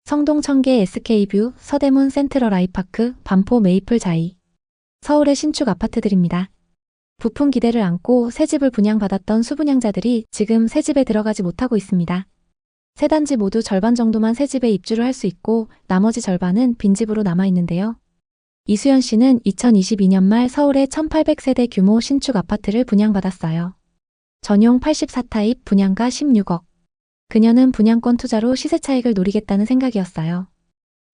성동 청계 SK뷰, 서대문 센트럴 아이파크, 반포 메이플 자이. 서울의 신축 아파트들입니다. 부푼 기대를 안고 새 집을 분양받았던 수분양자들이 지금 새 집에 들어가지 못하고 있습니다. 세 단지 모두 절반 정도만 새 집에 입주를 할 수 있고 나머지 절반은 빈집으로 남아있는데요. 이수연 씨는 2022년 말 서울의 1800세대 규모 신축 아파트를 분양받았어요. 전용 84타입 분양가 16억. 그녀는 분양권 투자로 시세 차익을 노리겠다는 생각이었어요.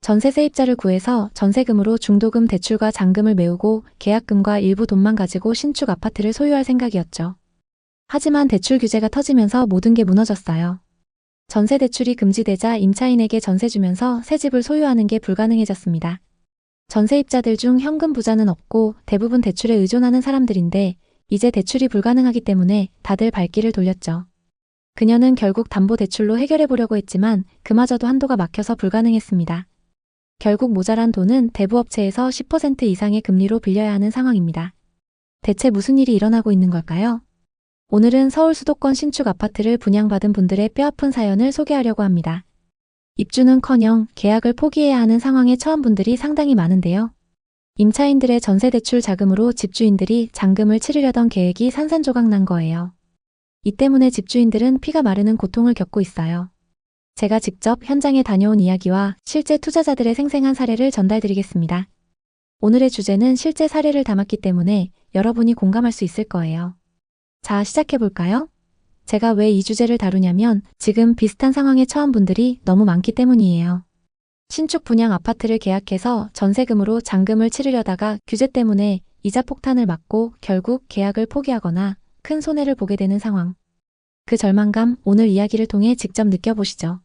전세 세입자를 구해서 전세금으로 중도금 대출과 잔금을 메우고 계약금과 일부 돈만 가지고 신축 아파트를 소유할 생각이었죠. 하지만 대출 규제가 터지면서 모든 게 무너졌어요. 전세 대출이 금지되자 임차인에게 전세 주면서 새 집을 소유하는 게 불가능해졌습니다. 전세입자들 중 현금 부자는 없고 대부분 대출에 의존하는 사람들인데 이제 대출이 불가능하기 때문에 다들 발길을 돌렸죠. 그녀는 결국 담보대출로 해결해보려고 했지만 그마저도 한도가 막혀서 불가능했습니다. 결국 모자란 돈은 대부업체에서 10% 이상의 금리로 빌려야 하는 상황입니다. 대체 무슨 일이 일어나고 있는 걸까요? 오늘은 서울 수도권 신축 아파트를 분양받은 분들의 뼈아픈 사연을 소개하려고 합니다. 입주는커녕 계약을 포기해야 하는 상황에 처한 분들이 상당히 많은데요. 임차인들의 전세대출 자금으로 집주인들이 잔금을 치르려던 계획이 산산조각 난 거예요. 이 때문에 집주인들은 피가 마르는 고통을 겪고 있어요. 제가 직접 현장에 다녀온 이야기와 실제 투자자들의 생생한 사례를 전달드리겠습니다. 오늘의 주제는 실제 사례를 담았기 때문에 여러분이 공감할 수 있을 거예요. 자, 시작해볼까요? 제가 왜 이 주제를 다루냐면 지금 비슷한 상황에 처한 분들이 너무 많기 때문이에요. 신축 분양 아파트를 계약해서 전세금으로 잔금을 치르려다가 규제 때문에 이자 폭탄을 맞고 결국 계약을 포기하거나 큰 손해를 보게 되는 상황. 그 절망감 오늘 이야기를 통해 직접 느껴보시죠.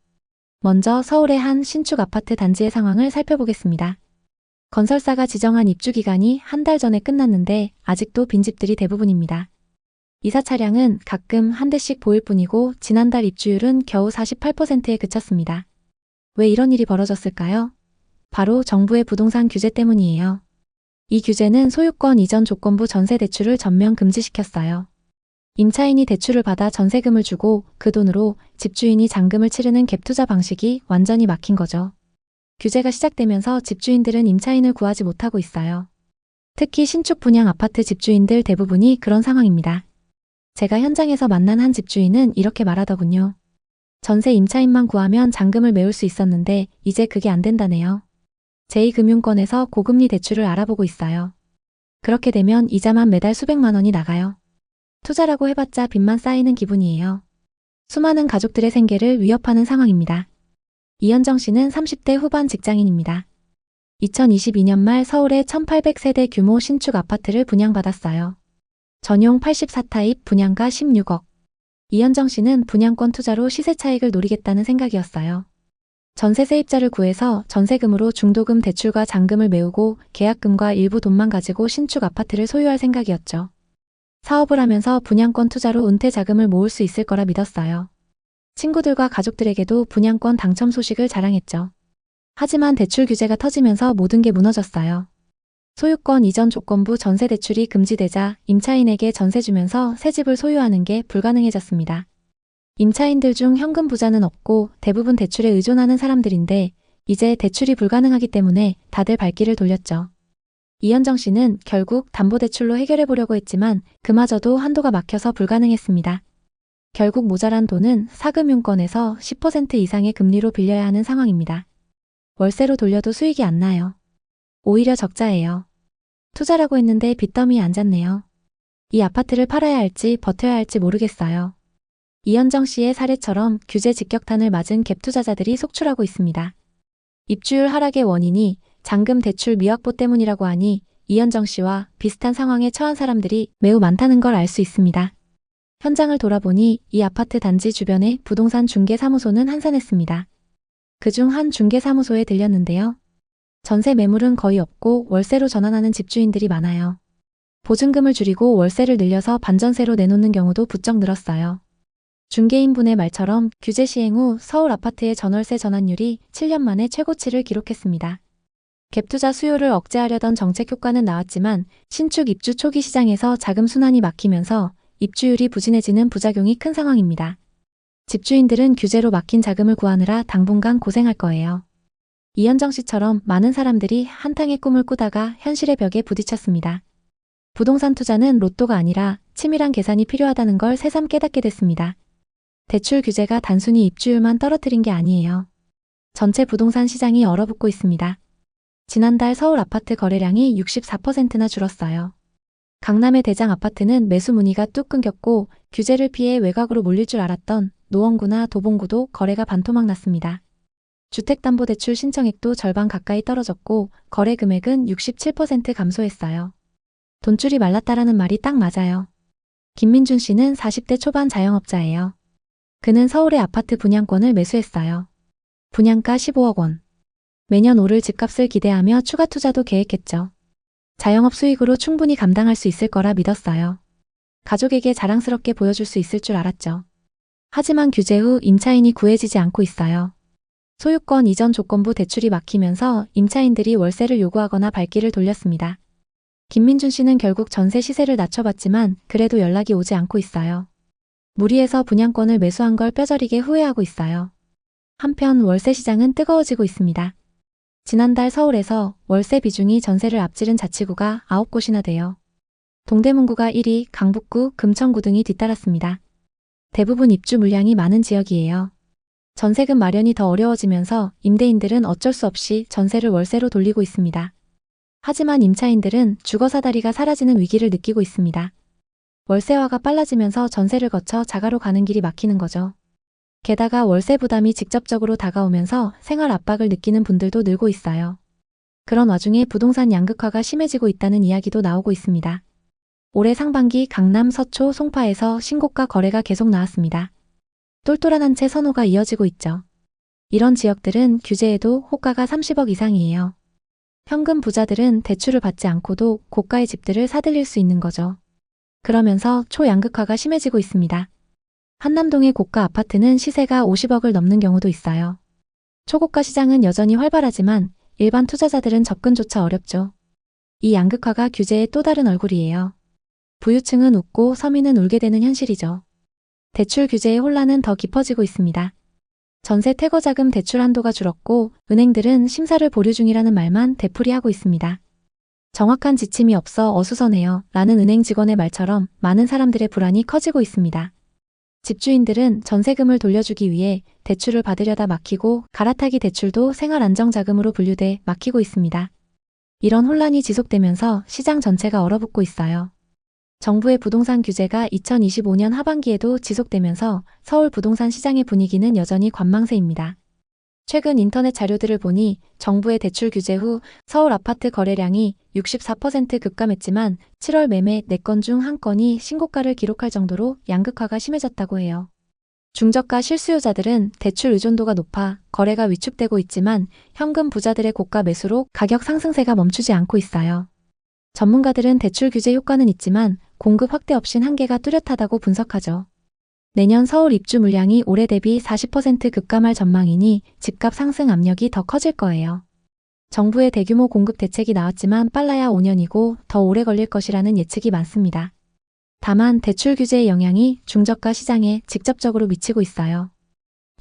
먼저 서울의 한 신축 아파트 단지의 상황을 살펴보겠습니다. 건설사가 지정한 입주 기간이 한 달 전에 끝났는데 아직도 빈집들이 대부분입니다. 이사 차량은 가끔 한 대씩 보일 뿐이고 지난달 입주율은 겨우 48%에 그쳤습니다. 왜 이런 일이 벌어졌을까요? 바로 정부의 부동산 규제 때문이에요. 이 규제는 소유권 이전 조건부 전세 대출을 전면 금지시켰어요. 임차인이 대출을 받아 전세금을 주고 그 돈으로 집주인이 잔금을 치르는 갭투자 방식이 완전히 막힌 거죠. 규제가 시작되면서 집주인들은 임차인을 구하지 못하고 있어요. 특히 신축 분양 아파트 집주인들 대부분이 그런 상황입니다. 제가 현장에서 만난 한 집주인은 이렇게 말하더군요. 전세 임차인만 구하면 잔금을 메울 수 있었는데 이제 그게 안 된다네요. 제2금융권에서 고금리 대출을 알아보고 있어요. 그렇게 되면 이자만 매달 수백만 원이 나가요. 투자라고 해봤자 빚만 쌓이는 기분이에요. 수많은 가족들의 생계를 위협하는 상황입니다. 이현정 씨는 30대 후반 직장인입니다. 2022년 말 서울의 1800세대 규모 신축 아파트를 분양받았어요. 전용 84타입 분양가 16억. 이현정 씨는 분양권 투자로 시세 차익을 노리겠다는 생각이었어요. 전세 세입자를 구해서 전세금으로 중도금 대출과 잔금을 메우고 계약금과 일부 돈만 가지고 신축 아파트를 소유할 생각이었죠. 사업을 하면서 분양권 투자로 은퇴 자금을 모을 수 있을 거라 믿었어요. 친구들과 가족들에게도 분양권 당첨 소식을 자랑했죠. 하지만 대출 규제가 터지면서 모든 게 무너졌어요. 소유권 이전 조건부 전세 대출이 금지되자 임차인에게 전세 주면서 새 집을 소유하는 게 불가능해졌습니다. 임차인들 중 현금 부자는 없고 대부분 대출에 의존하는 사람들인데 이제 대출이 불가능하기 때문에 다들 발길을 돌렸죠. 이현정 씨는 결국 담보대출로 해결해보려고 했지만 그마저도 한도가 막혀서 불가능했습니다. 결국 모자란 돈은 사금융권에서 10% 이상의 금리로 빌려야 하는 상황입니다. 월세로 돌려도 수익이 안 나요. 오히려 적자예요. 투자라고 했는데 빚더미에 앉았네요. 이 아파트를 팔아야 할지 버텨야 할지 모르겠어요. 이현정 씨의 사례처럼 규제 직격탄을 맞은 갭 투자자들이 속출하고 있습니다. 입주율 하락의 원인이 잔금 대출 미확보 때문이라고 하니 이현정 씨와 비슷한 상황에 처한 사람들이 매우 많다는 걸 알 수 있습니다. 현장을 돌아보니 이 아파트 단지 주변에 부동산 중개사무소는 한산했습니다. 그중 한 중개사무소에 들렸는데요. 전세 매물은 거의 없고 월세로 전환하는 집주인들이 많아요. 보증금을 줄이고 월세를 늘려서 반전세로 내놓는 경우도 부쩍 늘었어요. 중개인분의 말처럼 규제 시행 후 서울 아파트의 전월세 전환율이 7년 만에 최고치를 기록했습니다. 갭투자 수요를 억제하려던 정책 효과는 나왔지만 신축 입주 초기 시장에서 자금 순환이 막히면서 입주율이 부진해지는 부작용이 큰 상황입니다. 집주인들은 규제로 막힌 자금을 구하느라 당분간 고생할 거예요. 이현정 씨처럼 많은 사람들이 한탕의 꿈을 꾸다가 현실의 벽에 부딪혔습니다. 부동산 투자는 로또가 아니라 치밀한 계산이 필요하다는 걸 새삼 깨닫게 됐습니다. 대출 규제가 단순히 입주율만 떨어뜨린 게 아니에요. 전체 부동산 시장이 얼어붙고 있습니다. 지난달 서울 아파트 거래량이 64%나 줄었어요. 강남의 대장 아파트는 매수 문의가 뚝 끊겼고 규제를 피해 외곽으로 몰릴 줄 알았던 노원구나 도봉구도 거래가 반토막 났습니다. 주택담보대출 신청액도 절반 가까이 떨어졌고 거래 금액은 67% 감소했어요. 돈줄이 말랐다라는 말이 딱 맞아요. 김민준 씨는 40대 초반 자영업자예요. 그는 서울의 아파트 분양권을 매수했어요. 분양가 15억 원. 매년 오를 집값을 기대하며 추가 투자도 계획했죠. 자영업 수익으로 충분히 감당할 수 있을 거라 믿었어요. 가족에게 자랑스럽게 보여줄 수 있을 줄 알았죠. 하지만 규제 후 임차인이 구해지지 않고 있어요. 소유권 이전 조건부 대출이 막히면서 임차인들이 월세를 요구하거나 발길을 돌렸습니다. 김민준 씨는 결국 전세 시세를 낮춰봤지만 그래도 연락이 오지 않고 있어요. 무리해서 분양권을 매수한 걸 뼈저리게 후회하고 있어요. 한편 월세 시장은 뜨거워지고 있습니다. 지난달 서울에서 월세 비중이 전세를 앞지른 자치구가 9곳이나 돼요. 동대문구가 1위, 강북구, 금천구 등이 뒤따랐습니다. 대부분 입주 물량이 많은 지역이에요. 전세금 마련이 더 어려워지면서 임대인들은 어쩔 수 없이 전세를 월세로 돌리고 있습니다. 하지만 임차인들은 주거사다리가 사라지는 위기를 느끼고 있습니다. 월세화가 빨라지면서 전세를 거쳐 자가로 가는 길이 막히는 거죠. 게다가 월세 부담이 직접적으로 다가오면서 생활 압박을 느끼는 분들도 늘고 있어요. 그런 와중에 부동산 양극화가 심해지고 있다는 이야기도 나오고 있습니다. 올해 상반기 강남, 서초, 송파에서 신고가 거래가 계속 나왔습니다. 똘똘한 한 채 선호가 이어지고 있죠. 이런 지역들은 규제에도 호가가 30억 이상이에요. 현금 부자들은 대출을 받지 않고도 고가의 집들을 사들일 수 있는 거죠. 그러면서 초양극화가 심해지고 있습니다. 한남동의 고가 아파트는 시세가 50억을 넘는 경우도 있어요. 초고가 시장은 여전히 활발하지만 일반 투자자들은 접근조차 어렵죠. 이 양극화가 규제의 또 다른 얼굴이에요. 부유층은 웃고 서민은 울게 되는 현실이죠. 대출 규제의 혼란은 더 깊어지고 있습니다. 전세 퇴거자금 대출 한도가 줄었고 은행들은 심사를 보류 중이라는 말만 되풀이하고 있습니다. 정확한 지침이 없어 어수선해요 라는 은행 직원의 말처럼 많은 사람들의 불안이 커지고 있습니다. 집주인들은 전세금을 돌려주기 위해 대출을 받으려다 막히고 갈아타기 대출도 생활안정자금으로 분류돼 막히고 있습니다. 이런 혼란이 지속되면서 시장 전체가 얼어붙고 있어요. 정부의 부동산 규제가 2025년 하반기에도 지속되면서 서울 부동산 시장의 분위기는 여전히 관망세입니다. 최근 인터넷 자료들을 보니 정부의 대출 규제 후 서울 아파트 거래량이 64% 급감했지만 7월 매매 4건 중 1건이 신고가를 기록할 정도로 양극화가 심해졌다고 해요. 중저가 실수요자들은 대출 의존도가 높아 거래가 위축되고 있지만 현금 부자들의 고가 매수로 가격 상승세가 멈추지 않고 있어요. 전문가들은 대출 규제 효과는 있지만 공급 확대 없인 한계가 뚜렷하다고 분석하죠. 내년 서울 입주 물량이 올해 대비 40% 급감할 전망이니 집값 상승 압력이 더 커질 거예요. 정부의 대규모 공급 대책이 나왔지만 빨라야 5년이고 더 오래 걸릴 것이라는 예측이 많습니다. 다만 대출 규제의 영향이 중저가 시장에 직접적으로 미치고 있어요.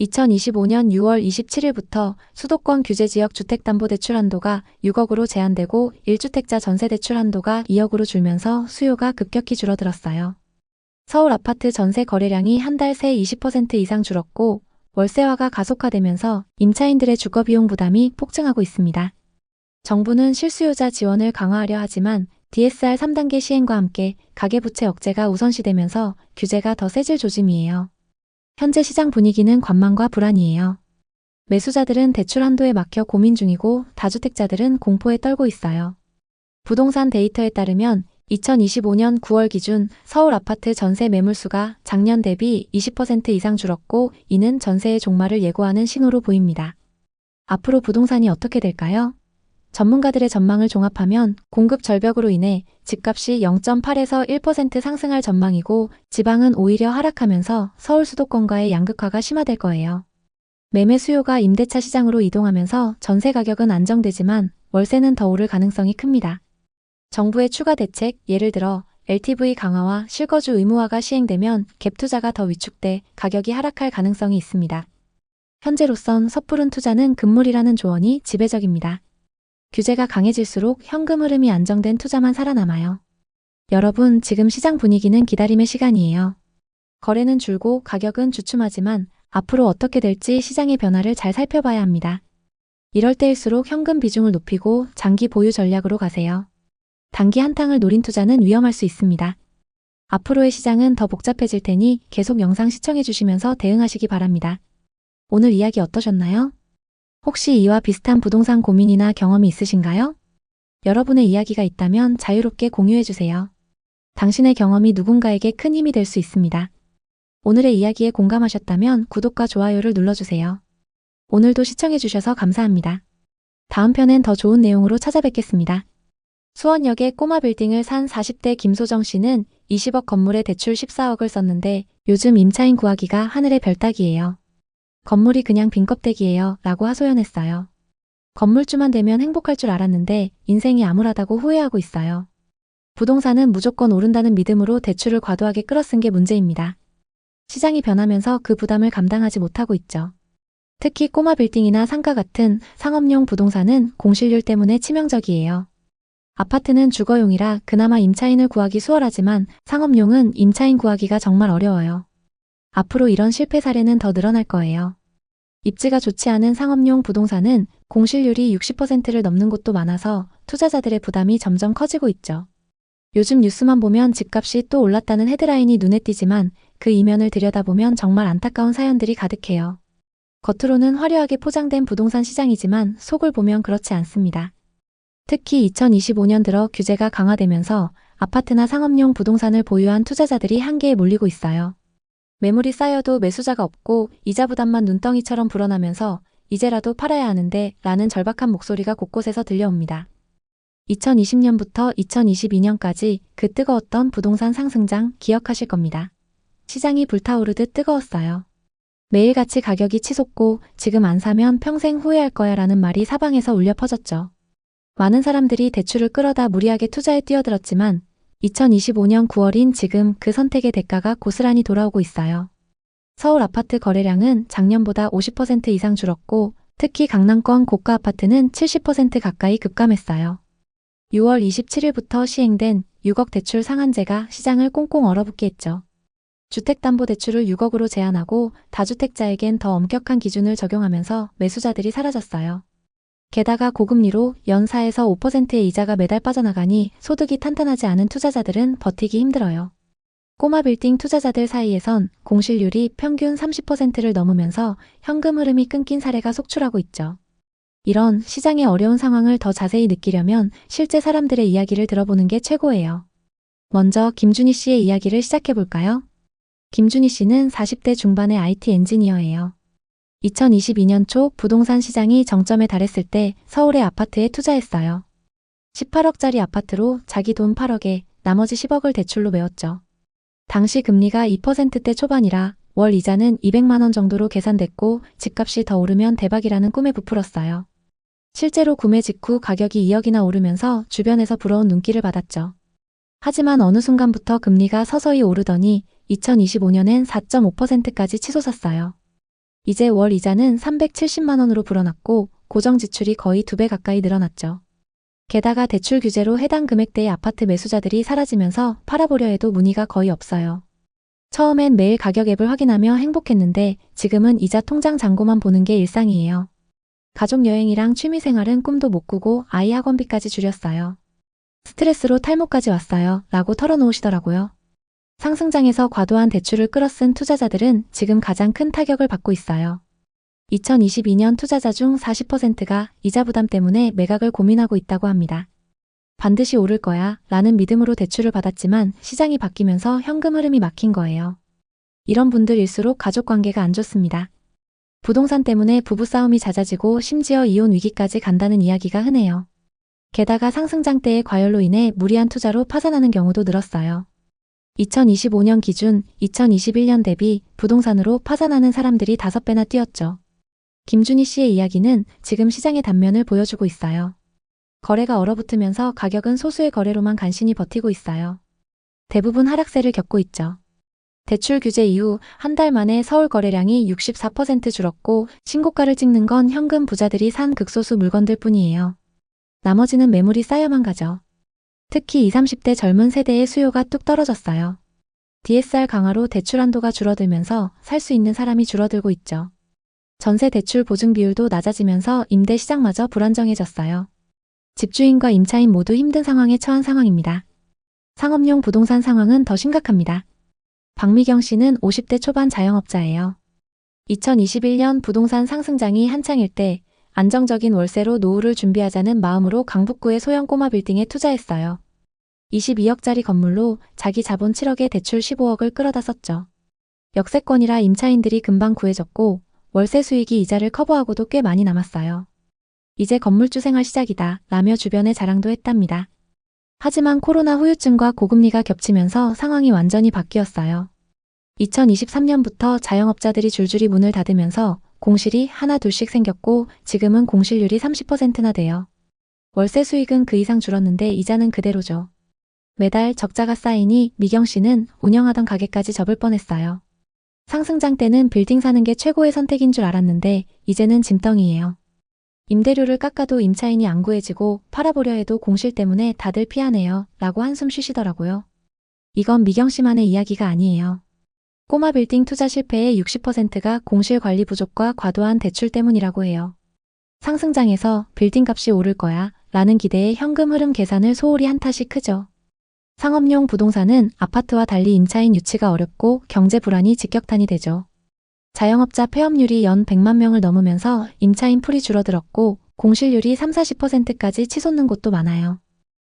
2025년 6월 27일부터 수도권 규제지역 주택담보대출 한도가 6억으로 제한되고 1주택자 전세대출 한도가 2억으로 줄면서 수요가 급격히 줄어들었어요. 서울 아파트 전세 거래량이 한 달 새 20% 이상 줄었고 월세화가 가속화되면서 임차인들의 주거비용 부담이 폭증하고 있습니다. 정부는 실수요자 지원을 강화하려 하지만 DSR 3단계 시행과 함께 가계부채 억제가 우선시되면서 규제가 더 세질 조짐이에요. 현재 시장 분위기는 관망과 불안이에요. 매수자들은 대출 한도에 막혀 고민 중이고 다주택자들은 공포에 떨고 있어요. 부동산 데이터에 따르면 2025년 9월 기준 서울 아파트 전세 매물수가 작년 대비 20% 이상 줄었고 이는 전세의 종말을 예고하는 신호로 보입니다. 앞으로 부동산이 어떻게 될까요? 전문가들의 전망을 종합하면 공급 절벽으로 인해 집값이 0.8에서 1% 상승할 전망이고 지방은 오히려 하락하면서 서울 수도권과의 양극화가 심화될 거예요. 매매 수요가 임대차 시장으로 이동하면서 전세 가격은 안정되지만 월세는 더 오를 가능성이 큽니다. 정부의 추가 대책, 예를 들어 LTV 강화와 실거주 의무화가 시행되면 갭 투자가 더 위축돼 가격이 하락할 가능성이 있습니다. 현재로선 섣부른 투자는 금물이라는 조언이 지배적입니다. 규제가 강해질수록 현금 흐름이 안정된 투자만 살아남아요. 여러분, 지금 시장 분위기는 기다림의 시간이에요. 거래는 줄고 가격은 주춤하지만 앞으로 어떻게 될지 시장의 변화를 잘 살펴봐야 합니다. 이럴 때일수록 현금 비중을 높이고 장기 보유 전략으로 가세요. 단기 한탕을 노린 투자는 위험할 수 있습니다. 앞으로의 시장은 더 복잡해질 테니 계속 영상 시청해 주시면서 대응하시기 바랍니다. 오늘 이야기 어떠셨나요? 혹시 이와 비슷한 부동산 고민이나 경험이 있으신가요? 여러분의 이야기가 있다면 자유롭게 공유해 주세요. 당신의 경험이 누군가에게 큰 힘이 될 수 있습니다. 오늘의 이야기에 공감하셨다면 구독과 좋아요를 눌러주세요. 오늘도 시청해 주셔서 감사합니다. 다음 편엔 더 좋은 내용으로 찾아뵙겠습니다. 수원역에 꼬마 빌딩을 산 40대 김소정 씨는 20억 건물에 대출 14억을 썼는데 요즘 임차인 구하기가 하늘의 별 따기예요. 건물이 그냥 빈 껍데기예요 라고 하소연했어요. 건물주만 되면 행복할 줄 알았는데 인생이 암울하다고 후회하고 있어요. 부동산은 무조건 오른다는 믿음으로 대출을 과도하게 끌어쓴 게 문제입니다. 시장이 변하면서 그 부담을 감당하지 못하고 있죠. 특히 꼬마 빌딩이나 상가 같은 상업용 부동산은 공실률 때문에 치명적이에요. 아파트는 주거용이라 그나마 임차인을 구하기 수월하지만 상업용은 임차인 구하기가 정말 어려워요. 앞으로 이런 실패 사례는 더 늘어날 거예요. 입지가 좋지 않은 상업용 부동산은 공실률이 60%를 넘는 곳도 많아서 투자자들의 부담이 점점 커지고 있죠. 요즘 뉴스만 보면 집값이 또 올랐다는 헤드라인이 눈에 띄지만 그 이면을 들여다보면 정말 안타까운 사연들이 가득해요. 겉으로는 화려하게 포장된 부동산 시장이지만 속을 보면 그렇지 않습니다. 특히 2025년 들어 규제가 강화되면서 아파트나 상업용 부동산을 보유한 투자자들이 한계에 몰리고 있어요. 매물이 쌓여도 매수자가 없고 이자 부담만 눈덩이처럼 불어나면서 이제라도 팔아야 하는데 라는 절박한 목소리가 곳곳에서 들려옵니다. 2020년부터 2022년까지 그 뜨거웠던 부동산 상승장 기억하실 겁니다. 시장이 불타오르듯 뜨거웠어요. 매일같이 가격이 치솟고 지금 안 사면 평생 후회할 거야 라는 말이 사방에서 울려 퍼졌죠. 많은 사람들이 대출을 끌어다 무리하게 투자에 뛰어들었지만 2025년 9월인 지금 그 선택의 대가가 고스란히 돌아오고 있어요. 서울 아파트 거래량은 작년보다 50% 이상 줄었고 특히 강남권 고가 아파트는 70% 가까이 급감했어요. 6월 27일부터 시행된 6억 대출 상한제가 시장을 꽁꽁 얼어붙게 했죠. 주택담보대출을 6억으로 제한하고 다주택자에겐 더 엄격한 기준을 적용하면서 매수자들이 사라졌어요. 게다가 고금리로 연 4에서 5%의 이자가 매달 빠져나가니 소득이 탄탄하지 않은 투자자들은 버티기 힘들어요. 꼬마 빌딩 투자자들 사이에선 공실률이 평균 30%를 넘으면서 현금 흐름이 끊긴 사례가 속출하고 있죠. 이런 시장의 어려운 상황을 더 자세히 느끼려면 실제 사람들의 이야기를 들어보는 게 최고예요. 먼저 김준희 씨의 이야기를 시작해볼까요? 김준희 씨는 40대 중반의 IT 엔지니어예요. 2022년 초 부동산 시장이 정점에 달했을 때 서울의 아파트에 투자했어요. 18억짜리 아파트로 자기 돈 8억에 나머지 10억을 대출로 메웠죠. 당시 금리가 2%대 초반이라 월 이자는 200만 원 정도로 계산됐고 집값이 더 오르면 대박이라는 꿈에 부풀었어요. 실제로 구매 직후 가격이 2억이나 오르면서 주변에서 부러운 눈길을 받았죠. 하지만 어느 순간부터 금리가 서서히 오르더니 2025년엔 4.5%까지 치솟았어요. 이제 월 이자는 370만 원으로 불어났고 고정 지출이 거의 2배 가까이 늘어났죠. 게다가 대출 규제로 해당 금액대의 아파트 매수자들이 사라지면서 팔아보려 해도 문의가 거의 없어요. 처음엔 매일 가격 앱을 확인하며 행복했는데 지금은 이자 통장 잔고만 보는 게 일상이에요. 가족 여행이랑 취미생활은 꿈도 못 꾸고 아이 학원비까지 줄였어요. 스트레스로 탈모까지 왔어요 라고 털어놓으시더라고요. 상승장에서 과도한 대출을 끌어쓴 투자자들은 지금 가장 큰 타격을 받고 있어요. 2022년 투자자 중 40%가 이자 부담 때문에 매각을 고민하고 있다고 합니다. 반드시 오를 거야 라는 믿음으로 대출을 받았지만 시장이 바뀌면서 현금 흐름이 막힌 거예요. 이런 분들일수록 가족 관계가 안 좋습니다. 부동산 때문에 부부싸움이 잦아지고 심지어 이혼 위기까지 간다는 이야기가 흔해요. 게다가 상승장 때의 과열로 인해 무리한 투자로 파산하는 경우도 늘었어요. 2025년 기준 2021년 대비 부동산으로 파산하는 사람들이 5배나 뛰었죠. 김준희 씨의 이야기는 지금 시장의 단면을 보여주고 있어요. 거래가 얼어붙으면서 가격은 소수의 거래로만 간신히 버티고 있어요. 대부분 하락세를 겪고 있죠. 대출 규제 이후 한 달 만에 서울 거래량이 64% 줄었고 신고가를 찍는 건 현금 부자들이 산 극소수 물건들 뿐이에요. 나머지는 매물이 쌓여만 가죠. 특히 20, 30대 젊은 세대의 수요가 뚝 떨어졌어요. DSR 강화로 대출 한도가 줄어들면서 살 수 있는 사람이 줄어들고 있죠. 전세 대출 보증 비율도 낮아지면서 임대 시장마저 불안정해졌어요. 집주인과 임차인 모두 힘든 상황에 처한 상황입니다. 상업용 부동산 상황은 더 심각합니다. 박미경 씨는 50대 초반 자영업자예요. 2021년 부동산 상승장이 한창일 때 안정적인 월세로 노후를 준비하자는 마음으로 강북구의 소형 꼬마 빌딩에 투자했어요. 22억짜리 건물로 자기 자본 7억에 대출 15억을 끌어다 썼죠. 역세권이라 임차인들이 금방 구해졌고 월세 수익이 이자를 커버하고도 꽤 많이 남았어요. 이제 건물주 생활 시작이다 라며 주변에 자랑도 했답니다. 하지만 코로나 후유증과 고금리가 겹치면서 상황이 완전히 바뀌었어요. 2023년부터 자영업자들이 줄줄이 문을 닫으면서 공실이 하나 둘씩 생겼고 지금은 공실률이 30%나 돼요. 월세 수익은 그 이상 줄었는데 이자는 그대로죠. 매달 적자가 쌓이니 미경 씨는 운영하던 가게까지 접을 뻔했어요. 상승장 때는 빌딩 사는 게 최고의 선택인 줄 알았는데 이제는 짐덩이에요. 임대료를 깎아도 임차인이 안 구해지고 팔아보려 해도 공실 때문에 다들 피하네요 라고 한숨 쉬시더라고요. 이건 미경 씨만의 이야기가 아니에요. 꼬마 빌딩 투자 실패의 60%가 공실 관리 부족과 과도한 대출 때문이라고 해요. 상승장에서 빌딩 값이 오를 거야 라는 기대에 현금 흐름 계산을 소홀히 한 탓이 크죠. 상업용 부동산은 아파트와 달리 임차인 유치가 어렵고 경제 불안이 직격탄이 되죠. 자영업자 폐업률이 연 100만 명을 넘으면서 임차인 풀이 줄어들었고 공실률이 3, 40%까지 치솟는 곳도 많아요.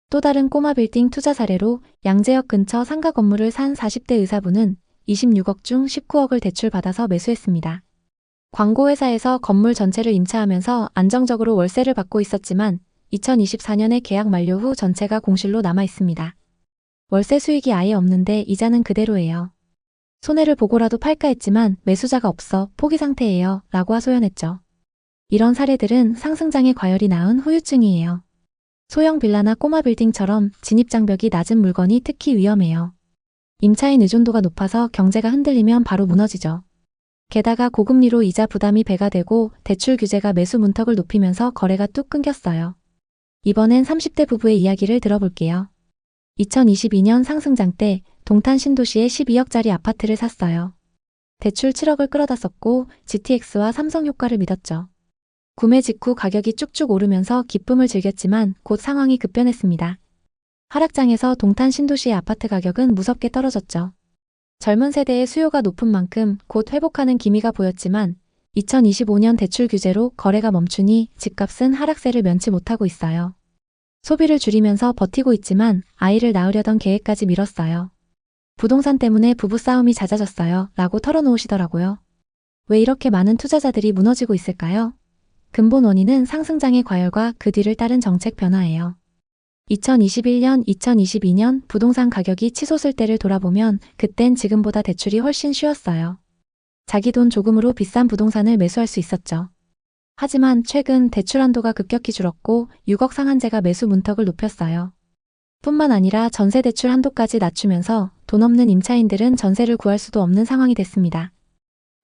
또 다른 꼬마 빌딩 투자 사례로 양재역 근처 상가 건물을 산 40대 의사분은 26억 중 19억을 대출받아서 매수했습니다. 광고회사에서 건물 전체를 임차하면서 안정적으로 월세를 받고 있었지만 2024년에 계약 만료 후 전체가 공실로 남아 있습니다. 월세 수익이 아예 없는데 이자는 그대로예요. 손해를 보고라도 팔까 했지만 매수자가 없어 포기 상태예요 라고 하소연했죠. 이런 사례들은 상승장의 과열이 낳은 후유증이에요. 소형 빌라나 꼬마 빌딩처럼 진입장벽이 낮은 물건이 특히 위험해요. 임차인 의존도가 높아서 경제가 흔들리면 바로 무너지죠. 게다가 고금리로 이자 부담이 배가 되고 대출 규제가 매수 문턱을 높이면서 거래가 뚝 끊겼어요. 이번엔 30대 부부의 이야기를 들어볼게요. 2022년 상승장 때 동탄 신도시에 12억짜리 아파트를 샀어요. 대출 7억을 끌어다 썼고 GTX와 삼성 효과를 믿었죠. 구매 직후 가격이 쭉쭉 오르면서 기쁨을 즐겼지만 곧 상황이 급변했습니다. 하락장에서 동탄 신도시의 아파트 가격은 무섭게 떨어졌죠. 젊은 세대의 수요가 높은 만큼 곧 회복하는 기미가 보였지만 2025년 대출 규제로 거래가 멈추니 집값은 하락세를 면치 못하고 있어요. 소비를 줄이면서 버티고 있지만 아이를 낳으려던 계획까지 미뤘어요. 부동산 때문에 부부싸움이 잦아졌어요 라고 털어놓으시더라고요. 왜 이렇게 많은 투자자들이 무너지고 있을까요? 근본 원인은 상승장의 과열과 그 뒤를 따른 정책 변화예요. 2021년, 2022년 부동산 가격이 치솟을 때를 돌아보면 그땐 지금보다 대출이 훨씬 쉬웠어요. 자기 돈 조금으로 비싼 부동산을 매수할 수 있었죠. 하지만 최근 대출 한도가 급격히 줄었고 6억 상한제가 매수 문턱을 높였어요. 뿐만 아니라 전세 대출 한도까지 낮추면서 돈 없는 임차인들은 전세를 구할 수도 없는 상황이 됐습니다.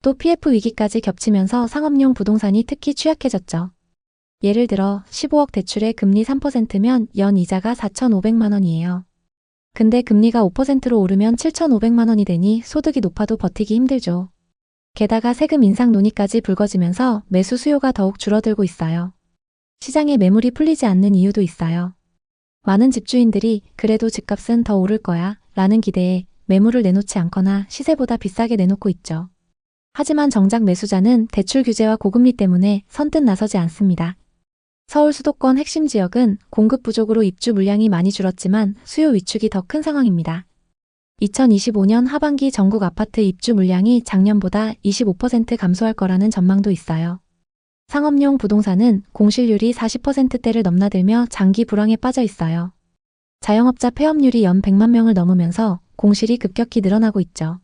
또 PF 위기까지 겹치면서 상업용 부동산이 특히 취약해졌죠. 예를 들어 15억 대출에 금리 3%면 연 이자가 4,500만 원이에요. 근데 금리가 5%로 오르면 7,500만 원이 되니 소득이 높아도 버티기 힘들죠. 게다가 세금 인상 논의까지 불거지면서 매수 수요가 더욱 줄어들고 있어요. 시장에 매물이 풀리지 않는 이유도 있어요. 많은 집주인들이 그래도 집값은 더 오를 거야 라는 기대에 매물을 내놓지 않거나 시세보다 비싸게 내놓고 있죠. 하지만 정작 매수자는 대출 규제와 고금리 때문에 선뜻 나서지 않습니다. 서울 수도권 핵심 지역은 공급 부족으로 입주 물량이 많이 줄었지만 수요 위축이 더 큰 상황입니다. 2025년 하반기 전국 아파트 입주 물량이 작년보다 25% 감소할 거라는 전망도 있어요. 상업용 부동산은 공실률이 40%대를 넘나들며 장기 불황에 빠져 있어요. 자영업자 폐업률이 연 100만 명을 넘으면서 공실이 급격히 늘어나고 있죠.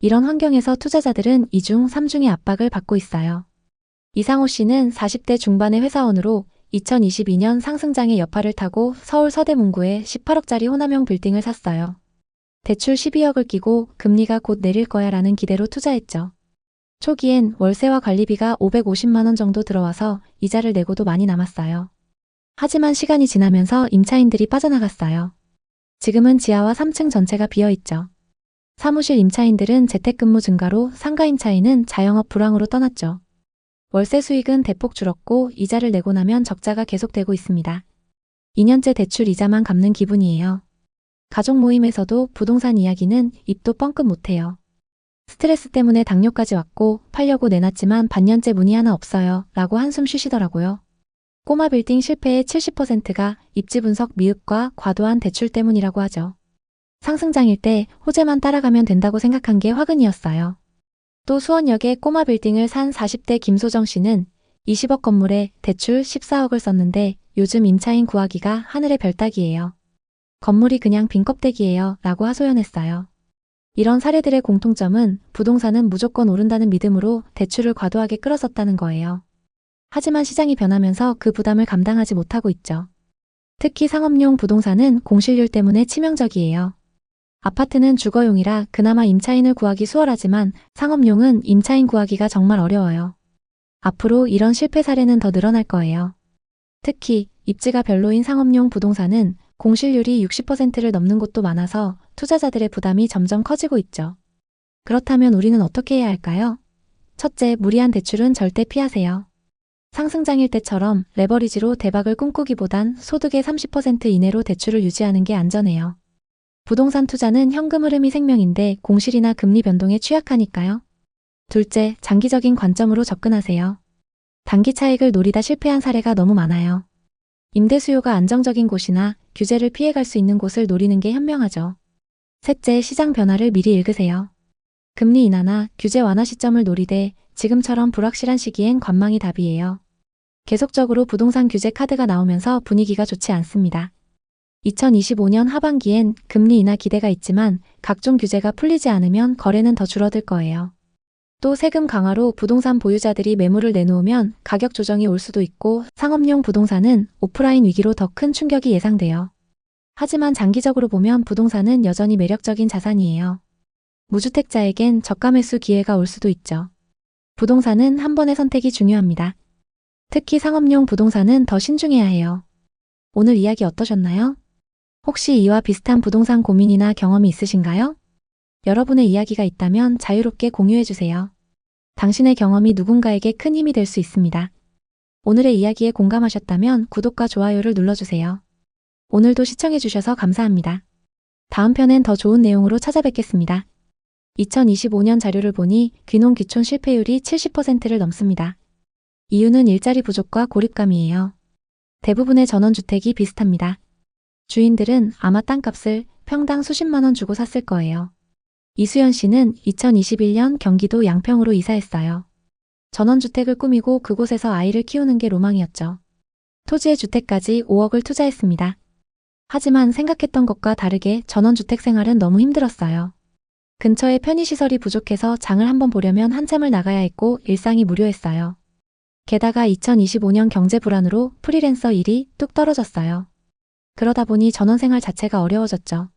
이런 환경에서 투자자들은 2중, 3중의 압박을 받고 있어요. 이상호 씨는 40대 중반의 회사원으로 2022년 상승장의 여파를 타고 서울 서대문구에 18억짜리 호남형 빌딩을 샀어요. 대출 12억을 끼고 금리가 곧 내릴 거야 라는 기대로 투자했죠. 초기엔 월세와 관리비가 550만 원 정도 들어와서 이자를 내고도 많이 남았어요. 하지만 시간이 지나면서 임차인들이 빠져나갔어요. 지금은 지하와 3층 전체가 비어있죠. 사무실 임차인들은 재택근무 증가로 상가 임차인은 자영업 불황으로 떠났죠. 월세 수익은 대폭 줄었고 이자를 내고 나면 적자가 계속되고 있습니다. 2년째 대출 이자만 갚는 기분이에요. 가족 모임에서도 부동산 이야기는 입도 뻥끗 못해요. 스트레스 때문에 당뇨까지 왔고 팔려고 내놨지만 반년째 문의 하나 없어요 라고 한숨 쉬시더라고요. 꼬마 빌딩 실패의 70%가 입지 분석 미흡과 과도한 대출 때문이라고 하죠. 상승장일 때 호재만 따라가면 된다고 생각한 게 화근이었어요. 또 수원역에 꼬마 빌딩을 산 40대 김소정 씨는 20억 건물에 대출 14억을 썼는데 요즘 임차인 구하기가 하늘의 별 따기예요. 건물이 그냥 빈 껍데기예요 라고 하소연했어요. 이런 사례들의 공통점은 부동산은 무조건 오른다는 믿음으로 대출을 과도하게 끌어섰다는 거예요. 하지만 시장이 변하면서 그 부담을 감당하지 못하고 있죠. 특히 상업용 부동산은 공실률 때문에 치명적이에요. 아파트는 주거용이라 그나마 임차인을 구하기 수월하지만 상업용은 임차인 구하기가 정말 어려워요. 앞으로 이런 실패 사례는 더 늘어날 거예요. 특히 입지가 별로인 상업용 부동산은 공실률이 60%를 넘는 곳도 많아서 투자자들의 부담이 점점 커지고 있죠. 그렇다면 우리는 어떻게 해야 할까요? 첫째, 무리한 대출은 절대 피하세요. 상승장일 때처럼 레버리지로 대박을 꿈꾸기보단 소득의 30% 이내로 대출을 유지하는 게 안전해요. 부동산 투자는 현금 흐름이 생명인데 공실이나 금리 변동에 취약하니까요. 둘째, 장기적인 관점으로 접근하세요. 단기 차익을 노리다 실패한 사례가 너무 많아요. 임대 수요가 안정적인 곳이나 규제를 피해갈 수 있는 곳을 노리는 게 현명하죠. 셋째, 시장 변화를 미리 읽으세요. 금리 인하나 규제 완화 시점을 노리되 지금처럼 불확실한 시기엔 관망이 답이에요. 계속적으로 부동산 규제 카드가 나오면서 분위기가 좋지 않습니다. 2025년 하반기엔 금리 인하 기대가 있지만 각종 규제가 풀리지 않으면 거래는 더 줄어들 거예요. 또 세금 강화로 부동산 보유자들이 매물을 내놓으면 가격 조정이 올 수도 있고 상업용 부동산은 오프라인 위기로 더 큰 충격이 예상돼요. 하지만 장기적으로 보면 부동산은 여전히 매력적인 자산이에요. 무주택자에겐 저가 매수 기회가 올 수도 있죠. 부동산은 한 번의 선택이 중요합니다. 특히 상업용 부동산은 더 신중해야 해요. 오늘 이야기 어떠셨나요? 혹시 이와 비슷한 부동산 고민이나 경험이 있으신가요? 여러분의 이야기가 있다면 자유롭게 공유해주세요. 당신의 경험이 누군가에게 큰 힘이 될 수 있습니다. 오늘의 이야기에 공감하셨다면 구독과 좋아요를 눌러주세요. 오늘도 시청해주셔서 감사합니다. 다음 편엔 더 좋은 내용으로 찾아뵙겠습니다. 2025년 자료를 보니 귀농귀촌 실패율이 70%를 넘습니다. 이유는 일자리 부족과 고립감이에요. 대부분의 전원주택이 비슷합니다. 주인들은 아마 땅값을 평당 수십만 원 주고 샀을 거예요. 이수연 씨는 2021년 경기도 양평으로 이사했어요. 전원주택을 꾸미고 그곳에서 아이를 키우는 게 로망이었죠. 토지의 주택까지 5억을 투자했습니다. 하지만 생각했던 것과 다르게 전원주택 생활은 너무 힘들었어요. 근처에 편의시설이 부족해서 장을 한번 보려면 한참을 나가야 했고 일상이 무료했어요. 게다가 2025년 경제 불안으로 프리랜서 일이 뚝 떨어졌어요. 그러다 보니 전원생활 자체가 어려워졌죠.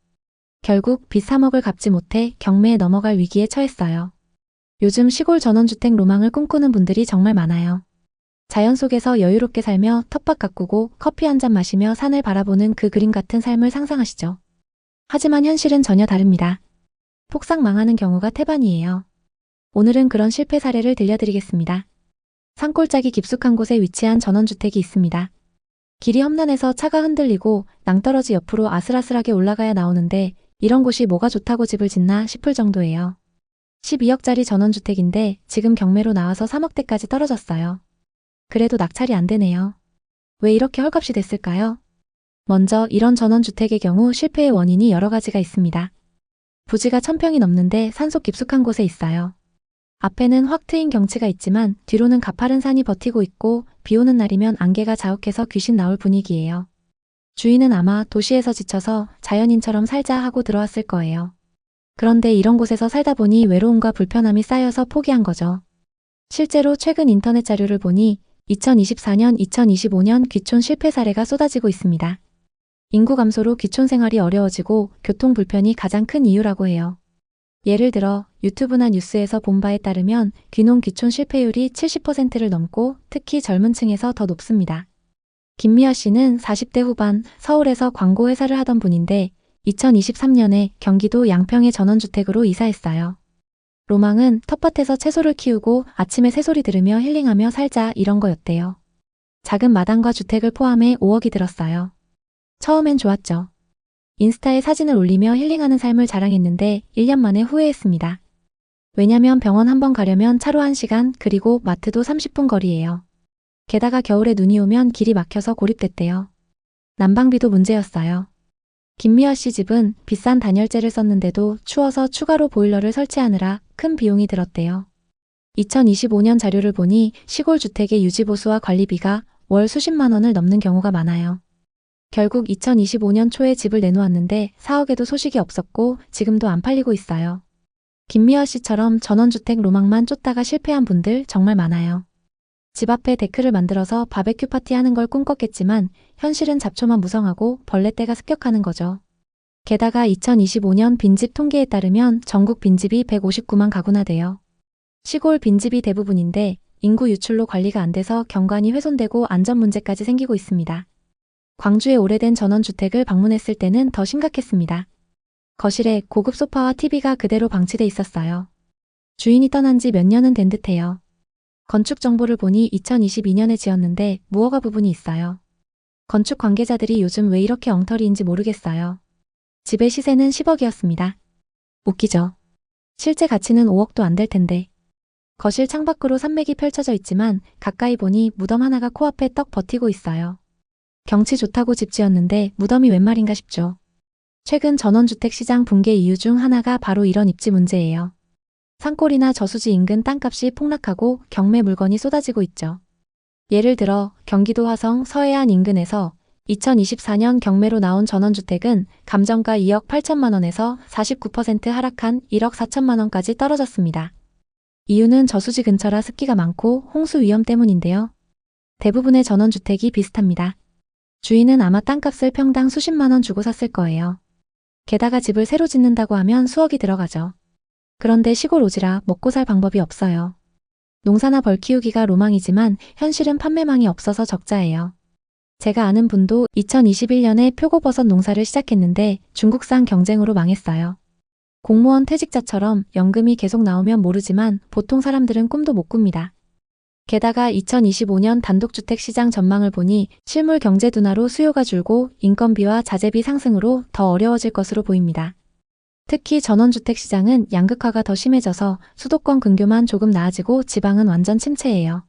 결국 빚 3억을 갚지 못해 경매에 넘어갈 위기에 처했어요. 요즘 시골 전원주택 로망을 꿈꾸는 분들이 정말 많아요. 자연 속에서 여유롭게 살며 텃밭 가꾸고 커피 한 잔 마시며 산을 바라보는 그 그림 같은 삶을 상상하시죠. 하지만 현실은 전혀 다릅니다. 폭삭 망하는 경우가 태반이에요. 오늘은 그런 실패 사례를 들려드리겠습니다. 산골짜기 깊숙한 곳에 위치한 전원주택이 있습니다. 길이 험난해서 차가 흔들리고 낭떠러지 옆으로 아슬아슬하게 올라가야 나오는데 이런 곳이 뭐가 좋다고 집을 짓나 싶을 정도예요. 12억짜리 전원주택인데 지금 경매로 나와서 3억대까지 떨어졌어요. 그래도 낙찰이 안 되네요. 왜 이렇게 헐값이 됐을까요? 먼저 이런 전원주택의 경우 실패의 원인이 여러 가지가 있습니다. 부지가 1000평이 넘는데 산속 깊숙한 곳에 있어요. 앞에는 확 트인 경치가 있지만 뒤로는 가파른 산이 버티고 있고 비 오는 날이면 안개가 자욱해서 귀신 나올 분위기예요. 주인은 아마 도시에서 지쳐서 자연인처럼 살자 하고 들어왔을 거예요. 그런데 이런 곳에서 살다 보니 외로움과 불편함이 쌓여서 포기한 거죠. 실제로 최근 인터넷 자료를 보니 2024년, 2025년 귀촌 실패 사례가 쏟아지고 있습니다. 인구 감소로 귀촌 생활이 어려워지고 교통 불편이 가장 큰 이유라고 해요. 예를 들어 유튜브나 뉴스에서 본 바에 따르면 귀농 귀촌 실패율이 70%를 넘고 특히 젊은 층에서 더 높습니다. 김미아 씨는 40대 후반 서울에서 광고 회사를 하던 분인데 2023년에 경기도 양평의 전원주택으로 이사했어요. 로망은 텃밭에서 채소를 키우고 아침에 새소리 들으며 힐링하며 살자 이런 거였대요. 작은 마당과 주택을 포함해 5억이 들었어요. 처음엔 좋았죠. 인스타에 사진을 올리며 힐링하는 삶을 자랑했는데 1년 만에 후회했습니다. 왜냐면 병원 한번 가려면 차로 1시간 그리고 마트도 30분 거리예요. 게다가 겨울에 눈이 오면 길이 막혀서 고립됐대요. 난방비도 문제였어요. 김미화 씨 집은 비싼 단열재를 썼는데도 추워서 추가로 보일러를 설치하느라 큰 비용이 들었대요. 2025년 자료를 보니 시골 주택의 유지보수와 관리비가 월 수십만 원을 넘는 경우가 많아요. 결국 2025년 초에 집을 내놓았는데 4억에도 소식이 없었고 지금도 안 팔리고 있어요. 김미화 씨처럼 전원주택 로망만 쫓다가 실패한 분들 정말 많아요. 집 앞에 데크를 만들어서 바베큐 파티하는 걸 꿈꿨겠지만 현실은 잡초만 무성하고 벌레떼가 습격하는 거죠. 게다가 2025년 빈집 통계에 따르면 전국 빈집이 159만 가구나 돼요. 시골 빈집이 대부분인데 인구 유출로 관리가 안 돼서 경관이 훼손되고 안전 문제까지 생기고 있습니다. 광주의 오래된 전원주택을 방문했을 때는 더 심각했습니다. 거실에 고급 소파와 TV가 그대로 방치돼 있었어요. 주인이 떠난 지 몇 년은 된 듯해요. 건축 정보를 보니 2022년에 지었는데 무허가 부분이 있어요. 건축 관계자들이 요즘 왜 이렇게 엉터리인지 모르겠어요. 집의 시세는 10억이었습니다. 웃기죠? 실제 가치는 5억도 안 될 텐데. 거실 창밖으로 산맥이 펼쳐져 있지만 가까이 보니 무덤 하나가 코앞에 떡 버티고 있어요. 경치 좋다고 집 지었는데 무덤이 웬 말인가 싶죠. 최근 전원주택 시장 붕괴 이유 중 하나가 바로 이런 입지 문제예요. 산골이나 저수지 인근 땅값이 폭락하고 경매 물건이 쏟아지고 있죠. 예를 들어 경기도 화성 서해안 인근에서 2024년 경매로 나온 전원주택은 감정가 2억 8천만 원에서 49% 하락한 1억 4천만 원까지 떨어졌습니다. 이유는 저수지 근처라 습기가 많고 홍수 위험 때문인데요. 대부분의 전원주택이 비슷합니다. 주인은 아마 땅값을 평당 수십만 원 주고 샀을 거예요. 게다가 집을 새로 짓는다고 하면 수억이 들어가죠. 그런데 시골 오지라 먹고 살 방법이 없어요. 농사나 벌 키우기가 로망이지만 현실은 판매망이 없어서 적자예요. 제가 아는 분도 2021년에 표고버섯 농사를 시작했는데 중국산 경쟁으로 망했어요. 공무원 퇴직자처럼 연금이 계속 나오면 모르지만 보통 사람들은 꿈도 못 꿉니다. 게다가 2025년 단독주택 시장 전망을 보니 실물 경제 둔화로 수요가 줄고 인건비와 자재비 상승으로 더 어려워질 것으로 보입니다. 특히 전원주택 시장은 양극화가 더 심해져서 수도권 근교만 조금 나아지고 지방은 완전 침체예요.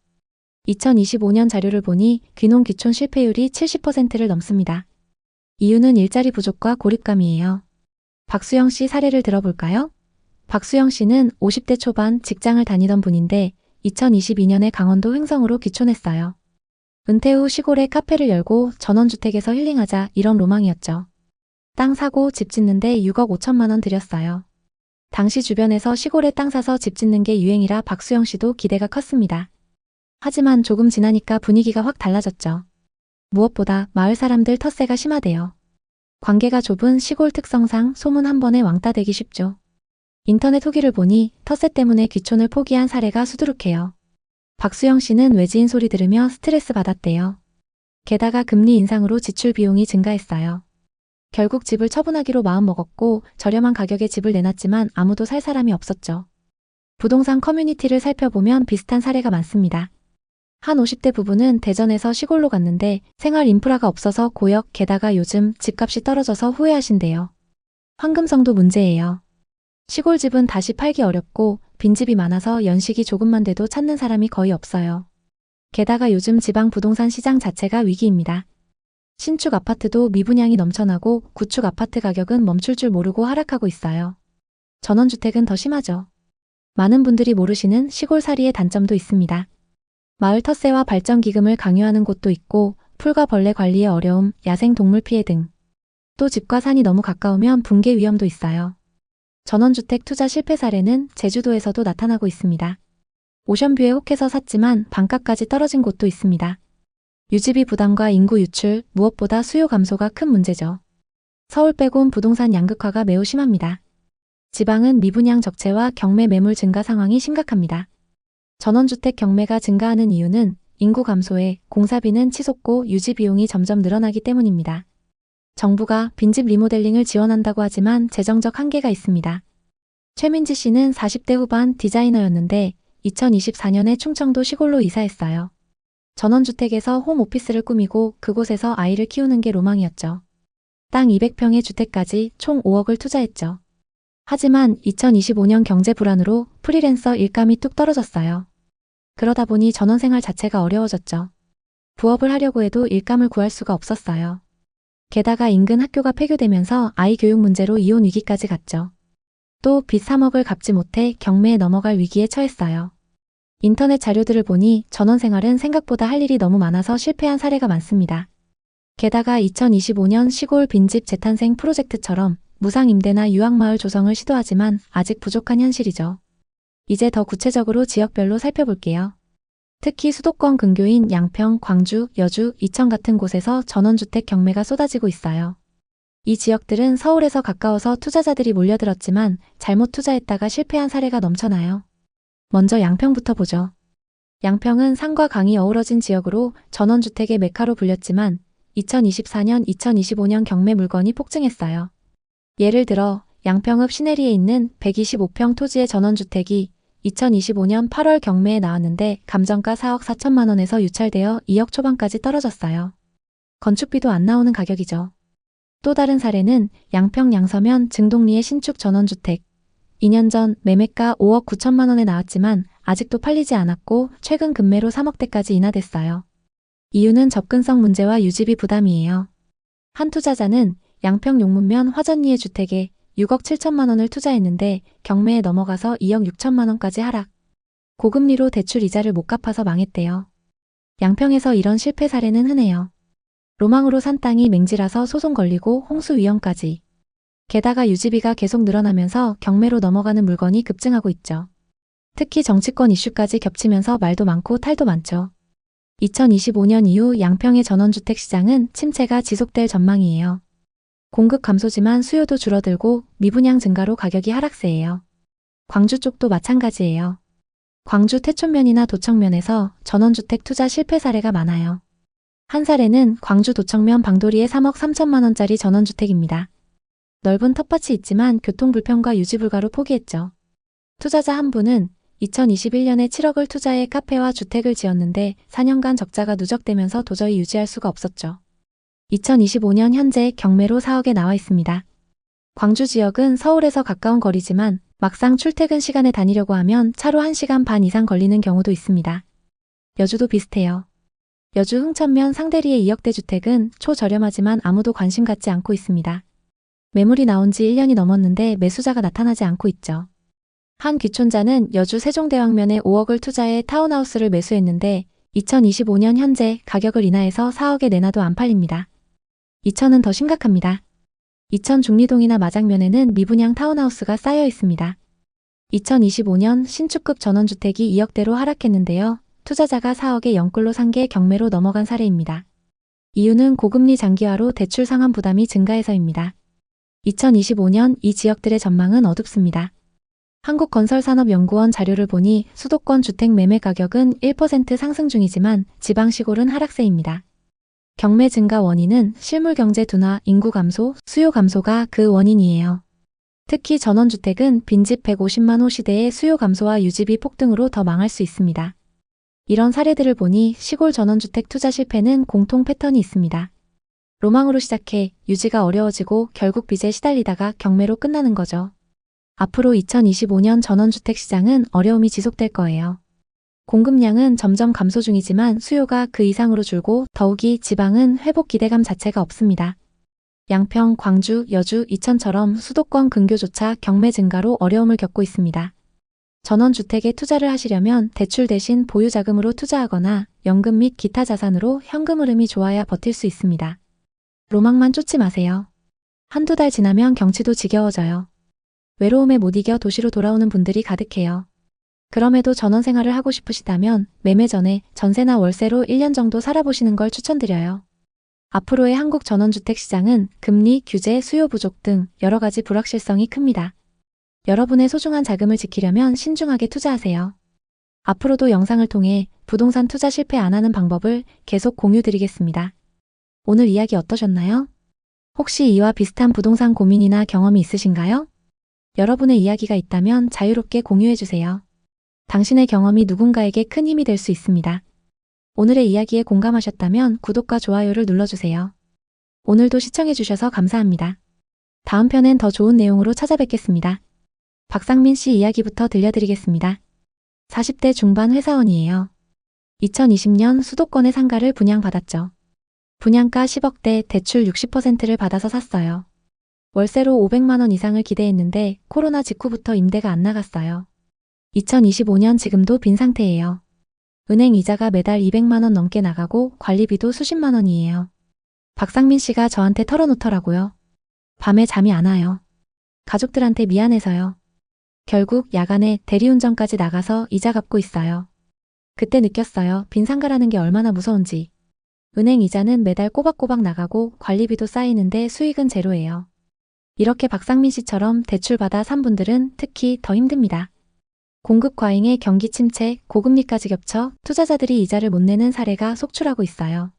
2025년 자료를 보니 귀농 귀촌 실패율이 70%를 넘습니다. 이유는 일자리 부족과 고립감이에요. 박수영 씨 사례를 들어볼까요? 박수영 씨는 50대 초반 직장을 다니던 분인데 2022년에 강원도 횡성으로 귀촌했어요. 은퇴 후 시골에 카페를 열고 전원주택에서 힐링하자 이런 로망이었죠. 땅 사고 집 짓는데 6억 5천만 원 들였어요. 당시 주변에서 시골에 땅 사서 집 짓는 게 유행이라 박수영 씨도 기대가 컸습니다. 하지만 조금 지나니까 분위기가 확 달라졌죠. 무엇보다 마을 사람들 텃세가 심하대요. 관계가 좁은 시골 특성상 소문 한 번에 왕따 되기 쉽죠. 인터넷 후기를 보니 텃세 때문에 귀촌을 포기한 사례가 수두룩해요. 박수영 씨는 외지인 소리 들으며 스트레스 받았대요. 게다가 금리 인상으로 지출 비용이 증가했어요. 결국 집을 처분하기로 마음먹었고 저렴한 가격에 집을 내놨지만 아무도 살 사람이 없었죠. 부동산 커뮤니티를 살펴보면 비슷한 사례가 많습니다. 한 50대 부부는 대전에서 시골로 갔는데 생활 인프라가 없어서 고역 게다가 요즘 집값이 떨어져서 후회하신대요. 황금성도 문제예요. 시골 집은 다시 팔기 어렵고 빈집이 많아서 연식이 조금만 돼도 찾는 사람이 거의 없어요. 게다가 요즘 지방 부동산 시장 자체가 위기입니다. 신축 아파트도 미분양이 넘쳐나고 구축 아파트 가격은 멈출 줄 모르고 하락하고 있어요. 전원주택은 더 심하죠. 많은 분들이 모르시는 시골살이의 단점도 있습니다. 마을 텃세와 발전기금을 강요하는 곳도 있고 풀과 벌레 관리의 어려움, 야생동물 피해 등. 또 집과 산이 너무 가까우면 붕괴 위험도 있어요. 전원주택 투자 실패 사례는 제주도에서도 나타나고 있습니다. 오션뷰에 혹해서 샀지만 반값까지 떨어진 곳도 있습니다. 유지비 부담과 인구 유출, 무엇보다 수요 감소가 큰 문제죠. 서울 빼곤 부동산 양극화가 매우 심합니다. 지방은 미분양 적체와 경매 매물 증가 상황이 심각합니다. 전원주택 경매가 증가하는 이유는 인구 감소에 공사비는 치솟고 유지 비용이 점점 늘어나기 때문입니다. 정부가 빈집 리모델링을 지원한다고 하지만 재정적 한계가 있습니다. 최민지 씨는 40대 후반 디자이너였는데 2024년에 충청도 시골로 이사했어요. 전원주택에서 홈오피스를 꾸미고 그곳에서 아이를 키우는 게 로망이었죠. 땅 200평의 주택까지 총 5억을 투자했죠. 하지만 2025년 경제 불안으로 프리랜서 일감이 뚝 떨어졌어요. 그러다 보니 전원생활 자체가 어려워졌죠. 부업을 하려고 해도 일감을 구할 수가 없었어요. 게다가 인근 학교가 폐교되면서 아이 교육 문제로 이혼 위기까지 갔죠. 또 빚 3억을 갚지 못해 경매에 넘어갈 위기에 처했어요. 인터넷 자료들을 보니 전원생활은 생각보다 할 일이 너무 많아서 실패한 사례가 많습니다. 게다가 2025년 시골 빈집 재탄생 프로젝트처럼 무상임대나 유학마을 조성을 시도하지만 아직 부족한 현실이죠. 이제 더 구체적으로 지역별로 살펴볼게요. 특히 수도권 근교인 양평, 광주, 여주, 이천 같은 곳에서 전원주택 경매가 쏟아지고 있어요. 이 지역들은 서울에서 가까워서 투자자들이 몰려들었지만 잘못 투자했다가 실패한 사례가 넘쳐나요. 먼저 양평부터 보죠. 양평은 산과 강이 어우러진 지역으로 전원주택의 메카로 불렸지만 2024년, 2025년 경매 물건이 폭증했어요. 예를 들어 양평읍 시내리에 있는 125평 토지의 전원주택이 2025년 8월 경매에 나왔는데 감정가 4억 4천만 원에서 유찰되어 2억 초반까지 떨어졌어요. 건축비도 안 나오는 가격이죠. 또 다른 사례는 양평 양서면 증동리의 신축 전원주택. 2년 전 매매가 5억 9천만 원에 나왔지만 아직도 팔리지 않았고 최근 급매로 3억대까지 인하됐어요. 이유는 접근성 문제와 유지비 부담이에요. 한 투자자는 양평 용문면 화전리의 주택에 6억 7천만 원을 투자했는데 경매에 넘어가서 2억 6천만 원까지 하락. 고금리로 대출 이자를 못 갚아서 망했대요. 양평에서 이런 실패 사례는 흔해요. 로망으로 산 땅이 맹지라서 소송 걸리고 홍수 위험까지. 게다가 유지비가 계속 늘어나면서 경매로 넘어가는 물건이 급증하고 있죠. 특히 정치권 이슈까지 겹치면서 말도 많고 탈도 많죠. 2025년 이후 양평의 전원주택 시장은 침체가 지속될 전망이에요. 공급 감소지만 수요도 줄어들고 미분양 증가로 가격이 하락세예요. 광주 쪽도 마찬가지예요. 광주 태촌면이나 도청면에서 전원주택 투자 실패 사례가 많아요. 한 사례는 광주 도청면 방도리의 3억 3천만 원짜리 전원주택입니다. 넓은 텃밭이 있지만 교통불편과 유지불가로 포기했죠. 투자자 한 분은 2021년에 7억을 투자해 카페와 주택을 지었는데 4년간 적자가 누적되면서 도저히 유지할 수가 없었죠. 2025년 현재 경매로 4억에 나와 있습니다. 광주 지역은 서울에서 가까운 거리지만 막상 출퇴근 시간에 다니려고 하면 차로 1시간 반 이상 걸리는 경우도 있습니다. 여주도 비슷해요. 여주 흥천면 상대리의 2억대 주택은 초저렴하지만 아무도 관심 갖지 않고 있습니다. 매물이 나온 지 1년이 넘었는데 매수자가 나타나지 않고 있죠. 한 귀촌자는 여주 세종대왕면에 5억을 투자해 타운하우스를 매수했는데 2025년 현재 가격을 인하해서 4억에 내놔도 안 팔립니다. 이천은 더 심각합니다. 이천 중리동이나 마장면에는 미분양 타운하우스가 쌓여 있습니다. 2025년 신축급 전원주택이 2억대로 하락했는데요. 투자자가 4억에 영끌로 산 게 경매로 넘어간 사례입니다. 이유는 고금리 장기화로 대출 상환 부담이 증가해서입니다. 2025년 이 지역들의 전망은 어둡습니다. 한국건설산업연구원 자료를 보니 수도권 주택 매매 가격은 1% 상승 중이지만 지방시골은 하락세입니다. 경매 증가 원인은 실물경제 둔화, 인구 감소, 수요 감소가 그 원인이에요. 특히 전원주택은 빈집 150만 호 시대의 수요 감소와 유지비 폭등으로 더 망할 수 있습니다. 이런 사례들을 보니 시골 전원주택 투자 실패는 공통 패턴이 있습니다. 로망으로 시작해 유지가 어려워지고 결국 빚에 시달리다가 경매로 끝나는 거죠. 앞으로 2025년 전원주택 시장은 어려움이 지속될 거예요. 공급량은 점점 감소 중이지만 수요가 그 이상으로 줄고 더욱이 지방은 회복 기대감 자체가 없습니다. 양평, 광주, 여주, 이천처럼 수도권 근교조차 경매 증가로 어려움을 겪고 있습니다. 전원주택에 투자를 하시려면 대출 대신 보유자금으로 투자하거나 연금 및 기타 자산으로 현금 흐름이 좋아야 버틸 수 있습니다. 로망만 쫓지 마세요. 한두 달 지나면 경치도 지겨워져요. 외로움에 못 이겨 도시로 돌아오는 분들이 가득해요. 그럼에도 전원생활을 하고 싶으시다면 매매 전에 전세나 월세로 1년 정도 살아보시는 걸 추천드려요. 앞으로의 한국 전원주택 시장은 금리, 규제, 수요 부족 등 여러 가지 불확실성이 큽니다. 여러분의 소중한 자금을 지키려면 신중하게 투자하세요. 앞으로도 영상을 통해 부동산 투자 실패 안 하는 방법을 계속 공유드리겠습니다. 오늘 이야기 어떠셨나요? 혹시 이와 비슷한 부동산 고민이나 경험이 있으신가요? 여러분의 이야기가 있다면 자유롭게 공유해주세요. 당신의 경험이 누군가에게 큰 힘이 될 수 있습니다. 오늘의 이야기에 공감하셨다면 구독과 좋아요를 눌러주세요. 오늘도 시청해주셔서 감사합니다. 다음 편엔 더 좋은 내용으로 찾아뵙겠습니다. 박상민 씨 이야기부터 들려드리겠습니다. 40대 중반 회사원이에요. 2020년 수도권의 상가를 분양받았죠. 분양가 10억대 대출 60%를 받아서 샀어요. 월세로 500만 원 이상을 기대했는데 코로나 직후부터 임대가 안 나갔어요. 2025년 지금도 빈 상태예요. 은행 이자가 매달 200만 원 넘게 나가고 관리비도 수십만 원이에요. 박상민 씨가 저한테 털어놓더라고요. 밤에 잠이 안 와요. 가족들한테 미안해서요. 결국 야간에 대리운전까지 나가서 이자 갚고 있어요. 그때 느꼈어요. 빈 상가라는 게 얼마나 무서운지. 은행 이자는 매달 꼬박꼬박 나가고 관리비도 쌓이는데 수익은 제로예요. 이렇게 박상민 씨처럼 대출받아 산 분들은 특히 더 힘듭니다. 공급 과잉에 경기 침체, 고금리까지 겹쳐 투자자들이 이자를 못 내는 사례가 속출하고 있어요.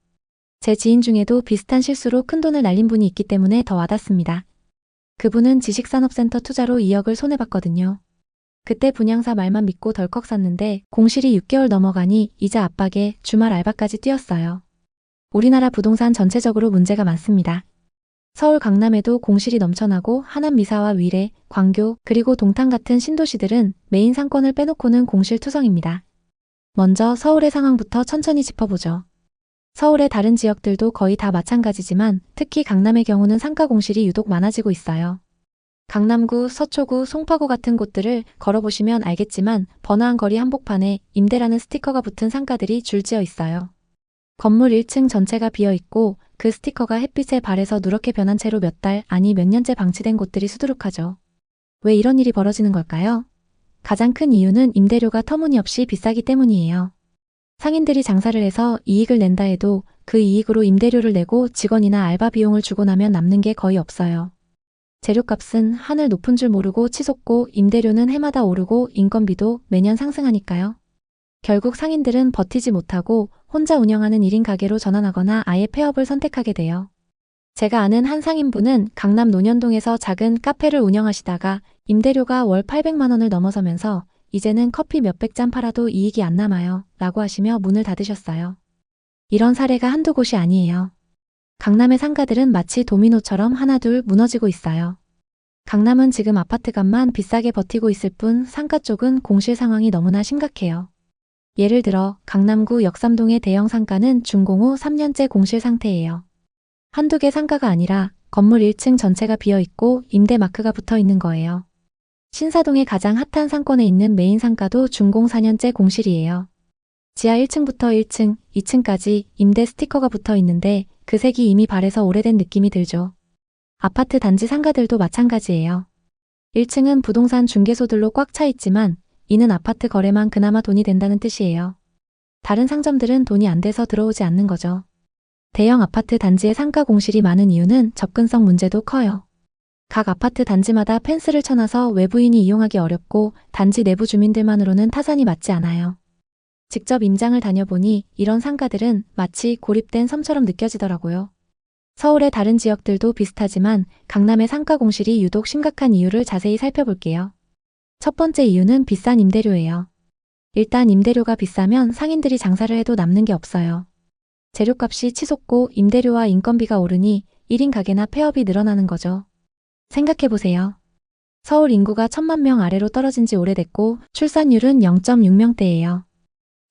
제 지인 중에도 비슷한 실수로 큰돈을 날린 분이 있기 때문에 더 와닿습니다. 그분은 지식산업센터 투자로 2억을 손해봤거든요. 그때 분양사 말만 믿고 덜컥 샀는데 공실이 6개월 넘어가니 이자 압박에 주말 알바까지 뛰었어요. 우리나라 부동산 전체적으로 문제가 많습니다. 서울 강남에도 공실이 넘쳐나고 하남 미사와 위례, 광교, 그리고 동탄 같은 신도시들은 메인 상권을 빼놓고는 공실투성입니다. 먼저 서울의 상황부터 천천히 짚어보죠. 서울의 다른 지역들도 거의 다 마찬가지지만 특히 강남의 경우는 상가 공실이 유독 많아지고 있어요. 강남구, 서초구, 송파구 같은 곳들을 걸어보시면 알겠지만 번화한 거리 한복판에 임대라는 스티커가 붙은 상가들이 줄지어 있어요. 건물 1층 전체가 비어있고 그 스티커가 햇빛에 발해서 누렇게 변한 채로 몇 달, 아니 몇 년째 방치된 곳들이 수두룩하죠. 왜 이런 일이 벌어지는 걸까요? 가장 큰 이유는 임대료가 터무니없이 비싸기 때문이에요. 상인들이 장사를 해서 이익을 낸다 해도 그 이익으로 임대료를 내고 직원이나 알바 비용을 주고 나면 남는 게 거의 없어요. 재료값은 하늘 높은 줄 모르고 치솟고 임대료는 해마다 오르고 인건비도 매년 상승하니까요. 결국 상인들은 버티지 못하고 혼자 운영하는 1인 가게로 전환하거나 아예 폐업을 선택하게 돼요. 제가 아는 한 상인분은 강남 논현동에서 작은 카페를 운영하시다가 임대료가 월 800만 원을 넘어서면서 이제는 커피 몇백 잔 팔아도 이익이 안 남아요 라고 하시며 문을 닫으셨어요. 이런 사례가 한두 곳이 아니에요. 강남의 상가들은 마치 도미노처럼 하나둘 무너지고 있어요. 강남은 지금 아파트값만 비싸게 버티고 있을 뿐 상가 쪽은 공실 상황이 너무나 심각해요. 예를 들어 강남구 역삼동의 대형 상가는 준공후 3년째 공실 상태예요. 한두 개 상가가 아니라 건물 1층 전체가 비어있고 임대 마크가 붙어 있는 거예요. 신사동의 가장 핫한 상권에 있는 메인 상가도 준공 4년째 공실이에요. 지하 1층부터 1층, 2층까지 임대 스티커가 붙어 있는데 그 색이 이미 발해서 오래된 느낌이 들죠. 아파트 단지 상가들도 마찬가지예요. 1층은 부동산 중개소들로 꽉 차 있지만 이는 아파트 거래만 그나마 돈이 된다는 뜻이에요. 다른 상점들은 돈이 안 돼서 들어오지 않는 거죠. 대형 아파트 단지의 상가 공실이 많은 이유는 접근성 문제도 커요. 각 아파트 단지마다 펜스를 쳐놔서 외부인이 이용하기 어렵고 단지 내부 주민들만으로는 타산이 맞지 않아요. 직접 임장을 다녀보니 이런 상가들은 마치 고립된 섬처럼 느껴지더라고요. 서울의 다른 지역들도 비슷하지만 강남의 상가 공실이 유독 심각한 이유를 자세히 살펴볼게요. 첫 번째 이유는 비싼 임대료예요. 일단 임대료가 비싸면 상인들이 장사를 해도 남는 게 없어요. 재료값이 치솟고 임대료와 인건비가 오르니 1인 가게나 폐업이 늘어나는 거죠. 생각해보세요. 서울 인구가 1000만 명 아래로 떨어진 지 오래됐고 출산율은 0.6명대예요.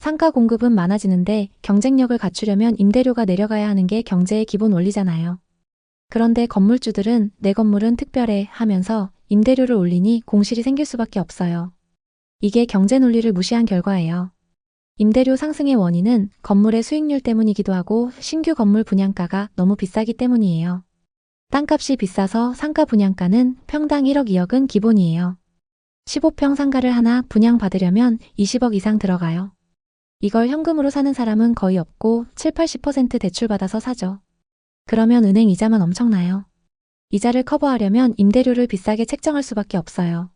상가 공급은 많아지는데 경쟁력을 갖추려면 임대료가 내려가야 하는 게 경제의 기본 원리잖아요. 그런데 건물주들은 내 건물은 특별해 하면서 임대료를 올리니 공실이 생길 수밖에 없어요. 이게 경제 논리를 무시한 결과예요. 임대료 상승의 원인은 건물의 수익률 때문이기도 하고 신규 건물 분양가가 너무 비싸기 때문이에요. 땅값이 비싸서 상가 분양가는 평당 1억 2억은 기본이에요. 15평 상가를 하나 분양받으려면 20억 이상 들어가요. 이걸 현금으로 사는 사람은 거의 없고 7, 80% 대출받아서 사죠. 그러면 은행 이자만 엄청나요. 이자를 커버하려면 임대료를 비싸게 책정할 수밖에 없어요.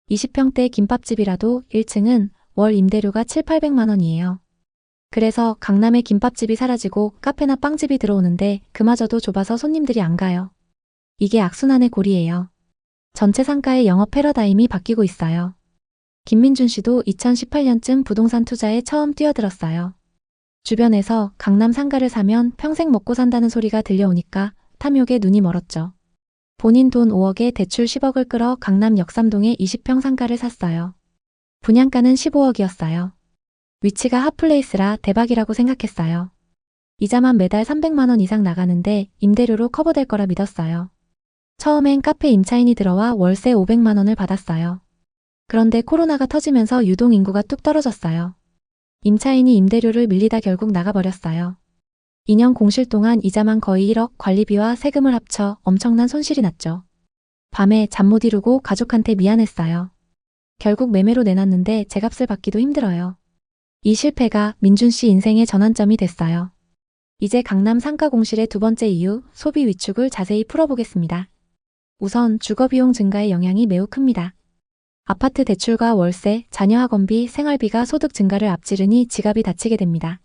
20평대 김밥집이라도 1층은 월 임대료가 7, 800만 원이에요. 그래서 강남에 김밥집이 사라지고 카페나 빵집이 들어오는데 그마저도 좁아서 손님들이 안 가요. 이게 악순환의 고리예요. 전체 상가의 영업 패러다임이 바뀌고 있어요. 김민준 씨도 2018년쯤 부동산 투자에 처음 뛰어들었어요. 주변에서 강남 상가를 사면 평생 먹고 산다는 소리가 들려오니까 탐욕에 눈이 멀었죠. 본인 돈 5억에 대출 10억을 끌어 강남 역삼동에 20평 상가를 샀어요. 분양가는 15억이었어요. 위치가 핫플레이스라 대박이라고 생각했어요. 이자만 매달 300만 원 이상 나가는데 임대료로 커버될 거라 믿었어요. 처음엔 카페 임차인이 들어와 월세 500만 원을 받았어요. 그런데 코로나가 터지면서 유동 인구가 뚝 떨어졌어요. 임차인이 임대료를 밀리다 결국 나가버렸어요. 2년 공실 동안 이자만 거의 1억, 관리비와 세금을 합쳐 엄청난 손실이 났죠. 밤에 잠 못 이루고 가족한테 미안했어요. 결국 매매로 내놨는데 제값을 받기도 힘들어요. 이 실패가 민준 씨 인생의 전환점이 됐어요. 이제 강남 상가 공실의 두 번째 이유, 소비 위축을 자세히 풀어보겠습니다. 우선 주거비용 증가의 영향이 매우 큽니다. 아파트 대출과 월세, 자녀 학원비, 생활비가 소득 증가를 앞지르니 지갑이 다치게 됩니다.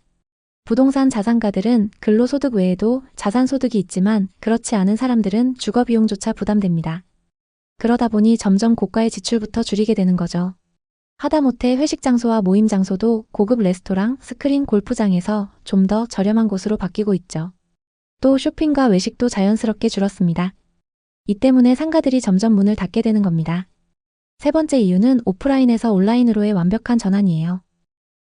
부동산 자산가들은 근로소득 외에도 자산소득이 있지만 그렇지 않은 사람들은 주거비용조차 부담됩니다. 그러다 보니 점점 고가의 지출부터 줄이게 되는 거죠. 하다못해 회식 장소와 모임 장소도 고급 레스토랑, 스크린 골프장에서 좀 더 저렴한 곳으로 바뀌고 있죠. 또 쇼핑과 외식도 자연스럽게 줄었습니다. 이 때문에 상가들이 점점 문을 닫게 되는 겁니다. 세 번째 이유는 오프라인에서 온라인으로의 완벽한 전환이에요.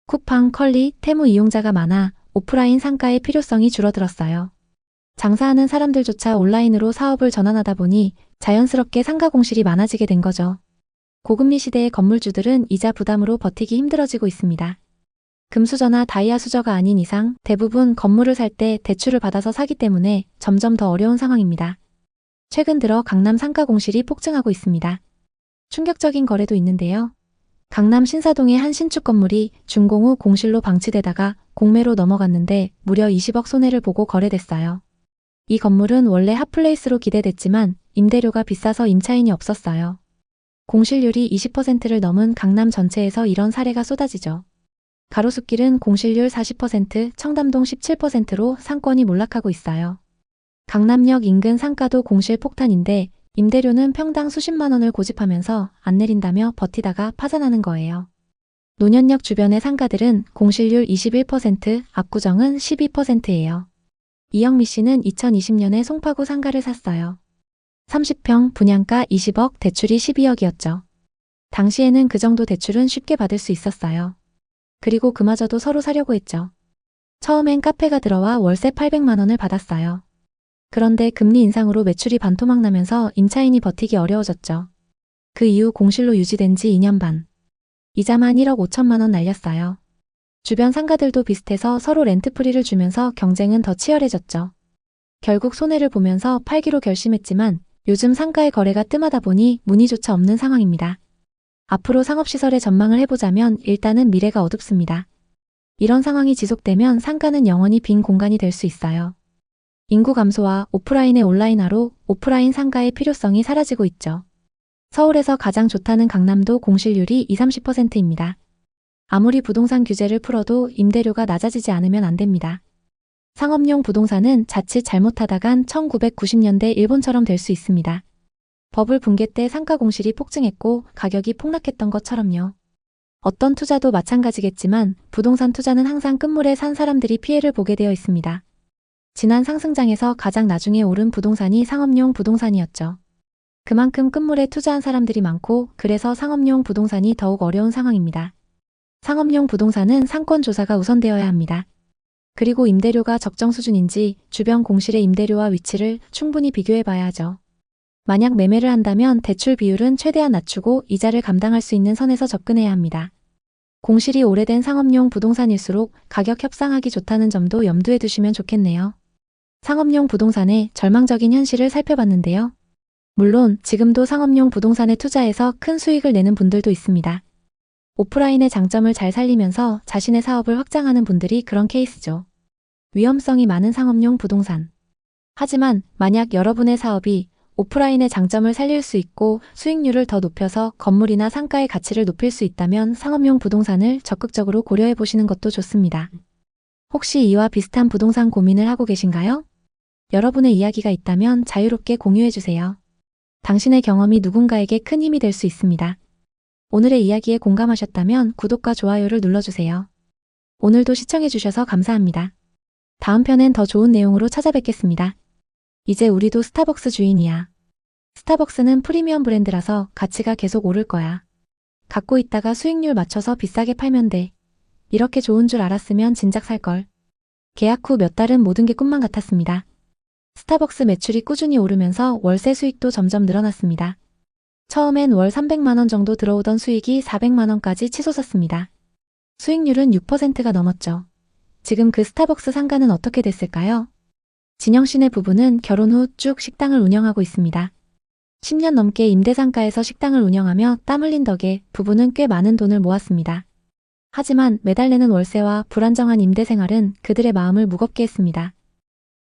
쿠팡, 컬리, 테무 이용자가 많아 오프라인 상가의 필요성이 줄어들었어요. 장사하는 사람들조차 온라인으로 사업을 전환하다 보니 자연스럽게 상가 공실이 많아지게 된 거죠. 고금리 시대의 건물주들은 이자 부담으로 버티기 힘들어지고 있습니다. 금수저나 다이아 수저가 아닌 이상 대부분 건물을 살 때 대출을 받아서 사기 때문에 점점 더 어려운 상황입니다. 최근 들어 강남 상가 공실이 폭증하고 있습니다. 충격적인 거래도 있는데요. 강남 신사동의 한 신축 건물이 준공 후 공실로 방치되다가 공매로 넘어갔는데 무려 20억 손해를 보고 거래됐어요. 이 건물은 원래 핫플레이스로 기대됐지만 임대료가 비싸서 임차인이 없었어요. 공실률이 20%를 넘은 강남 전체에서 이런 사례가 쏟아지죠. 가로수길은 공실률 40%, 청담동 17%로 상권이 몰락하고 있어요. 강남역 인근 상가도 공실 폭탄인데 임대료는 평당 수십만 원을 고집하면서 안 내린다며 버티다가 파산하는 거예요. 노년역 주변의 상가들은 공실률 21%, 압구정은 12%예요. 이영미 씨는 2020년에 송파구 상가를 샀어요. 30평, 분양가 20억, 대출이 12억이었죠. 당시에는 그 정도 대출은 쉽게 받을 수 있었어요. 그리고 그마저도 서로 사려고 했죠. 처음엔 카페가 들어와 월세 800만 원을 받았어요. 그런데 금리 인상으로 매출이 반토막 나면서 임차인이 버티기 어려워졌죠. 그 이후 공실로 유지된 지 2년 반. 이자만 1억 5천만 원 날렸어요. 주변 상가들도 비슷해서 서로 렌트프리를 주면서 경쟁은 더 치열해졌죠. 결국 손해를 보면서 팔기로 결심했지만 요즘 상가의 거래가 뜸하다 보니 문의조차 없는 상황입니다. 앞으로 상업시설의 전망을 해보자면 일단은 미래가 어둡습니다. 이런 상황이 지속되면 상가는 영원히 빈 공간이 될 수 있어요. 인구 감소와 오프라인의 온라인화로 오프라인 상가의 필요성이 사라지고 있죠. 서울에서 가장 좋다는 강남도 공실률이 20, 30%입니다. 아무리 부동산 규제를 풀어도 임대료가 낮아지지 않으면 안 됩니다. 상업용 부동산은 자칫 잘못하다간 1990년대 일본처럼 될 수 있습니다. 버블 붕괴 때 상가 공실이 폭증했고 가격이 폭락했던 것처럼요. 어떤 투자도 마찬가지겠지만 부동산 투자는 항상 끝물에 산 사람들이 피해를 보게 되어 있습니다. 지난 상승장에서 가장 나중에 오른 부동산이 상업용 부동산이었죠. 그만큼 끝물에 투자한 사람들이 많고 그래서 상업용 부동산이 더욱 어려운 상황입니다. 상업용 부동산은 상권 조사가 우선되어야 합니다. 그리고 임대료가 적정 수준인지 주변 공실의 임대료와 위치를 충분히 비교해 봐야 하죠. 만약 매매를 한다면 대출 비율은 최대한 낮추고 이자를 감당할 수 있는 선에서 접근해야 합니다. 공실이 오래된 상업용 부동산일수록 가격 협상하기 좋다는 점도 염두에 두시면 좋겠네요. 상업용 부동산의 절망적인 현실을 살펴봤는데요. 물론 지금도 상업용 부동산에 투자해서 큰 수익을 내는 분들도 있습니다. 오프라인의 장점을 잘 살리면서 자신의 사업을 확장하는 분들이 그런 케이스죠. 위험성이 많은 상업용 부동산. 하지만 만약 여러분의 사업이 오프라인의 장점을 살릴 수 있고 수익률을 더 높여서 건물이나 상가의 가치를 높일 수 있다면 상업용 부동산을 적극적으로 고려해 보시는 것도 좋습니다. 혹시 이와 비슷한 부동산 고민을 하고 계신가요? 여러분의 이야기가 있다면 자유롭게 공유해 주세요. 당신의 경험이 누군가에게 큰 힘이 될 수 있습니다. 오늘의 이야기에 공감하셨다면 구독과 좋아요를 눌러주세요. 오늘도 시청해 주셔서 감사합니다. 다음 편엔 더 좋은 내용으로 찾아뵙겠습니다. 이제 우리도 스타벅스 주인이야. 스타벅스는 프리미엄 브랜드라서 가치가 계속 오를 거야. 갖고 있다가 수익률 맞춰서 비싸게 팔면 돼. 이렇게 좋은 줄 알았으면 진작 살걸. 계약 후 몇 달은 모든 게 꿈만 같았습니다. 스타벅스 매출이 꾸준히 오르면서 월세 수익도 점점 늘어났습니다. 처음엔 월 300만 원 정도 들어오던 수익이 400만 원까지 치솟았습니다. 수익률은 6%가 넘었죠. 지금 그 스타벅스 상가는 어떻게 됐을까요? 진영 씨네 부부는 결혼 후 쭉 식당을 운영하고 있습니다. 10년 넘게 임대상가에서 식당을 운영하며 땀 흘린 덕에 부부는 꽤 많은 돈을 모았습니다. 하지만 매달 내는 월세와 불안정한 임대 생활은 그들의 마음을 무겁게 했습니다.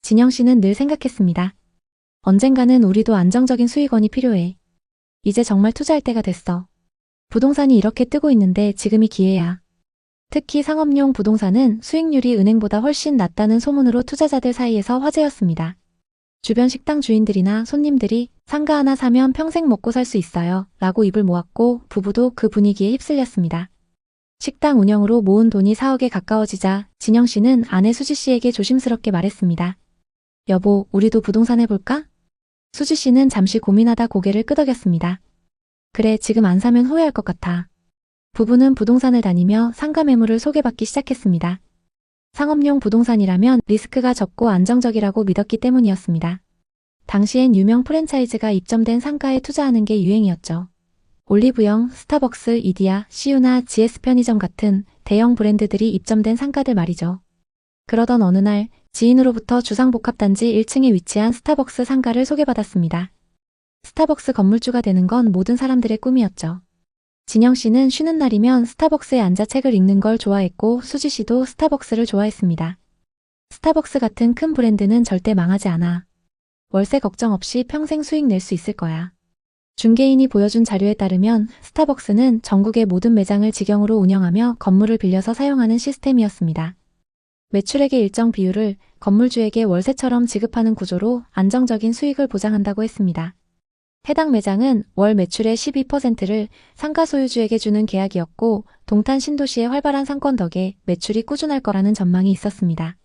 진영 씨는 늘 생각했습니다. 언젠가는 우리도 안정적인 수익원이 필요해. 이제 정말 투자할 때가 됐어. 부동산이 이렇게 뜨고 있는데 지금이 기회야. 특히 상업용 부동산은 수익률이 은행보다 훨씬 낮다는 소문으로 투자자들 사이에서 화제였습니다. 주변 식당 주인들이나 손님들이 상가 하나 사면 평생 먹고 살 수 있어요 라고 입을 모았고 부부도 그 분위기에 휩쓸렸습니다. 식당 운영으로 모은 돈이 4억에 가까워지자 진영 씨는 아내 수지 씨에게 조심스럽게 말했습니다. 여보, 우리도 부동산 해볼까? 수지 씨는 잠시 고민하다 고개를 끄덕였습니다. 그래, 지금 안 사면 후회할 것 같아. 부부는 부동산을 다니며 상가 매물을 소개받기 시작했습니다. 상업용 부동산이라면 리스크가 적고 안정적이라고 믿었기 때문이었습니다. 당시엔 유명 프랜차이즈가 입점된 상가에 투자하는 게 유행이었죠. 올리브영, 스타벅스, 이디야, CU나 GS 편의점 같은 대형 브랜드들이 입점된 상가들 말이죠. 그러던 어느 날 지인으로부터 주상복합단지 1층에 위치한 스타벅스 상가를 소개받았습니다. 스타벅스 건물주가 되는 건 모든 사람들의 꿈이었죠. 진영 씨는 쉬는 날이면 스타벅스에 앉아 책을 읽는 걸 좋아했고 수지 씨도 스타벅스를 좋아했습니다. 스타벅스 같은 큰 브랜드는 절대 망하지 않아. 월세 걱정 없이 평생 수익 낼 수 있을 거야. 중개인이 보여준 자료에 따르면 스타벅스는 전국의 모든 매장을 직영으로 운영하며 건물을 빌려서 사용하는 시스템이었습니다. 매출액의 일정 비율을 건물주에게 월세처럼 지급하는 구조로 안정적인 수익을 보장한다고 했습니다. 해당 매장은 월 매출의 12%를 상가 소유주에게 주는 계약이었고 동탄 신도시의 활발한 상권 덕에 매출이 꾸준할 거라는 전망이 있었습니다.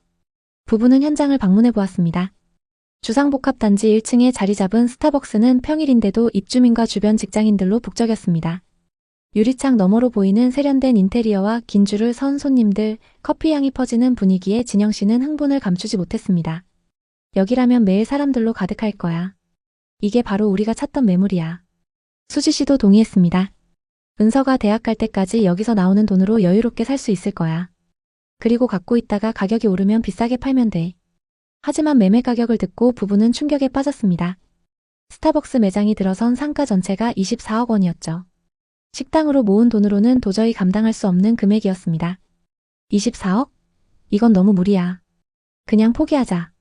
부부는 현장을 방문해 보았습니다. 주상복합단지 1층에 자리 잡은 스타벅스는 평일인데도 입주민과 주변 직장인들로 북적였습니다. 유리창 너머로 보이는 세련된 인테리어와 긴 줄을 선 손님들, 커피향이 퍼지는 분위기에 진영 씨는 흥분을 감추지 못했습니다. 여기라면 매일 사람들로 가득할 거야. 이게 바로 우리가 찾던 매물이야. 수지 씨도 동의했습니다. 은서가 대학 갈 때까지 여기서 나오는 돈으로 여유롭게 살 수 있을 거야. 그리고 갖고 있다가 가격이 오르면 비싸게 팔면 돼. 하지만 매매 가격을 듣고 부부는 충격에 빠졌습니다. 스타벅스 매장이 들어선 상가 전체가 24억 원이었죠. 식당으로 모은 돈으로는 도저히 감당할 수 없는 금액이었습니다. 24억? 이건 너무 무리야. 그냥 포기하자.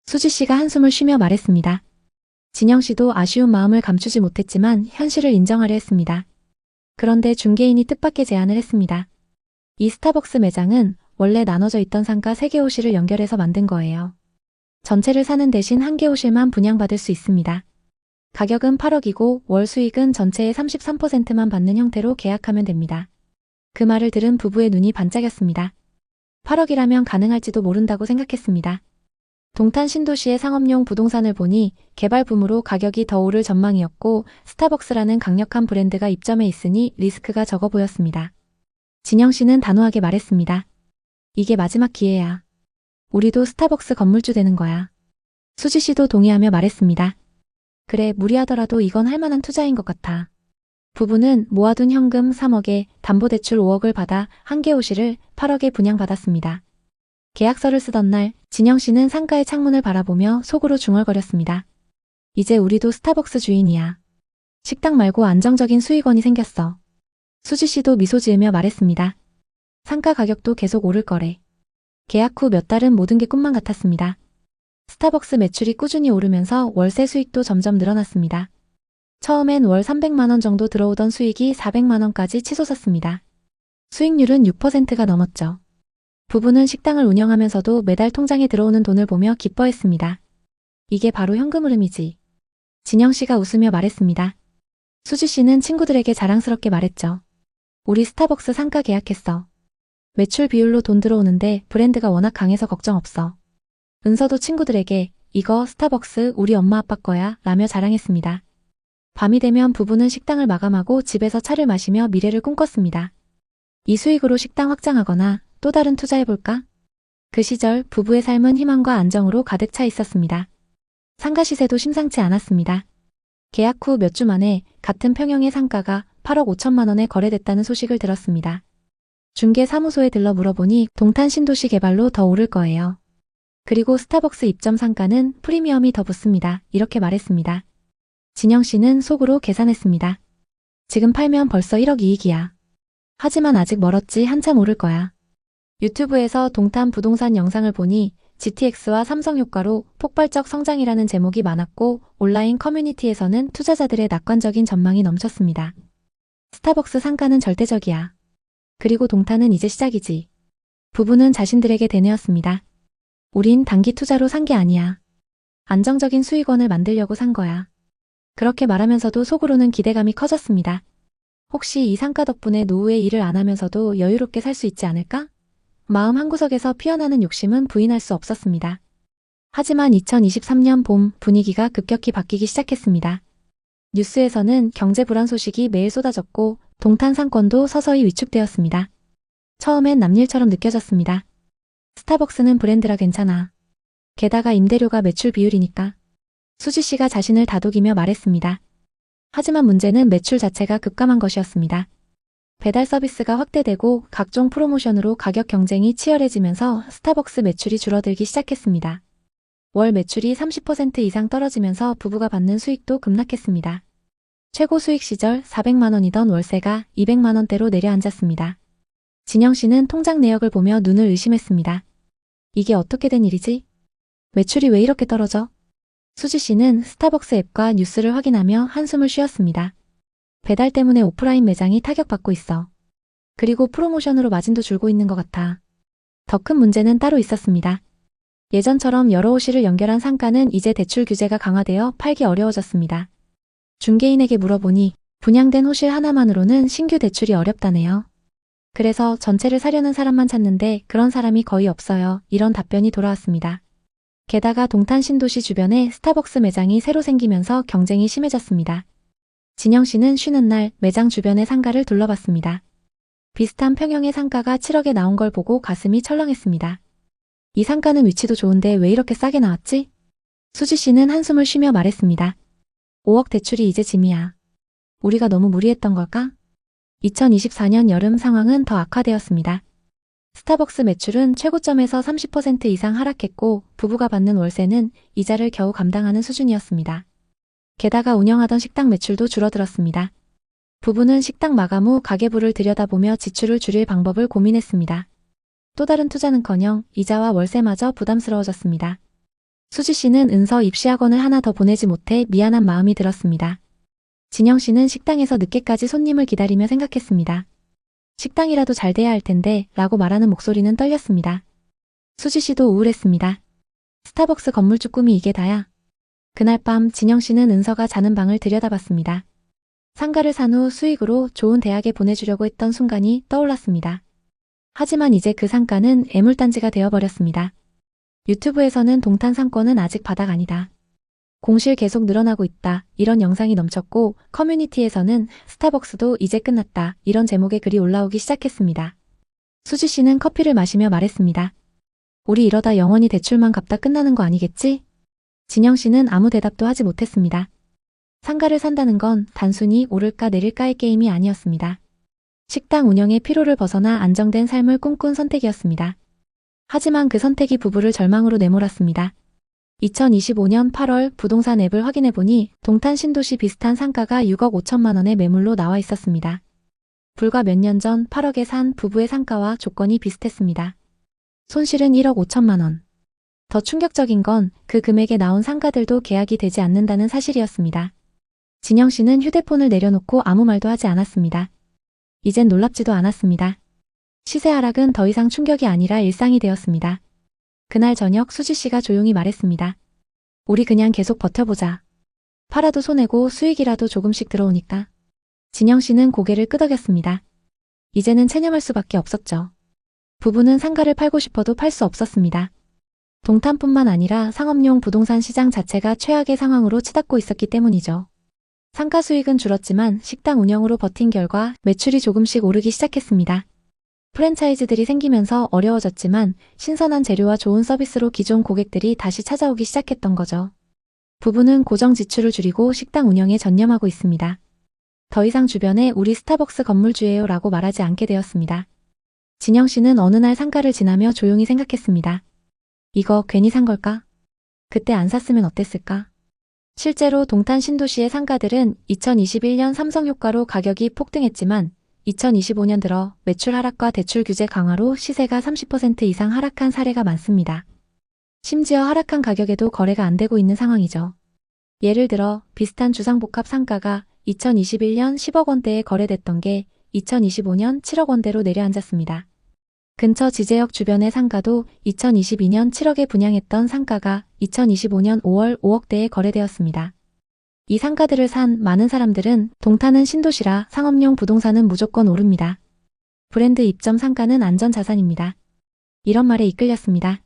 수지 씨가 한숨을 쉬며 말했습니다. 진영 씨도 아쉬운 마음을 감추지 못했지만 현실을 인정하려 했습니다. 그런데 중개인이 뜻밖의 제안을 했습니다. 이 스타벅스 매장은 원래 나눠져 있던 상가 3개 호실을 연결해서 만든 거예요. 전체를 사는 대신 1개 호실만 분양받을 수 있습니다. 가격은 8억이고 월 수익은 전체의 33%만 받는 형태로 계약하면 됩니다. 그 말을 들은 부부의 눈이 반짝였습니다. 8억이라면 가능할지도 모른다고 생각했습니다. 동탄 신도시의 상업용 부동산을 보니 개발붐으로 가격이 더 오를 전망이었고 스타벅스라는 강력한 브랜드가 입점해 있으니 리스크가 적어 보였습니다. 진영 씨는 단호하게 말했습니다. 이게 마지막 기회야. 우리도 스타벅스 건물주 되는 거야. 수지 씨도 동의하며 말했습니다. 그래, 무리하더라도 이건 할 만한 투자인 것 같아. 부부는 모아둔 현금 3억에 담보대출 5억을 받아 1개 호실을 8억에 분양받았습니다. 계약서를 쓰던 날 진영 씨는 상가의 창문을 바라보며 속으로 중얼거렸습니다. 이제 우리도 스타벅스 주인이야. 식당 말고 안정적인 수익원이 생겼어. 수지 씨도 미소 지으며 말했습니다. 상가 가격도 계속 오를 거래. 계약 후 몇 달은 모든 게 꿈만 같았습니다. 스타벅스 매출이 꾸준히 오르면서 월세 수익도 점점 늘어났습니다. 처음엔 월 300만 원 정도 들어오던 수익이 400만 원까지 치솟았습니다. 수익률은 6%가 넘었죠. 부부는 식당을 운영하면서도 매달 통장에 들어오는 돈을 보며 기뻐했습니다. 이게 바로 현금 흐름이지. 진영 씨가 웃으며 말했습니다. 수지 씨는 친구들에게 자랑스럽게 말했죠. 우리 스타벅스 상가 계약했어. 매출 비율로 돈 들어오는데 브랜드가 워낙 강해서 걱정 없어. 은서도 친구들에게 이거 스타벅스 우리 엄마 아빠 거야 라며 자랑했습니다. 밤이 되면 부부는 식당을 마감하고 집에서 차를 마시며 미래를 꿈꿨습니다. 이 수익으로 식당 확장하거나 또 다른 투자해볼까? 그 시절 부부의 삶은 희망과 안정으로 가득 차 있었습니다. 상가 시세도 심상치 않았습니다. 계약 후 몇 주 만에 같은 평형의 상가가 8억 5천만 원에 거래됐다는 소식을 들었습니다. 중개사무소에 들러 물어보니 동탄 신도시 개발로 더 오를 거예요. 그리고 스타벅스 입점 상가는 프리미엄이 더 붙습니다. 이렇게 말했습니다. 진영 씨는 속으로 계산했습니다. 지금 팔면 벌써 1억 이익이야. 하지만 아직 멀었지 한참 오를 거야. 유튜브에서 동탄 부동산 영상을 보니 GTX와 삼성 효과로 폭발적 성장이라는 제목이 많았고 온라인 커뮤니티에서는 투자자들의 낙관적인 전망이 넘쳤습니다. 스타벅스 상가는 절대적이야. 그리고 동탄은 이제 시작이지. 부부는 자신들에게 되뇌었습니다. 우린 단기 투자로 산 게 아니야. 안정적인 수익원을 만들려고 산 거야. 그렇게 말하면서도 속으로는 기대감이 커졌습니다. 혹시 이 상가 덕분에 노후에 일을 안 하면서도 여유롭게 살 수 있지 않을까? 마음 한구석에서 피어나는 욕심은 부인할 수 없었습니다. 하지만 2023년 봄 분위기가 급격히 바뀌기 시작했습니다. 뉴스에서는 경제 불안 소식이 매일 쏟아졌고 동탄 상권도 서서히 위축되었습니다. 처음엔 남일처럼 느껴졌습니다. 스타벅스는 브랜드라 괜찮아. 게다가 임대료가 매출 비율이니까. 수지 씨가 자신을 다독이며 말했습니다. 하지만 문제는 매출 자체가 급감한 것이었습니다. 배달 서비스가 확대되고 각종 프로모션으로 가격 경쟁이 치열해지면서 스타벅스 매출이 줄어들기 시작했습니다. 월 매출이 30% 이상 떨어지면서 부부가 받는 수익도 급락했습니다. 최고 수익 시절 400만 원이던 월세가 200만 원대로 내려앉았습니다. 진영 씨는 통장 내역을 보며 눈을 의심했습니다. 이게 어떻게 된 일이지? 매출이 왜 이렇게 떨어져? 수지 씨는 스타벅스 앱과 뉴스를 확인하며 한숨을 쉬었습니다. 배달 때문에 오프라인 매장이 타격받고 있어. 그리고 프로모션으로 마진도 줄고 있는 것 같아. 더 큰 문제는 따로 있었습니다. 예전처럼 여러 호실을 연결한 상가는 이제 대출 규제가 강화되어 팔기 어려워졌습니다. 중개인에게 물어보니 분양된 호실 하나만으로는 신규 대출이 어렵다네요. 그래서 전체를 사려는 사람만 찾는데 그런 사람이 거의 없어요. 이런 답변이 돌아왔습니다. 게다가 동탄 신도시 주변에 스타벅스 매장이 새로 생기면서 경쟁이 심해졌습니다. 진영 씨는 쉬는 날 매장 주변의 상가를 둘러봤습니다. 비슷한 평형의 상가가 7억에 나온 걸 보고 가슴이 철렁했습니다. 이 상가는 위치도 좋은데 왜 이렇게 싸게 나왔지? 수지 씨는 한숨을 쉬며 말했습니다. 5억 대출이 이제 짐이야. 우리가 너무 무리했던 걸까? 2024년 여름 상황은 더 악화되었습니다. 스타벅스 매출은 최고점에서 30% 이상 하락했고 부부가 받는 월세는 이자를 겨우 감당하는 수준이었습니다. 게다가 운영하던 식당 매출도 줄어들었습니다. 부부는 식당 마감 후 가계부를 들여다보며 지출을 줄일 방법을 고민했습니다. 또 다른 투자는커녕 이자와 월세마저 부담스러워졌습니다. 수지 씨는 은서 입시학원을 하나 더 보내지 못해 미안한 마음이 들었습니다. 진영 씨는 식당에서 늦게까지 손님을 기다리며 생각했습니다. 식당이라도 잘 돼야 할 텐데 라고 말하는 목소리는 떨렸습니다. 수지 씨도 우울했습니다. 스타벅스 건물주 꿈이 이게 다야. 그날 밤 진영 씨는 은서가 자는 방을 들여다봤습니다. 상가를 산 후 수익으로 좋은 대학에 보내주려고 했던 순간이 떠올랐습니다. 하지만 이제 그 상가는 애물단지가 되어버렸습니다. 유튜브에서는 동탄 상권은 아직 바닥 아니다. 공실 계속 늘어나고 있다. 이런 영상이 넘쳤고 커뮤니티에서는 스타벅스도 이제 끝났다. 이런 제목의 글이 올라오기 시작했습니다. 수지 씨는 커피를 마시며 말했습니다. 우리 이러다 영원히 대출만 갚다 끝나는 거 아니겠지? 진영 씨는 아무 대답도 하지 못했습니다. 상가를 산다는 건 단순히 오를까 내릴까의 게임이 아니었습니다. 식당 운영의 피로를 벗어나 안정된 삶을 꿈꾼 선택이었습니다. 하지만 그 선택이 부부를 절망으로 내몰았습니다. 2025년 8월 부동산 앱을 확인해보니 동탄 신도시 비슷한 상가가 6억 5천만 원의 매물로 나와 있었습니다. 불과 몇 년 전 8억에 산 부부의 상가와 조건이 비슷했습니다. 손실은 1억 5천만 원. 더 충격적인 건 그 금액에 나온 상가들도 계약이 되지 않는다는 사실이었습니다. 진영 씨는 휴대폰을 내려놓고 아무 말도 하지 않았습니다. 이젠 놀랍지도 않았습니다. 시세 하락은 더 이상 충격이 아니라 일상이 되었습니다. 그날 저녁 수지 씨가 조용히 말했습니다. 우리 그냥 계속 버텨보자. 팔아도 손해고 수익이라도 조금씩 들어오니까. 진영 씨는 고개를 끄덕였습니다. 이제는 체념할 수밖에 없었죠. 부부는 상가를 팔고 싶어도 팔 수 없었습니다. 동탄뿐만 아니라 상업용 부동산 시장 자체가 최악의 상황으로 치닫고 있었기 때문이죠. 상가 수익은 줄었지만 식당 운영으로 버틴 결과 매출이 조금씩 오르기 시작했습니다. 프랜차이즈들이 생기면서 어려워졌지만 신선한 재료와 좋은 서비스로 기존 고객들이 다시 찾아오기 시작했던 거죠. 부부는 고정 지출을 줄이고 식당 운영에 전념하고 있습니다. 더 이상 주변에 우리 스타벅스 건물주예요 라고 말하지 않게 되었습니다. 진영 씨는 어느 날 상가를 지나며 조용히 생각했습니다. 이거 괜히 산 걸까? 그때 안 샀으면 어땠을까? 실제로 동탄 신도시의 상가들은 2021년 삼성 효과로 가격이 폭등했지만 2025년 들어 매출 하락과 대출 규제 강화로 시세가 30% 이상 하락한 사례가 많습니다. 심지어 하락한 가격에도 거래가 안 되고 있는 상황이죠. 예를 들어 비슷한 주상복합 상가가 2021년 10억 원대에 거래됐던 게 2025년 7억 원대로 내려앉았습니다. 근처 지제역 주변의 상가도 2022년 7억에 분양했던 상가가 2025년 5월 5억대에 거래되었습니다. 이 상가들을 산 많은 사람들은 동탄은 신도시라 상업용 부동산은 무조건 오릅니다. 브랜드 입점 상가는 안전자산입니다. 이런 말에 이끌렸습니다.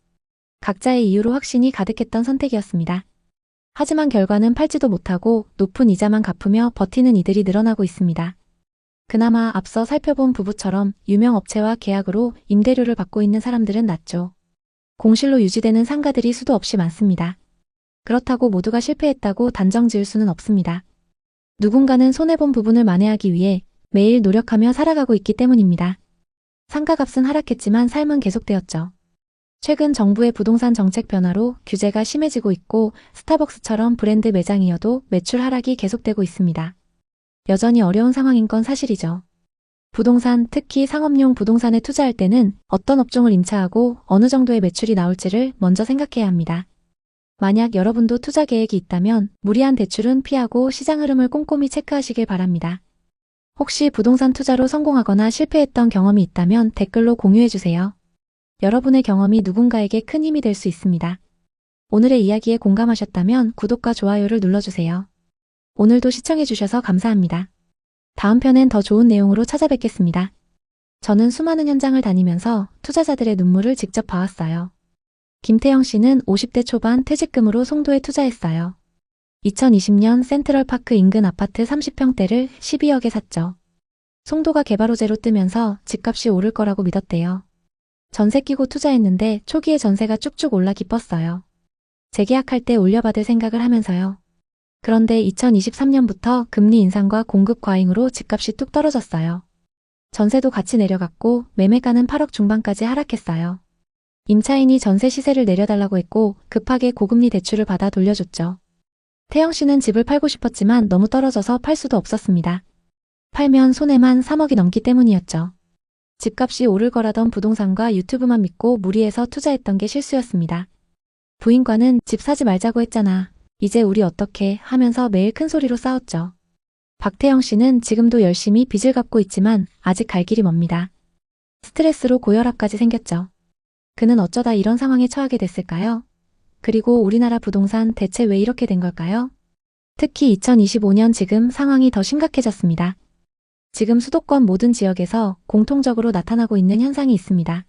각자의 이유로 확신이 가득했던 선택이었습니다. 하지만 결과는 팔지도 못하고 높은 이자만 갚으며 버티는 이들이 늘어나고 있습니다. 그나마 앞서 살펴본 부부처럼 유명 업체와 계약으로 임대료를 받고 있는 사람들은 낫죠. 공실로 유지되는 상가들이 수도 없이 많습니다. 그렇다고 모두가 실패했다고 단정 지을 수는 없습니다. 누군가는 손해본 부분을 만회하기 위해 매일 노력하며 살아가고 있기 때문입니다. 상가값은 하락했지만 삶은 계속되었죠. 최근 정부의 부동산 정책 변화로 규제가 심해지고 있고 스타벅스처럼 브랜드 매장이어도 매출 하락이 계속되고 있습니다. 여전히 어려운 상황인 건 사실이죠. 부동산, 특히 상업용 부동산에 투자할 때는 어떤 업종을 임차하고 어느 정도의 매출이 나올지를 먼저 생각해야 합니다. 만약 여러분도 투자 계획이 있다면 무리한 대출은 피하고 시장 흐름을 꼼꼼히 체크하시길 바랍니다. 혹시 부동산 투자로 성공하거나 실패했던 경험이 있다면 댓글로 공유해주세요. 여러분의 경험이 누군가에게 큰 힘이 될 수 있습니다. 오늘의 이야기에 공감하셨다면 구독과 좋아요를 눌러주세요. 오늘도 시청해주셔서 감사합니다. 다음 편엔 더 좋은 내용으로 찾아뵙겠습니다. 저는 수많은 현장을 다니면서 투자자들의 눈물을 직접 봐왔어요. 김태영 씨는 50대 초반 퇴직금으로 송도에 투자했어요. 2020년 센트럴파크 인근 아파트 30평대를 12억에 샀죠. 송도가 개발 호재로 뜨면서 집값이 오를 거라고 믿었대요. 전세 끼고 투자했는데 초기에 전세가 쭉쭉 올라 기뻤어요. 재계약할 때 올려받을 생각을 하면서요. 그런데 2023년부터 금리 인상과 공급 과잉으로 집값이 뚝 떨어졌어요. 전세도 같이 내려갔고 매매가는 8억 중반까지 하락했어요. 임차인이 전세 시세를 내려달라고 했고 급하게 고금리 대출을 받아 돌려줬죠. 태영 씨는 집을 팔고 싶었지만 너무 떨어져서 팔 수도 없었습니다. 팔면 손해만 3억이 넘기 때문이었죠. 집값이 오를 거라던 부동산과 유튜브만 믿고 무리해서 투자했던 게 실수였습니다. 부인과는 집 사지 말자고 했잖아. 이제 우리 어떡해 하면서 매일 큰 소리로 싸웠죠. 박태영 씨는 지금도 열심히 빚을 갚고 있지만 아직 갈 길이 멉니다. 스트레스로 고혈압까지 생겼죠. 그는 어쩌다 이런 상황에 처하게 됐을까요? 그리고 우리나라 부동산 대체 왜 이렇게 된 걸까요? 특히 2025년 지금 상황이 더 심각해졌습니다. 지금 수도권 모든 지역에서 공통적으로 나타나고 있는 현상이 있습니다.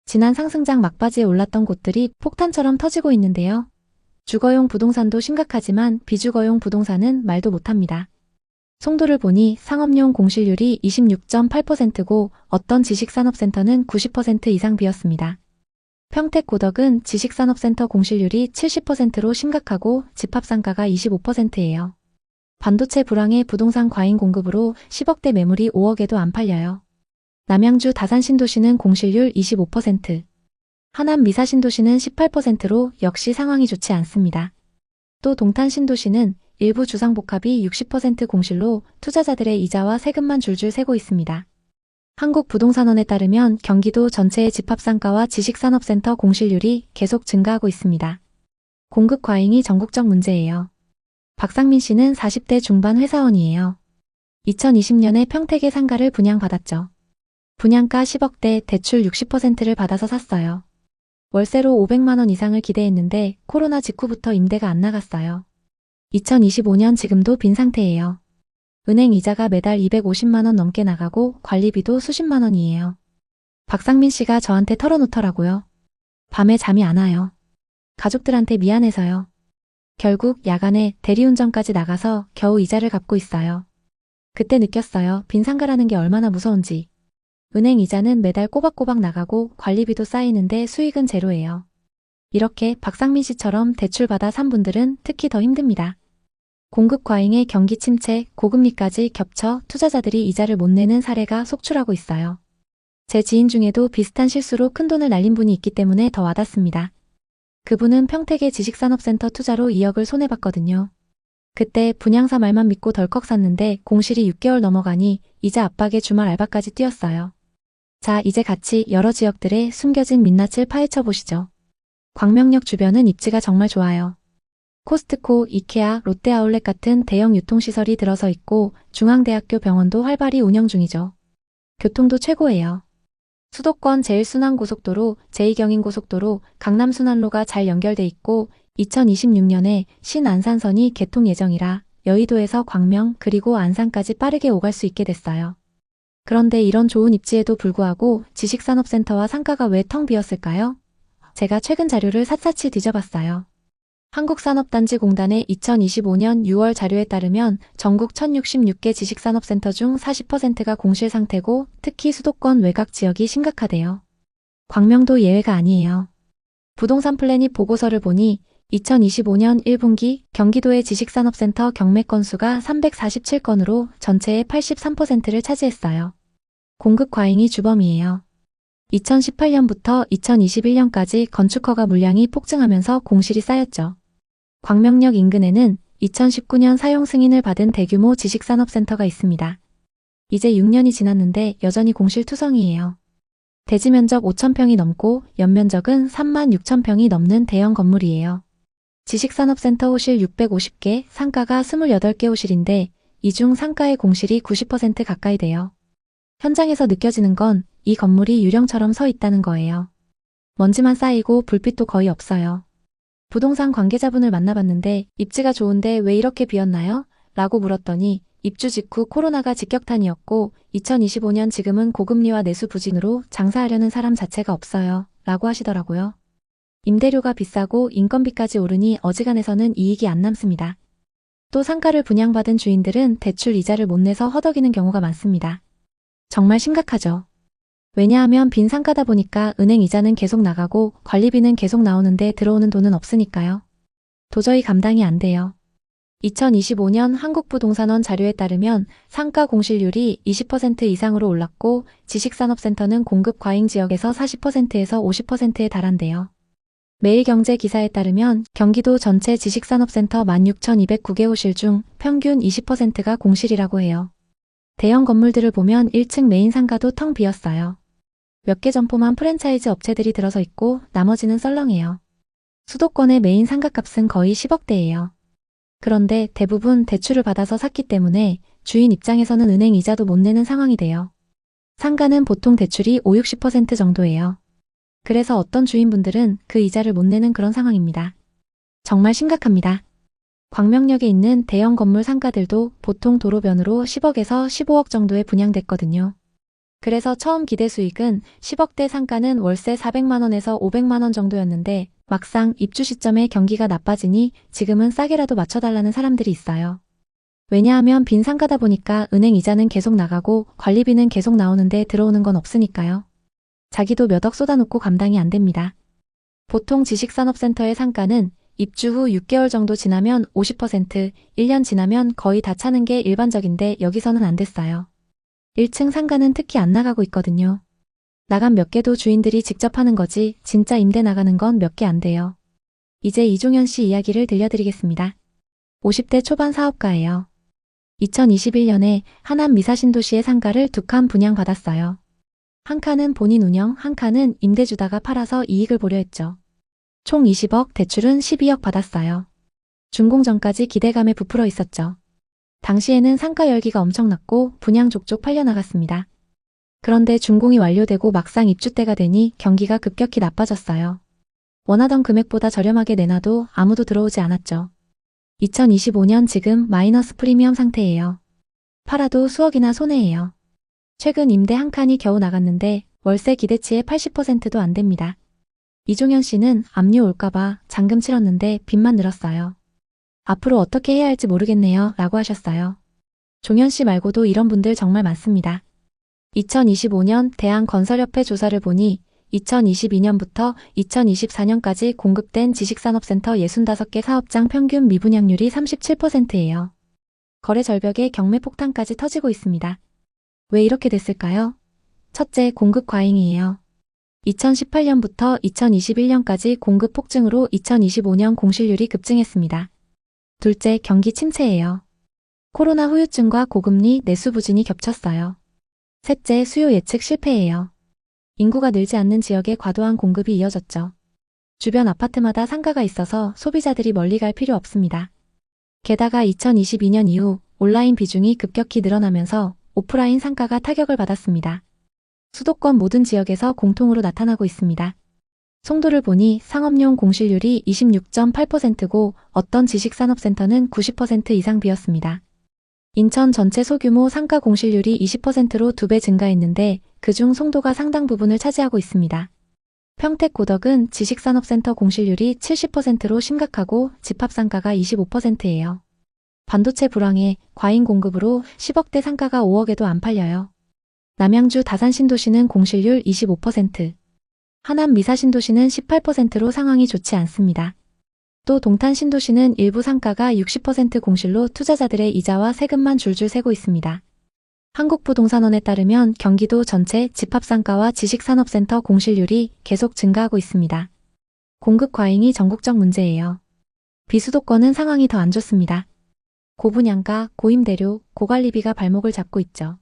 지난 상승장 막바지에 올랐던 곳들이 폭탄처럼 터지고 있는데요. 주거용 부동산도 심각하지만 비주거용 부동산은 말도 못합니다. 송도를 보니 상업용 공실률이 26.8%고 어떤 지식산업센터는 90% 이상 비었습니다. 평택 고덕은 지식산업센터 공실률이 70%로 심각하고 집합상가가 25%예요. 반도체 불황의 부동산 과잉 공급으로 10억대 매물이 5억에도 안 팔려요. 남양주 다산 신도시는 공실률 25%. 하남 미사신도시는 18%로 역시 상황이 좋지 않습니다. 또 동탄신도시는 일부 주상복합이 60% 공실로 투자자들의 이자와 세금만 줄줄 새고 있습니다. 한국부동산원에 따르면 경기도 전체의 집합상가와 지식산업센터 공실률이 계속 증가하고 있습니다. 공급 과잉이 전국적 문제예요. 박상민 씨는 40대 중반 회사원이에요. 2020년에 평택의 상가를 분양받았죠. 분양가 10억대 대출 60%를 받아서 샀어요. 월세로 500만 원 이상을 기대했는데 코로나 직후부터 임대가 안 나갔어요. 2025년 지금도 빈 상태예요. 은행 이자가 매달 250만 원 넘게 나가고 관리비도 수십만 원이에요. 박상민 씨가 저한테 털어놓더라고요. 밤에 잠이 안 와요. 가족들한테 미안해서요. 결국 야간에 대리운전까지 나가서 겨우 이자를 갚고 있어요. 그때 느꼈어요. 빈 상가라는 게 얼마나 무서운지. 은행 이자는 매달 꼬박꼬박 나가고 관리비도 쌓이는데 수익은 제로예요. 이렇게 박상민 씨처럼 대출받아 산 분들은 특히 더 힘듭니다. 공급 과잉에 경기 침체, 고금리까지 겹쳐 투자자들이 이자를 못 내는 사례가 속출하고 있어요. 제 지인 중에도 비슷한 실수로 큰돈을 날린 분이 있기 때문에 더 와닿습니다. 그분은 평택의 지식산업센터 투자로 2억을 손해봤거든요. 그때 분양사 말만 믿고 덜컥 샀는데 공실이 6개월 넘어가니 이자 압박에 주말 알바까지 뛰었어요. 자, 이제 같이 여러 지역들의 숨겨진 민낯을 파헤쳐 보시죠. 광명역 주변은 입지가 정말 좋아요. 코스트코, 이케아, 롯데아울렛 같은 대형 유통시설이 들어서 있고 중앙대학교 병원도 활발히 운영 중이죠. 교통도 최고예요. 수도권 제1순환고속도로, 제2경인고속도로, 강남순환로가 잘 연결돼 있고 2026년에 신안산선이 개통 예정이라 여의도에서 광명 그리고 안산까지 빠르게 오갈 수 있게 됐어요. 그런데 이런 좋은 입지에도 불구하고 지식산업센터와 상가가 왜 텅 비었을까요? 제가 최근 자료를 샅샅이 뒤져봤어요. 한국산업단지공단의 2025년 6월 자료에 따르면 전국 1066개 지식산업센터 중 40%가 공실 상태고 특히 수도권 외곽 지역이 심각하대요. 광명도 예외가 아니에요. 부동산 플래닛 보고서를 보니 2025년 1분기 경기도의 지식산업센터 경매 건수가 347건으로 전체의 83%를 차지했어요. 공급 과잉이 주범이에요. 2018년부터 2021년까지 건축허가 물량이 폭증하면서 공실이 쌓였죠. 광명역 인근에는 2019년 사용 승인을 받은 대규모 지식산업센터가 있습니다. 이제 6년이 지났는데 여전히 공실투성이에요. 대지 면적 5,000평이 넘고 연면적은 36,000평이 넘는 대형 건물이에요. 지식산업센터 호실 650개, 상가가 28개 호실인데 이 중 상가의 공실이 90% 가까이 돼요. 현장에서 느껴지는 건 이 건물이 유령처럼 서 있다는 거예요. 먼지만 쌓이고 불빛도 거의 없어요. 부동산 관계자분을 만나봤는데 입지가 좋은데 왜 이렇게 비었나요? 라고 물었더니 입주 직후 코로나가 직격탄이었고 2025년 지금은 고금리와 내수 부진으로 장사하려는 사람 자체가 없어요. 라고 하시더라고요. 임대료가 비싸고 인건비까지 오르니 어지간해서는 이익이 안 남습니다. 또 상가를 분양받은 주인들은 대출 이자를 못 내서 허덕이는 경우가 많습니다. 정말 심각하죠. 왜냐하면 빈 상가다 보니까 은행 이자는 계속 나가고 관리비는 계속 나오는데 들어오는 돈은 없으니까요. 도저히 감당이 안 돼요. 2025년 한국부동산원 자료에 따르면 상가 공실률이 20% 이상으로 올랐고 지식산업센터는 공급 과잉 지역에서 40%에서 50%에 달한대요. 매일경제 기사에 따르면 경기도 전체 지식산업센터 16,209개 호실 중 평균 20%가 공실이라고 해요. 대형 건물들을 보면 1층 메인 상가도 텅 비었어요. 몇 개 점포만 프랜차이즈 업체들이 들어서 있고 나머지는 썰렁해요. 수도권의 메인 상가값은 거의 10억대예요. 그런데 대부분 대출을 받아서 샀기 때문에 주인 입장에서는 은행 이자도 못 내는 상황이 돼요. 상가는 보통 대출이 5, 60% 정도예요. 그래서 어떤 주인분들은 그 이자를 못 내는 그런 상황입니다. 정말 심각합니다. 광명역에 있는 대형 건물 상가들도 보통 도로변으로 10억에서 15억 정도에 분양됐거든요. 그래서 처음 기대 수익은 10억대 상가는 월세 400만 원에서 500만 원 정도였는데 막상 입주 시점에 경기가 나빠지니 지금은 싸게라도 맞춰달라는 사람들이 있어요. 왜냐하면 빈 상가다 보니까 은행 이자는 계속 나가고 관리비는 계속 나오는데 들어오는 건 없으니까요. 자기도 몇 억 쏟아놓고 감당이 안 됩니다. 보통 지식산업센터의 상가는 입주 후 6개월 정도 지나면 50%, 1년 지나면 거의 다 차는 게 일반적인데 여기서는 안 됐어요. 1층 상가는 특히 안 나가고 있거든요. 나간 몇 개도 주인들이 직접 하는 거지 진짜 임대 나가는 건 몇 개 안 돼요. 이제 이종현 씨 이야기를 들려드리겠습니다. 50대 초반 사업가예요. 2021년에 하남 미사신도시의 상가를 2칸 분양받았어요. 한 칸은 본인 운영, 한 칸은 임대 주다가 팔아서 이익을 보려 했죠. 총 20억, 대출은 12억 받았어요. 준공 전까지 기대감에 부풀어 있었죠. 당시에는 상가 열기가 엄청났고 분양 족족 팔려나갔습니다. 그런데 준공이 완료되고 막상 입주 때가 되니 경기가 급격히 나빠졌어요. 원하던 금액보다 저렴하게 내놔도 아무도 들어오지 않았죠. 2025년 지금 마이너스 프리미엄 상태예요. 팔아도 수억이나 손해예요. 최근 임대 한 칸이 겨우 나갔는데 월세 기대치의 80%도 안 됩니다. 이종현 씨는 압류 올까봐 잔금 치렀는데 빚만 늘었어요. 앞으로 어떻게 해야 할지 모르겠네요 라고 하셨어요. 종현 씨 말고도 이런 분들 정말 많습니다. 2025년 대한건설협회 조사를 보니 2022년부터 2024년까지 공급된 지식산업센터 65개 사업장 평균 미분양률이 37%예요. 거래 절벽에 경매 폭탄까지 터지고 있습니다. 왜 이렇게 됐을까요? 첫째, 공급 과잉이에요. 2018년부터 2021년까지 공급 폭증으로 2025년 공실률이 급증했습니다. 둘째, 경기 침체예요. 코로나 후유증과 고금리, 내수 부진이 겹쳤어요. 셋째, 수요 예측 실패예요. 인구가 늘지 않는 지역에 과도한 공급이 이어졌죠. 주변 아파트마다 상가가 있어서 소비자들이 멀리 갈 필요 없습니다. 게다가 2022년 이후 온라인 비중이 급격히 늘어나면서 오프라인 상가가 타격을 받았습니다. 수도권 모든 지역에서 공통으로 나타나고 있습니다. 송도를 보니 상업용 공실률이 26.8%고 어떤 지식산업센터는 90% 이상 비었습니다. 인천 전체 소규모 상가 공실률이 20%로 2배 증가했는데 그중 송도가 상당 부분을 차지하고 있습니다. 평택 고덕은 지식산업센터 공실률이 70%로 심각하고 집합상가가 25%예요. 반도체 불황에 과잉 공급으로 10억대 상가가 5억에도 안 팔려요. 남양주 다산신도시는 공실률 25%, 하남 미사신도시는 18%로 상황이 좋지 않습니다. 또 동탄신도시는 일부 상가가 60% 공실로 투자자들의 이자와 세금만 줄줄 새고 있습니다. 한국부동산원에 따르면 경기도 전체 집합상가와 지식산업센터 공실률이 계속 증가하고 있습니다. 공급 과잉이 전국적 문제예요. 비수도권은 상황이 더 안 좋습니다. 고분양가, 고임대료, 고관리비가 발목을 잡고 있죠.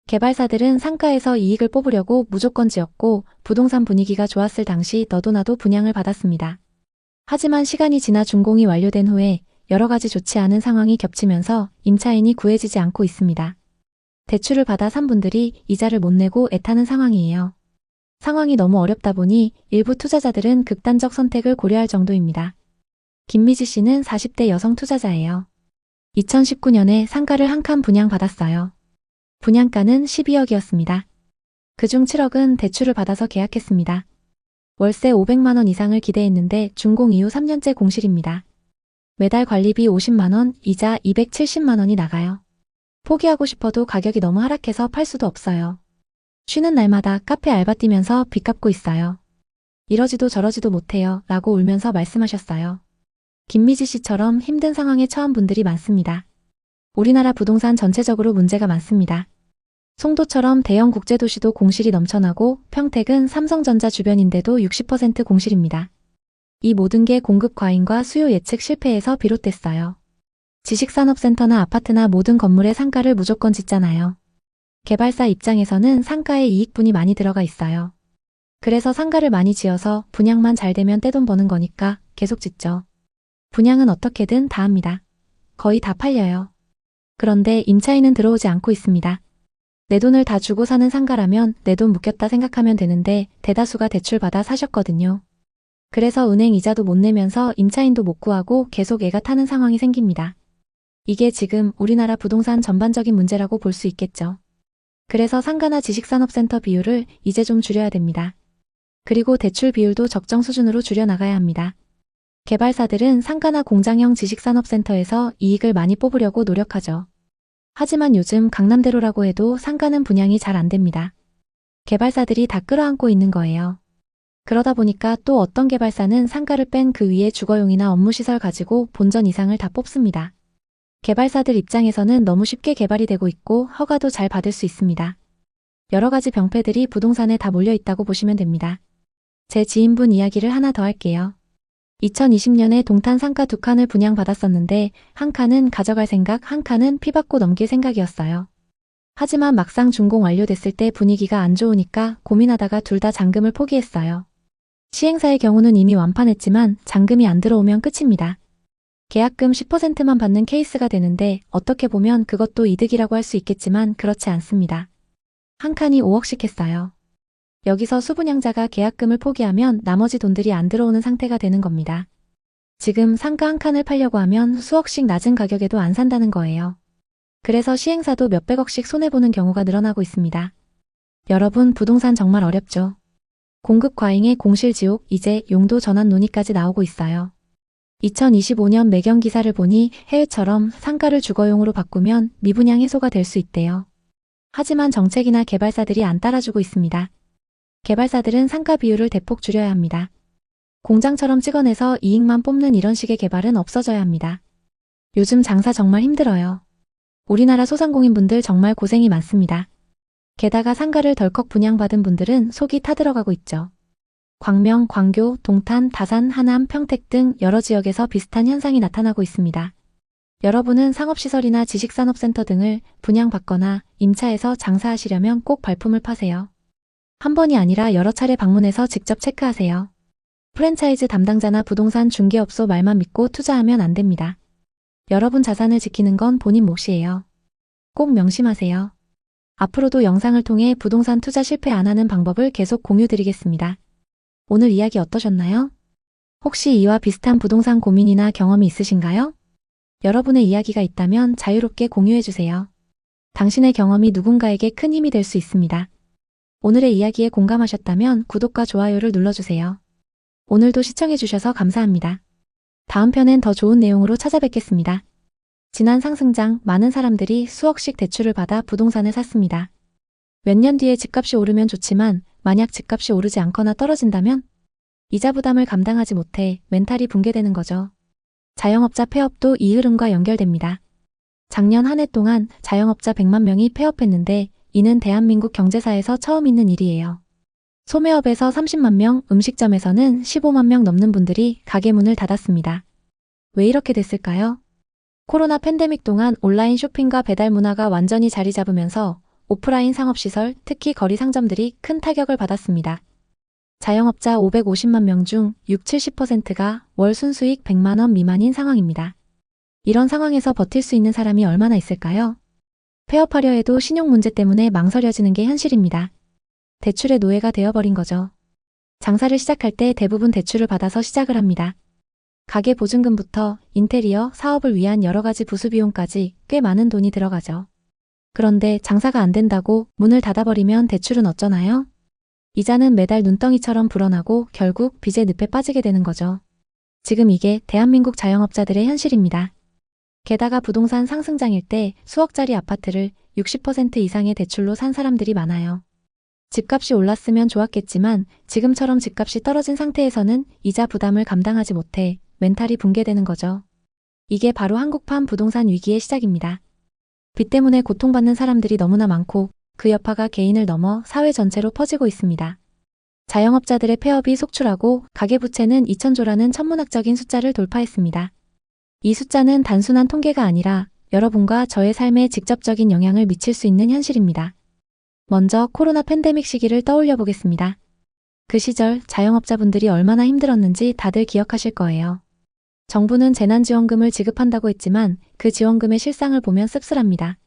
개발사들은 상가에서 이익을 뽑으려고 무조건 지었고 부동산 분위기가 좋았을 당시 너도나도 분양을 받았습니다. 하지만 시간이 지나 준공이 완료된 후에 여러 가지 좋지 않은 상황이 겹치면서 임차인이 구해지지 않고 있습니다. 대출을 받아 산 분들이 이자를 못 내고 애타는 상황이에요. 상황이 너무 어렵다 보니 일부 투자자들은 극단적 선택을 고려할 정도입니다. 김미지 씨는 40대 여성 투자자예요. 2019년에 상가를 한 칸 분양받았어요. 분양가는 12억이었습니다. 그중 7억은 대출을 받아서 계약했습니다. 월세 500만 원 이상을 기대했는데 준공 이후 3년째 공실입니다. 매달 관리비 50만 원, 이자 270만 원이 나가요. 포기하고 싶어도 가격이 너무 하락해서 팔 수도 없어요. 쉬는 날마다 카페 알바 뛰면서 빚 갚고 있어요. 이러지도 저러지도 못해요 라고 울면서 말씀하셨어요. 김미지 씨처럼 힘든 상황에 처한 분들이 많습니다. 우리나라 부동산 전체적으로 문제가 많습니다. 송도처럼 대형 국제도시도 공실이 넘쳐나고 평택은 삼성전자 주변인데도 60% 공실입니다. 이 모든 게 공급 과잉과 수요 예측 실패에서 비롯됐어요. 지식산업센터나 아파트나 모든 건물의 상가를 무조건 짓잖아요. 개발사 입장에서는 상가에 이익분이 많이 들어가 있어요. 그래서 상가를 많이 지어서 분양만 잘 되면 떼돈 버는 거니까 계속 짓죠. 분양은 어떻게든 다 합니다. 거의 다 팔려요. 그런데 임차인은 들어오지 않고 있습니다. 내 돈을 다 주고 사는 상가라면 내 돈 묶였다 생각하면 되는데 대다수가 대출받아 사셨거든요. 그래서 은행 이자도 못 내면서 임차인도 못 구하고 계속 애가 타는 상황이 생깁니다. 이게 지금 우리나라 부동산 전반적인 문제라고 볼 수 있겠죠. 그래서 상가나 지식산업센터 비율을 이제 좀 줄여야 됩니다. 그리고 대출 비율도 적정 수준으로 줄여나가야 합니다. 개발사들은 상가나 공장형 지식산업센터에서 이익을 많이 뽑으려고 노력하죠. 하지만 요즘 강남대로라고 해도 상가는 분양이 잘 안 됩니다. 개발사들이 다 끌어안고 있는 거예요. 그러다 보니까 또 어떤 개발사는 상가를 뺀 그 위에 주거용이나 업무시설 가지고 본전 이상을 다 뽑습니다. 개발사들 입장에서는 너무 쉽게 개발이 되고 있고 허가도 잘 받을 수 있습니다. 여러 가지 병폐들이 부동산에 다 몰려 있다고 보시면 됩니다. 제 지인분 이야기를 하나 더 할게요. 2020년에 동탄 상가 2칸을 분양받았었는데 한 칸은 가져갈 생각, 한 칸은 피 받고 넘길 생각이었어요. 하지만 막상 준공 완료됐을 때 분위기가 안 좋으니까 고민하다가 둘 다 잔금을 포기했어요. 시행사의 경우는 이미 완판했지만 잔금이 안 들어오면 끝입니다. 계약금 10%만 받는 케이스가 되는데 어떻게 보면 그것도 이득이라고 할 수 있겠지만 그렇지 않습니다. 한 칸이 5억씩 했어요. 여기서 수분양자가 계약금을 포기하면 나머지 돈들이 안 들어오는 상태가 되는 겁니다. 지금 상가 한 칸을 팔려고 하면 수억씩 낮은 가격에도 안 산다는 거예요. 그래서 시행사도 몇백억씩 손해보는 경우가 늘어나고 있습니다. 여러분, 부동산 정말 어렵죠? 공급 과잉의 공실지옥, 이제 용도 전환 논의까지 나오고 있어요. 2025년 매경 기사를 보니 해외처럼 상가를 주거용으로 바꾸면 미분양 해소가 될 수 있대요. 하지만 정책이나 개발사들이 안 따라주고 있습니다. 개발사들은 상가 비율을 대폭 줄여야 합니다. 공장처럼 찍어내서 이익만 뽑는 이런 식의 개발은 없어져야 합니다. 요즘 장사 정말 힘들어요. 우리나라 소상공인분들 정말 고생이 많습니다. 게다가 상가를 덜컥 분양받은 분들은 속이 타들어가고 있죠. 광명, 광교, 동탄, 다산, 하남, 평택 등 여러 지역에서 비슷한 현상이 나타나고 있습니다. 여러분은 상업시설이나 지식산업센터 등을 분양받거나 임차해서 장사하시려면 꼭 발품을 파세요. 한 번이 아니라 여러 차례 방문해서 직접 체크하세요. 프랜차이즈 담당자나 부동산 중개업소 말만 믿고 투자하면 안 됩니다. 여러분 자산을 지키는 건 본인 몫이에요. 꼭 명심하세요. 앞으로도 영상을 통해 부동산 투자 실패 안 하는 방법을 계속 공유드리겠습니다. 오늘 이야기 어떠셨나요? 혹시 이와 비슷한 부동산 고민이나 경험이 있으신가요? 여러분의 이야기가 있다면 자유롭게 공유해주세요. 당신의 경험이 누군가에게 큰 힘이 될 수 있습니다. 오늘의 이야기에 공감하셨다면 구독과 좋아요를 눌러주세요. 오늘도 시청해주셔서 감사합니다. 다음 편엔 더 좋은 내용으로 찾아뵙겠습니다. 지난 상승장 많은 사람들이 수억씩 대출을 받아 부동산을 샀습니다. 몇 년 뒤에 집값이 오르면 좋지만 만약 집값이 오르지 않거나 떨어진다면 이자 부담을 감당하지 못해 멘탈이 붕괴되는 거죠. 자영업자 폐업도 이 흐름과 연결됩니다. 작년 한 해 동안 자영업자 100만 명이 폐업했는데 이는 대한민국 경제사에서 처음 있는 일이에요. 소매업에서 30만 명, 음식점에서는 15만 명 넘는 분들이 가게 문을 닫았습니다. 왜 이렇게 됐을까요? 코로나 팬데믹 동안 온라인 쇼핑과 배달 문화가 완전히 자리 잡으면서 오프라인 상업시설, 특히 거리 상점들이 큰 타격을 받았습니다. 자영업자 550만 명 중 60-70%가 월 순수익 100만 원 미만인 상황입니다. 이런 상황에서 버틸 수 있는 사람이 얼마나 있을까요? 폐업하려 해도 신용 문제 때문에 망설여지는 게 현실입니다. 대출의 노예가 되어버린 거죠. 장사를 시작할 때 대부분 대출을 받아서 시작을 합니다. 가게 보증금부터 인테리어, 사업을 위한 여러 가지 부수 비용까지 꽤 많은 돈이 들어가죠. 그런데 장사가 안 된다고 문을 닫아버리면 대출은 어쩌나요? 이자는 매달 눈덩이처럼 불어나고 결국 빚의 늪에 빠지게 되는 거죠. 지금 이게 대한민국 자영업자들의 현실입니다. 게다가 부동산 상승장일 때 수억짜리 아파트를 60% 이상의 대출로 산 사람들이 많아요. 집값이 올랐으면 좋았겠지만 지금처럼 집값이 떨어진 상태에서는 이자 부담을 감당하지 못해 멘탈이 붕괴되는 거죠. 이게 바로 한국판 부동산 위기의 시작입니다. 빚 때문에 고통받는 사람들이 너무나 많고 그 여파가 개인을 넘어 사회 전체로 퍼지고 있습니다. 자영업자들의 폐업이 속출하고 가계부채는 2,000조라는 천문학적인 숫자를 돌파했습니다. 이 숫자는 단순한 통계가 아니라 여러분과 저의 삶에 직접적인 영향을 미칠 수 있는 현실입니다. 먼저 코로나 팬데믹 시기를 떠올려 보겠습니다. 그 시절 자영업자분들이 얼마나 힘들었는지 다들 기억하실 거예요. 정부는 재난지원금을 지급한다고 했지만 그 지원금의 실상을 보면 씁쓸합니다.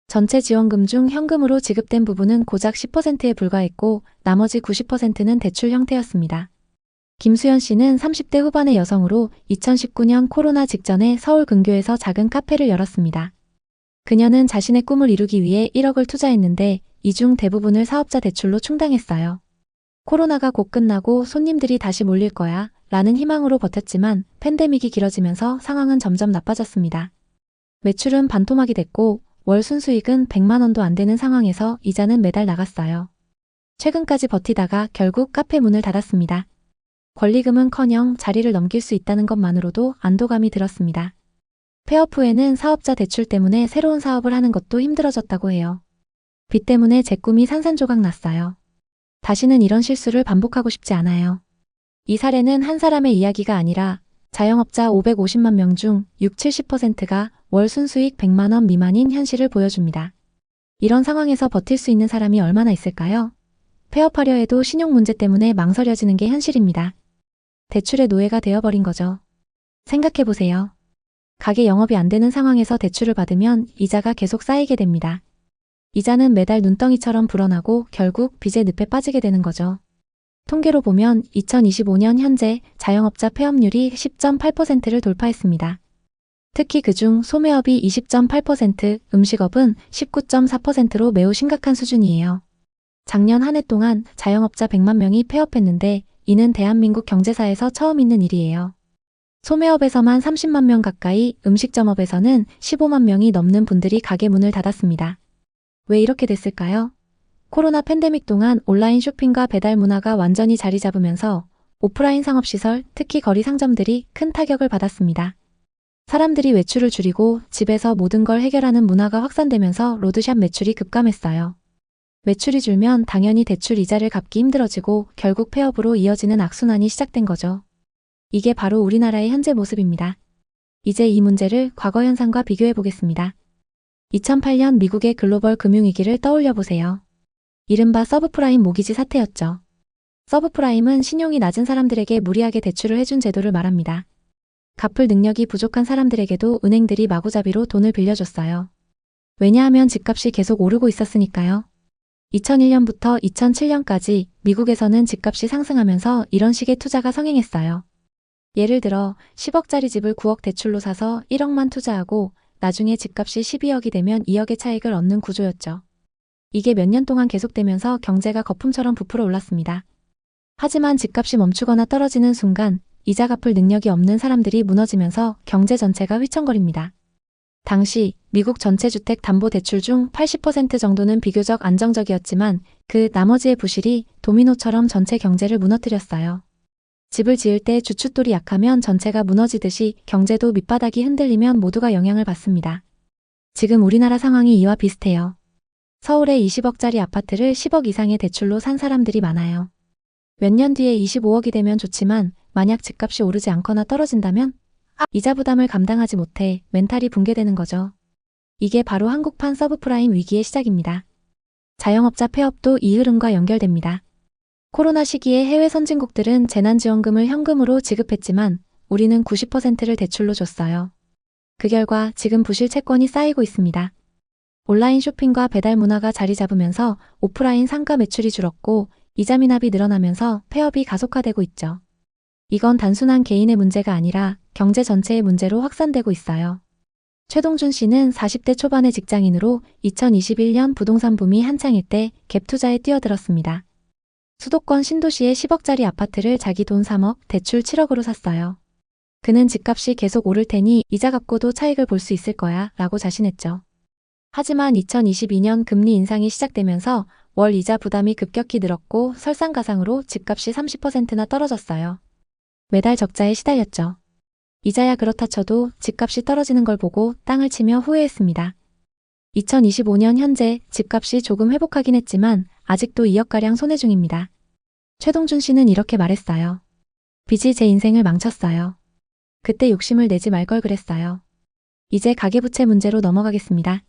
전체 지원금 중 현금으로 지급된 부분은 고작 10%에 불과했고 나머지 90%는 대출 형태였습니다. 김수연 씨는 30대 후반의 여성으로 2019년 코로나 직전에 서울 근교에서 작은 카페를 열었습니다. 그녀는 자신의 꿈을 이루기 위해 1억을 투자했는데 이 중 대부분을 사업자 대출로 충당했어요. 코로나가 곧 끝나고 손님들이 다시 몰릴 거야 라는 희망으로 버텼지만 팬데믹이 길어지면서 상황은 점점 나빠졌습니다. 매출은 반토막이 됐고 월 순수익은 100만 원도 안 되는 상황에서 이자는 매달 나갔어요. 최근까지 버티다가 결국 카페 문을 닫았습니다. 권리금은커녕 자리를 넘길 수 있다는 것만으로도 안도감이 들었습니다. 폐업 후에는 사업자 대출 때문에 새로운 사업을 하는 것도 힘들어졌다고 해요. 빚 때문에 제 꿈이 산산조각 났어요. 다시는 이런 실수를 반복하고 싶지 않아요. 이 사례는 한 사람의 이야기가 아니라 자영업자 550만 명 중 6, 70%가 월 순수익 100만 원 미만인 현실을 보여줍니다. 이런 상황에서 버틸 수 있는 사람이 얼마나 있을까요? 폐업하려 해도 신용 문제 때문에 망설여지는 게 현실입니다. 대출의 노예가 되어버린 거죠. 생각해보세요. 가게 영업이 안 되는 상황에서 대출을 받으면 이자가 계속 쌓이게 됩니다. 이자는 매달 눈덩이처럼 불어나고 결국 빚의 늪에 빠지게 되는 거죠. 통계로 보면 2025년 현재 자영업자 폐업률이 10.8%를 돌파했습니다. 특히 그중 소매업이 20.8%, 음식업은 19.4%로 매우 심각한 수준이에요. 작년 한 해 동안 자영업자 100만 명이 폐업했는데 이는 대한민국 경제사에서 처음 있는 일이에요. 소매업에서만 30만 명 가까이, 음식점업에서는 15만 명이 넘는 분들이 가게 문을 닫았습니다. 왜 이렇게 됐을까요? 코로나 팬데믹 동안 온라인 쇼핑과 배달 문화가 완전히 자리 잡으면서 오프라인 상업시설, 특히 거리 상점들이 큰 타격을 받았습니다. 사람들이 외출을 줄이고 집에서 모든 걸 해결하는 문화가 확산되면서 로드샵 매출이 급감했어요. 매출이 줄면 당연히 대출 이자를 갚기 힘들어지고 결국 폐업으로 이어지는 악순환이 시작된 거죠. 이게 바로 우리나라의 현재 모습입니다. 이제 이 문제를 과거 현상과 비교해 보겠습니다. 2008년 미국의 글로벌 금융위기를 떠올려 보세요. 이른바 서브프라임 모기지 사태였죠. 서브프라임은 신용이 낮은 사람들에게 무리하게 대출을 해준 제도를 말합니다. 갚을 능력이 부족한 사람들에게도 은행들이 마구잡이로 돈을 빌려줬어요. 왜냐하면 집값이 계속 오르고 있었으니까요. 2001년부터 2007년까지 미국에서는 집값이 상승하면서 이런 식의 투자가 성행했어요. 예를 들어 10억짜리 집을 9억 대출로 사서 1억만 투자하고 나중에 집값이 12억이 되면 2억의 차익을 얻는 구조였죠. 이게 몇 년 동안 계속되면서 경제가 거품처럼 부풀어 올랐습니다. 하지만 집값이 멈추거나 떨어지는 순간 이자 갚을 능력이 없는 사람들이 무너지면서 경제 전체가 휘청거립니다. 당시 미국 전체 주택 담보 대출 중 80% 정도는 비교적 안정적이었지만 그 나머지의 부실이 도미노처럼 전체 경제를 무너뜨렸어요. 집을 지을 때 주춧돌이 약하면 전체가 무너지듯이 경제도 밑바닥이 흔들리면 모두가 영향을 받습니다. 지금 우리나라 상황이 이와 비슷해요. 서울의 20억짜리 아파트를 10억 이상의 대출로 산 사람들이 많아요. 몇 년 뒤에 25억이 되면 좋지만 만약 집값이 오르지 않거나 떨어진다면 이자 부담을 감당하지 못해 멘탈이 붕괴되는 거죠. 이게 바로 한국판 서브프라임 위기의 시작입니다. 자영업자 폐업도 이 흐름과 연결됩니다. 코로나 시기에 해외 선진국들은 재난지원금을 현금으로 지급했지만 우리는 90%를 대출로 줬어요. 그 결과 지금 부실 채권이 쌓이고 있습니다. 온라인 쇼핑과 배달 문화가 자리 잡으면서 오프라인 상가 매출이 줄었고 이자 미납이 늘어나면서 폐업이 가속화되고 있죠. 이건 단순한 개인의 문제가 아니라 경제 전체의 문제로 확산되고 있어요. 최동준 씨는 40대 초반의 직장인으로 2021년 부동산 붐이 한창일 때 갭 투자에 뛰어들었습니다. 수도권 신도시의 10억짜리 아파트를 자기 돈 3억, 대출 7억으로 샀어요. 그는 집값이 계속 오를 테니 이자 갚고도 차익을 볼 수 있을 거야 라고 자신했죠. 하지만 2022년 금리 인상이 시작되면서 월 이자 부담이 급격히 늘었고 설상가상으로 집값이 30%나 떨어졌어요. 매달 적자에 시달렸죠. 이자야 그렇다 쳐도 집값이 떨어지는 걸 보고 땅을 치며 후회했습니다. 2025년 현재 집값이 조금 회복하긴 했지만 아직도 2억가량 손해 중입니다. 최동준 씨는 이렇게 말했어요. 빚이 제 인생을 망쳤어요. 그때 욕심을 내지 말 걸 그랬어요. 이제 가계부채 문제로 넘어가겠습니다.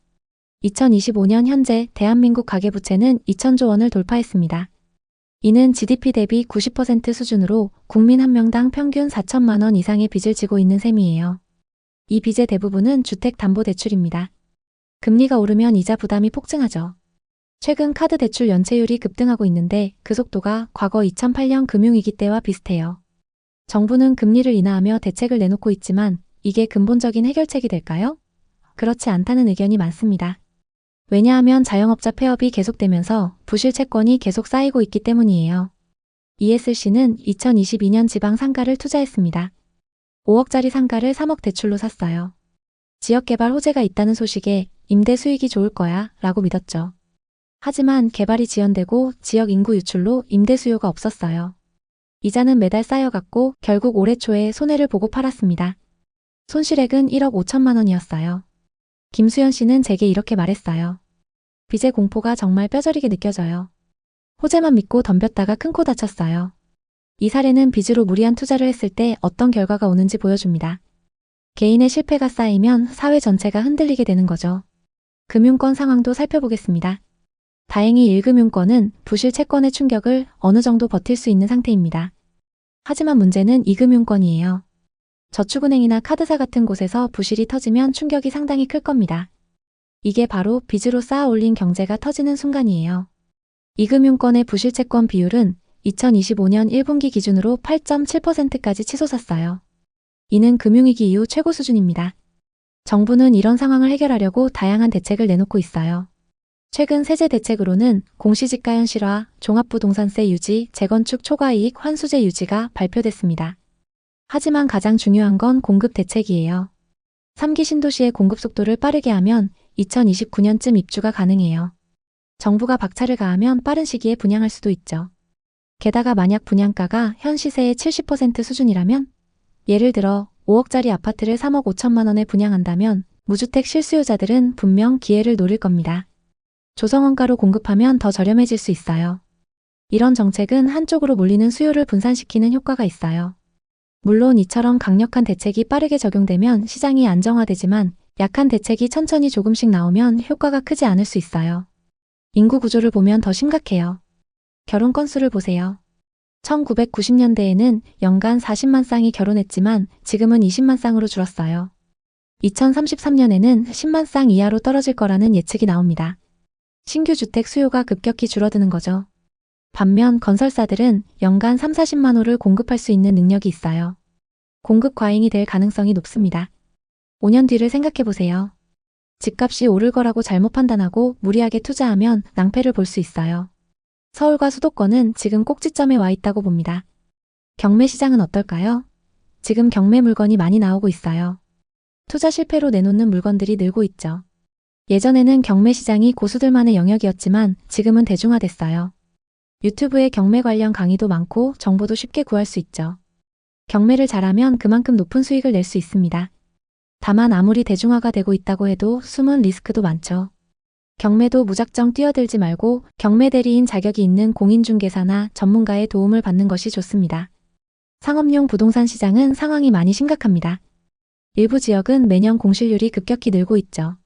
2025년 현재 대한민국 가계부채는 2천조 원을 돌파했습니다. 이는 GDP 대비 90% 수준으로 국민 한 명당 평균 4천만 원 이상의 빚을 지고 있는 셈이에요. 이 빚의 대부분은 주택담보대출입니다. 금리가 오르면 이자 부담이 폭증하죠. 최근 카드 대출 연체율이 급등하고 있는데 그 속도가 과거 2008년 금융위기 때와 비슷해요. 정부는 금리를 인하하며 대책을 내놓고 있지만 이게 근본적인 해결책이 될까요? 그렇지 않다는 의견이 많습니다. 왜냐하면 자영업자 폐업이 계속되면서 부실 채권이 계속 쌓이고 있기 때문이에요. ESC는 2022년 지방 상가를 투자했습니다. 5억짜리 상가를 3억 대출로 샀어요. 지역개발 호재가 있다는 소식에 임대 수익이 좋을 거야 라고 믿었죠. 하지만 개발이 지연되고 지역 인구 유출로 임대 수요가 없었어요. 이자는 매달 쌓여갔고 결국 올해 초에 손해를 보고 팔았습니다. 손실액은 1억 5천만 원이었어요. 김수현 씨는 제게 이렇게 말했어요. 빚의 공포가 정말 뼈저리게 느껴져요. 호재만 믿고 덤볐다가 큰 코 다쳤어요. 이 사례는 빚으로 무리한 투자를 했을 때 어떤 결과가 오는지 보여줍니다. 개인의 실패가 쌓이면 사회 전체가 흔들리게 되는 거죠. 금융권 상황도 살펴보겠습니다. 다행히 1금융권은 부실 채권의 충격을 어느 정도 버틸 수 있는 상태입니다. 하지만 문제는 2금융권이에요. 저축은행이나 카드사 같은 곳에서 부실이 터지면 충격이 상당히 클 겁니다. 이게 바로 빚으로 쌓아 올린 경제가 터지는 순간이에요. 2금융권의 부실채권 비율은 2025년 1분기 기준으로 8.7%까지 치솟았어요. 이는 금융위기 이후 최고 수준입니다. 정부는 이런 상황을 해결하려고 다양한 대책을 내놓고 있어요. 최근 세제 대책으로는 공시지가 현실화, 종합부동산세 유지, 재건축 초과이익 환수제 유지가 발표됐습니다. 하지만 가장 중요한 건 공급 대책이에요. 3기 신도시의 공급 속도를 빠르게 하면 2029년쯤 입주가 가능해요. 정부가 박차를 가하면 빠른 시기에 분양할 수도 있죠. 게다가 만약 분양가가 현 시세의 70% 수준이라면 예를 들어 5억짜리 아파트를 3억 5천만 원에 분양한다면 무주택 실수요자들은 분명 기회를 노릴 겁니다. 조성원가로 공급하면 더 저렴해질 수 있어요. 이런 정책은 한쪽으로 몰리는 수요를 분산시키는 효과가 있어요. 물론 이처럼 강력한 대책이 빠르게 적용되면 시장이 안정화되지만 약한 대책이 천천히 조금씩 나오면 효과가 크지 않을 수 있어요. 인구 구조를 보면 더 심각해요. 결혼 건수를 보세요. 1990년대에는 연간 40만 쌍이 결혼했지만 지금은 20만 쌍으로 줄었어요. 2033년에는 10만 쌍 이하로 떨어질 거라는 예측이 나옵니다. 신규 주택 수요가 급격히 줄어드는 거죠. 반면 건설사들은 연간 3, 40만 호를 공급할 수 있는 능력이 있어요. 공급 과잉이 될 가능성이 높습니다. 5년 뒤를 생각해보세요. 집값이 오를 거라고 잘못 판단하고 무리하게 투자하면 낭패를 볼 수 있어요. 서울과 수도권은 지금 꼭지점에 와 있다고 봅니다. 경매 시장은 어떨까요? 지금 경매 물건이 많이 나오고 있어요. 투자 실패로 내놓는 물건들이 늘고 있죠. 예전에는 경매 시장이 고수들만의 영역이었지만 지금은 대중화됐어요. 유튜브에 경매 관련 강의도 많고 정보도 쉽게 구할 수 있죠. 경매를 잘하면 그만큼 높은 수익을 낼 수 있습니다. 다만 아무리 대중화가 되고 있다고 해도 숨은 리스크도 많죠. 경매도 무작정 뛰어들지 말고 경매 대리인 자격이 있는 공인중개사나 전문가의 도움을 받는 것이 좋습니다. 상업용 부동산 시장은 상황이 많이 심각합니다. 일부 지역은 매년 공실률이 급격히 늘고 있죠.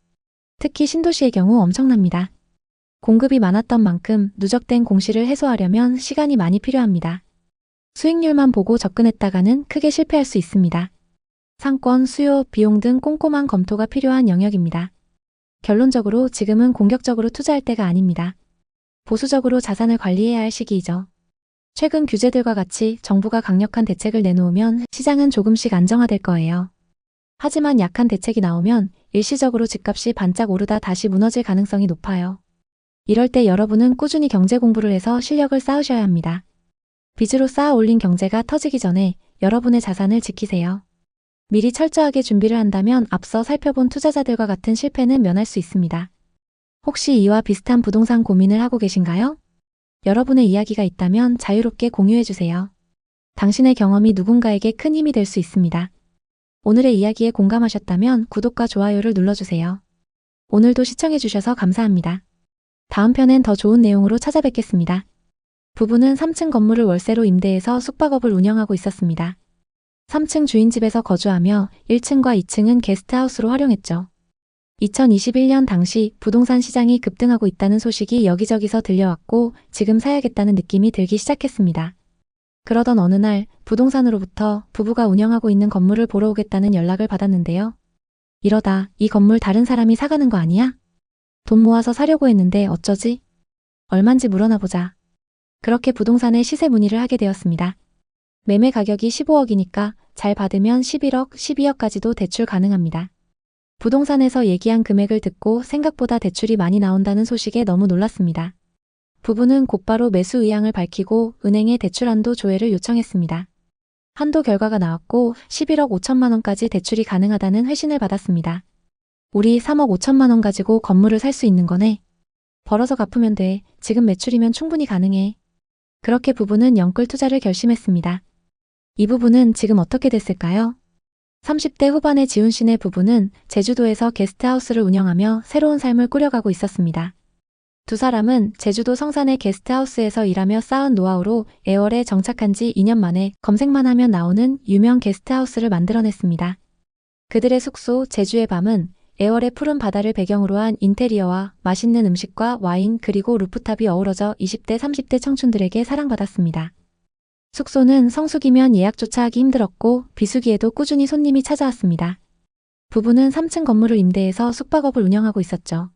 특히 신도시의 경우 엄청납니다. 공급이 많았던 만큼 누적된 공실을 해소하려면 시간이 많이 필요합니다. 수익률만 보고 접근했다가는 크게 실패할 수 있습니다. 상권, 수요, 비용 등 꼼꼼한 검토가 필요한 영역입니다. 결론적으로 지금은 공격적으로 투자할 때가 아닙니다. 보수적으로 자산을 관리해야 할 시기이죠. 최근 규제들과 같이 정부가 강력한 대책을 내놓으면 시장은 조금씩 안정화될 거예요. 하지만 약한 대책이 나오면 일시적으로 집값이 반짝 오르다 다시 무너질 가능성이 높아요. 이럴 때 여러분은 꾸준히 경제 공부를 해서 실력을 쌓으셔야 합니다. 빚으로 쌓아 올린 경제가 터지기 전에 여러분의 자산을 지키세요. 미리 철저하게 준비를 한다면 앞서 살펴본 투자자들과 같은 실패는 면할 수 있습니다. 혹시 이와 비슷한 부동산 고민을 하고 계신가요? 여러분의 이야기가 있다면 자유롭게 공유해주세요. 당신의 경험이 누군가에게 큰 힘이 될 수 있습니다. 오늘의 이야기에 공감하셨다면 구독과 좋아요를 눌러주세요. 오늘도 시청해주셔서 감사합니다. 다음 편엔 더 좋은 내용으로 찾아뵙겠습니다. 부부는 3층 건물을 월세로 임대해서 숙박업을 운영하고 있었습니다. 3층 주인집에서 거주하며 1층과 2층은 게스트하우스로 활용했죠. 2021년 당시 부동산 시장이 급등하고 있다는 소식이 여기저기서 들려왔고 지금 사야겠다는 느낌이 들기 시작했습니다. 그러던 어느 날 부동산으로부터 부부가 운영하고 있는 건물을 보러 오겠다는 연락을 받았는데요. 이러다 이 건물 다른 사람이 사가는 거 아니야? 돈 모아서 사려고 했는데 어쩌지? 얼만지 물어나 보자. 그렇게 부동산의 시세 문의를 하게 되었습니다. 매매 가격이 15억이니까 잘 받으면 11억, 12억까지도 대출 가능합니다. 부동산에서 얘기한 금액을 듣고 생각보다 대출이 많이 나온다는 소식에 너무 놀랐습니다. 부부는 곧바로 매수 의향을 밝히고 은행에 대출 한도 조회를 요청했습니다. 한도 결과가 나왔고 11억 5천만 원까지 대출이 가능하다는 회신을 받았습니다. 우리 3억 5천만 원 가지고 건물을 살 수 있는 거네. 벌어서 갚으면 돼. 지금 매출이면 충분히 가능해. 그렇게 부부는 영끌 투자를 결심했습니다. 이 부부는 지금 어떻게 됐을까요? 30대 후반의 지훈 씨네 부부는 제주도에서 게스트하우스를 운영하며 새로운 삶을 꾸려가고 있었습니다. 두 사람은 제주도 성산의 게스트하우스에서 일하며 쌓은 노하우로 애월에 정착한 지 2년 만에 검색만 하면 나오는 유명 게스트하우스를 만들어냈습니다. 그들의 숙소 제주의 밤은 애월의 푸른 바다를 배경으로 한 인테리어와 맛있는 음식과 와인 그리고 루프탑이 어우러져 20대 30대 청춘들에게 사랑받았습니다. 숙소는 성수기면 예약조차 하기 힘들었고 비수기에도 꾸준히 손님이 찾아왔습니다. 부부는 3층 건물을 임대해서 숙박업을 운영하고 있었죠.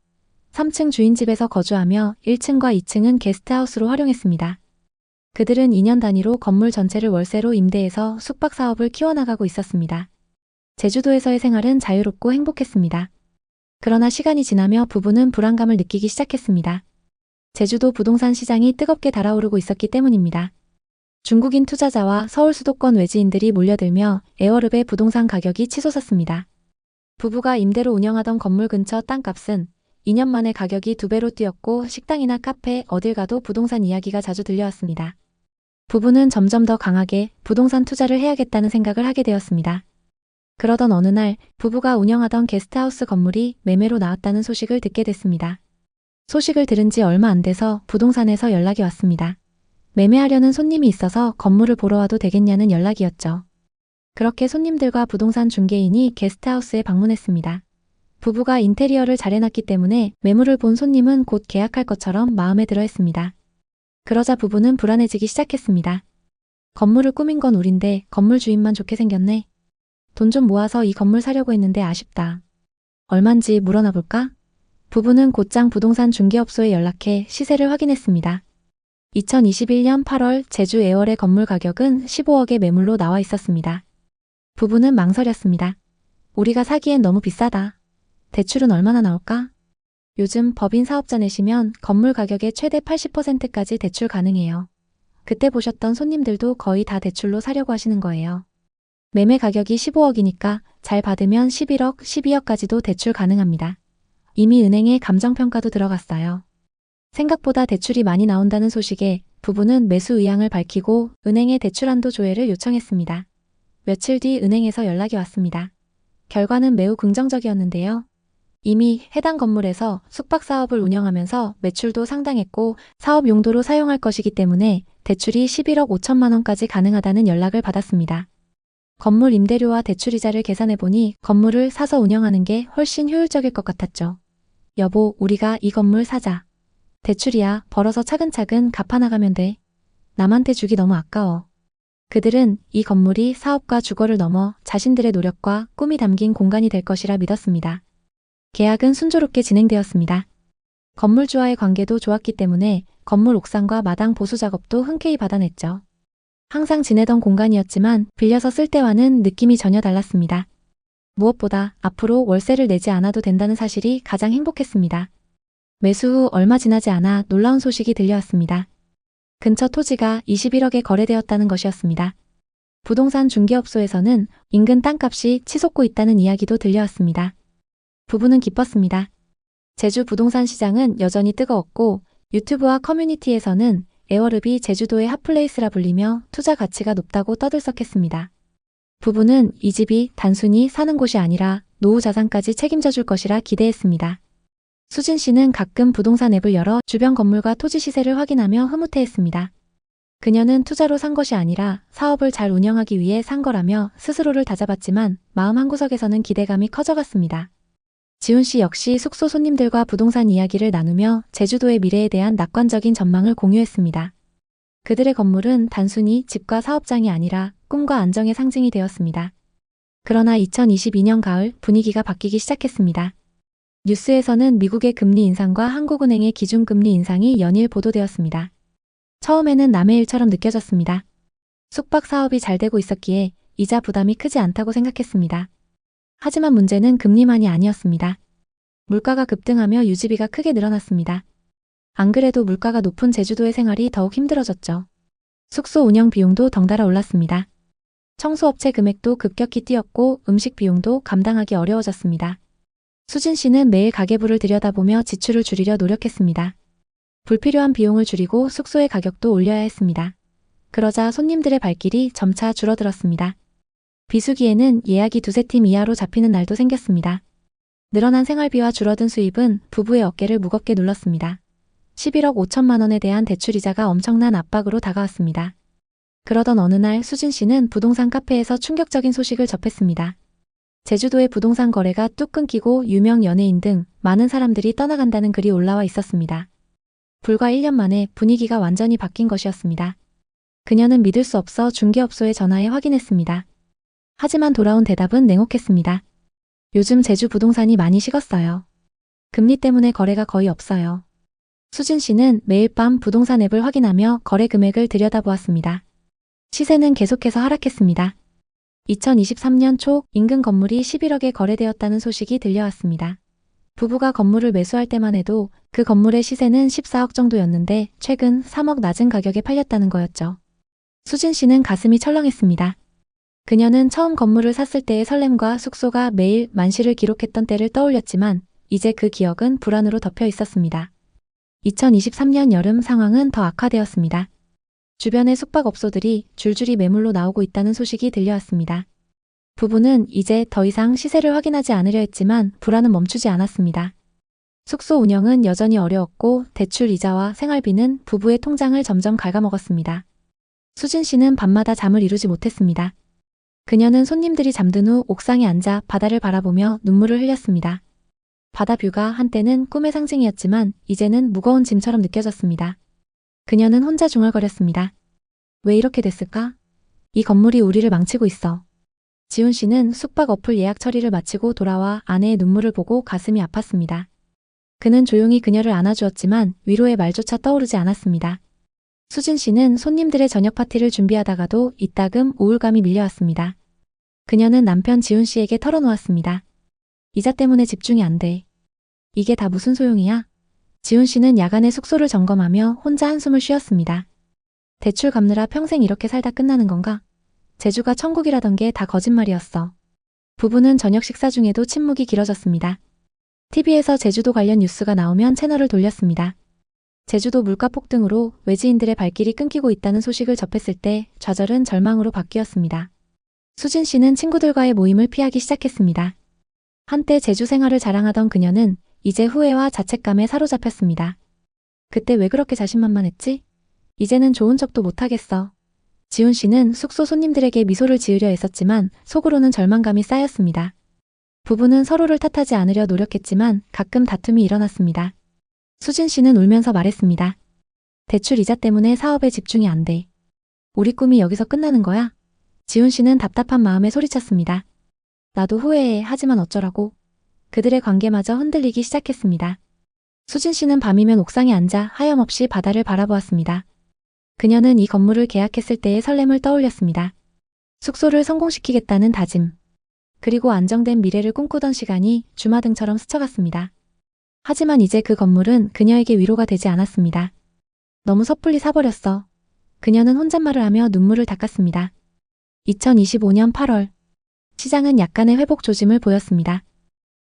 3층 주인집에서 거주하며 1층과 2층은 게스트하우스로 활용했습니다. 그들은 2년 단위로 건물 전체를 월세로 임대해서 숙박 사업을 키워나가고 있었습니다. 제주도에서의 생활은 자유롭고 행복했습니다. 그러나 시간이 지나며 부부는 불안감을 느끼기 시작했습니다. 제주도 부동산 시장이 뜨겁게 달아오르고 있었기 때문입니다. 중국인 투자자와 서울 수도권 외지인들이 몰려들며 애월읍의 부동산 가격이 치솟았습니다. 부부가 임대로 운영하던 건물 근처 땅값은 2년 만에 가격이 2배로 뛰었고 식당이나 카페 어딜 가도 부동산 이야기가 자주 들려왔습니다. 부부는 점점 더 강하게 부동산 투자를 해야겠다는 생각을 하게 되었습니다. 그러던 어느 날 부부가 운영하던 게스트하우스 건물이 매매로 나왔다는 소식을 듣게 됐습니다. 소식을 들은 지 얼마 안 돼서 부동산에서 연락이 왔습니다. 매매하려는 손님이 있어서 건물을 보러 와도 되겠냐는 연락이었죠. 그렇게 손님들과 부동산 중개인이 게스트하우스에 방문했습니다. 부부가 인테리어를 잘 해놨기 때문에 매물을 본 손님은 곧 계약할 것처럼 마음에 들어 했습니다. 그러자 부부는 불안해지기 시작했습니다. 건물을 꾸민 건 우린데 건물 주인만 좋게 생겼네. 돈 좀 모아서 이 건물 사려고 했는데 아쉽다. 얼만지 물어나 볼까? 부부는 곧장 부동산 중개업소에 연락해 시세를 확인했습니다. 2021년 8월 제주 애월의 건물 가격은 15억의 매물로 나와 있었습니다. 부부는 망설였습니다. 우리가 사기엔 너무 비싸다. 대출은 얼마나 나올까? 요즘 법인 사업자 내시면 건물 가격의 최대 80%까지 대출 가능해요. 그때 보셨던 손님들도 거의 다 대출로 사려고 하시는 거예요. 매매 가격이 15억이니까 잘 받으면 11억, 12억까지도 대출 가능합니다. 이미 은행에 감정평가도 들어갔어요. 생각보다 대출이 많이 나온다는 소식에 부부는 매수 의향을 밝히고 은행에 대출 한도 조회를 요청했습니다. 며칠 뒤 은행에서 연락이 왔습니다. 결과는 매우 긍정적이었는데요. 이미 해당 건물에서 숙박 사업을 운영하면서 매출도 상당했고 사업 용도로 사용할 것이기 때문에 대출이 11억 5천만 원까지 가능하다는 연락을 받았습니다. 건물 임대료와 대출이자를 계산해보니 건물을 사서 운영하는 게 훨씬 효율적일 것 같았죠. 여보, 우리가 이 건물 사자. 대출이야 벌어서 차근차근 갚아나가면 돼. 남한테 주기 너무 아까워. 그들은 이 건물이 사업과 주거를 넘어 자신들의 노력과 꿈이 담긴 공간이 될 것이라 믿었습니다. 계약은 순조롭게 진행되었습니다. 건물주와의 관계도 좋았기 때문에 건물 옥상과 마당 보수 작업도 흔쾌히 받아냈죠. 항상 지내던 공간이었지만 빌려서 쓸 때와는 느낌이 전혀 달랐습니다. 무엇보다 앞으로 월세를 내지 않아도 된다는 사실이 가장 행복했습니다. 매수 후 얼마 지나지 않아 놀라운 소식이 들려왔습니다. 근처 토지가 21억에 거래되었다는 것이었습니다. 부동산 중개업소에서는 인근 땅값이 치솟고 있다는 이야기도 들려왔습니다. 부부는 기뻤습니다. 제주 부동산 시장은 여전히 뜨거웠고 유튜브와 커뮤니티에서는 애월읍이 제주도의 핫플레이스라 불리며 투자 가치가 높다고 떠들썩했습니다. 부부는 이 집이 단순히 사는 곳이 아니라 노후 자산까지 책임져 줄 것이라 기대했습니다. 수진 씨는 가끔 부동산 앱을 열어 주변 건물과 토지 시세를 확인하며 흐뭇해했습니다. 그녀는 투자로 산 것이 아니라 사업을 잘 운영하기 위해 산 거라며 스스로를 다잡았지만 마음 한구석에서는 기대감이 커져갔습니다. 지훈 씨 역시 숙소 손님들과 부동산 이야기를 나누며 제주도의 미래에 대한 낙관적인 전망을 공유했습니다. 그들의 건물은 단순히 집과 사업장이 아니라 꿈과 안정의 상징이 되었습니다. 그러나 2022년 가을 분위기가 바뀌기 시작했습니다. 뉴스에서는 미국의 금리 인상과 한국은행의 기준금리 인상이 연일 보도되었습니다. 처음에는 남의 일처럼 느껴졌습니다. 숙박 사업이 잘 되고 있었기에 이자 부담이 크지 않다고 생각했습니다. 하지만 문제는 금리만이 아니었습니다. 물가가 급등하며 유지비가 크게 늘어났습니다. 안 그래도 물가가 높은 제주도의 생활이 더욱 힘들어졌죠. 숙소 운영 비용도 덩달아 올랐습니다. 청소업체 금액도 급격히 뛰었고 음식 비용도 감당하기 어려워졌습니다. 수진 씨는 매일 가계부를 들여다보며 지출을 줄이려 노력했습니다. 불필요한 비용을 줄이고 숙소의 가격도 올려야 했습니다. 그러자 손님들의 발길이 점차 줄어들었습니다. 비수기에는 예약이 두세 팀 이하로 잡히는 날도 생겼습니다. 늘어난 생활비와 줄어든 수입은 부부의 어깨를 무겁게 눌렀습니다. 11억 5천만 원에 대한 대출이자가 엄청난 압박으로 다가왔습니다. 그러던 어느 날 수진 씨는 부동산 카페에서 충격적인 소식을 접했습니다. 제주도의 부동산 거래가 뚝 끊기고 유명 연예인 등 많은 사람들이 떠나간다는 글이 올라와 있었습니다. 불과 1년 만에 분위기가 완전히 바뀐 것이었습니다. 그녀는 믿을 수 없어 중개업소에 전화해 확인했습니다. 하지만 돌아온 대답은 냉혹했습니다. 요즘 제주 부동산이 많이 식었어요. 금리 때문에 거래가 거의 없어요. 수진 씨는 매일 밤 부동산 앱을 확인하며 거래 금액을 들여다보았습니다. 시세는 계속해서 하락했습니다. 2023년 초 인근 건물이 11억에 거래되었다는 소식이 들려왔습니다. 부부가 건물을 매수할 때만 해도 그 건물의 시세는 14억 정도였는데 최근 3억 낮은 가격에 팔렸다는 거였죠. 수진 씨는 가슴이 철렁했습니다. 그녀는 처음 건물을 샀을 때의 설렘과 숙소가 매일 만시를 기록했던 때를 떠올렸지만 이제 그 기억은 불안으로 덮여 있었습니다. 2023년 여름 상황은 더 악화되었습니다. 주변의 숙박업소들이 줄줄이 매물로 나오고 있다는 소식이 들려왔습니다. 부부는 이제 더 이상 시세를 확인하지 않으려 했지만 불안은 멈추지 않았습니다. 숙소 운영은 여전히 어려웠고 대출 이자와 생활비는 부부의 통장을 점점 갉아먹었습니다. 수진 씨는 밤마다 잠을 이루지 못했습니다. 그녀는 손님들이 잠든 후 옥상에 앉아 바다를 바라보며 눈물을 흘렸습니다. 바다 뷰가 한때는 꿈의 상징이었지만 이제는 무거운 짐처럼 느껴졌습니다. 그녀는 혼자 중얼거렸습니다. 왜 이렇게 됐을까? 이 건물이 우리를 망치고 있어. 지훈 씨는 숙박 어플 예약 처리를 마치고 돌아와 아내의 눈물을 보고 가슴이 아팠습니다. 그는 조용히 그녀를 안아주었지만 위로의 말조차 떠오르지 않았습니다. 수진 씨는 손님들의 저녁 파티를 준비하다가도 이따금 우울감이 밀려왔습니다. 그녀는 남편 지훈 씨에게 털어놓았습니다. 이자 때문에 집중이 안 돼. 이게 다 무슨 소용이야? 지훈 씨는 야간에 숙소를 점검하며 혼자 한숨을 쉬었습니다. 대출 갚느라 평생 이렇게 살다 끝나는 건가? 제주가 천국이라던 게 다 거짓말이었어. 부부는 저녁 식사 중에도 침묵이 길어졌습니다. TV에서 제주도 관련 뉴스가 나오면 채널을 돌렸습니다. 제주도 물가 폭등으로 외지인들의 발길이 끊기고 있다는 소식을 접했을 때 좌절은 절망으로 바뀌었습니다. 수진 씨는 친구들과의 모임을 피하기 시작했습니다. 한때 제주 생활을 자랑하던 그녀는 이제 후회와 자책감에 사로잡혔습니다. 그때 왜 그렇게 자신만만했지? 이제는 좋은 척도 못하겠어. 지훈 씨는 숙소 손님들에게 미소를 지으려 애썼지만 속으로는 절망감이 쌓였습니다. 부부는 서로를 탓하지 않으려 노력했지만 가끔 다툼이 일어났습니다. 수진 씨는 울면서 말했습니다. 대출 이자 때문에 사업에 집중이 안 돼. 우리 꿈이 여기서 끝나는 거야? 지훈 씨는 답답한 마음에 소리쳤습니다. 나도 후회해. 하지만 어쩌라고. 그들의 관계마저 흔들리기 시작했습니다. 수진 씨는 밤이면 옥상에 앉아 하염없이 바다를 바라보았습니다. 그녀는 이 건물을 계약했을 때의 설렘을 떠올렸습니다. 숙소를 성공시키겠다는 다짐. 그리고 안정된 미래를 꿈꾸던 시간이 주마등처럼 스쳐갔습니다. 하지만 이제 그 건물은 그녀에게 위로가 되지 않았습니다. 너무 섣불리 사버렸어. 그녀는 혼잣말을 하며 눈물을 닦았습니다. 2025년 8월. 시장은 약간의 회복 조짐을 보였습니다.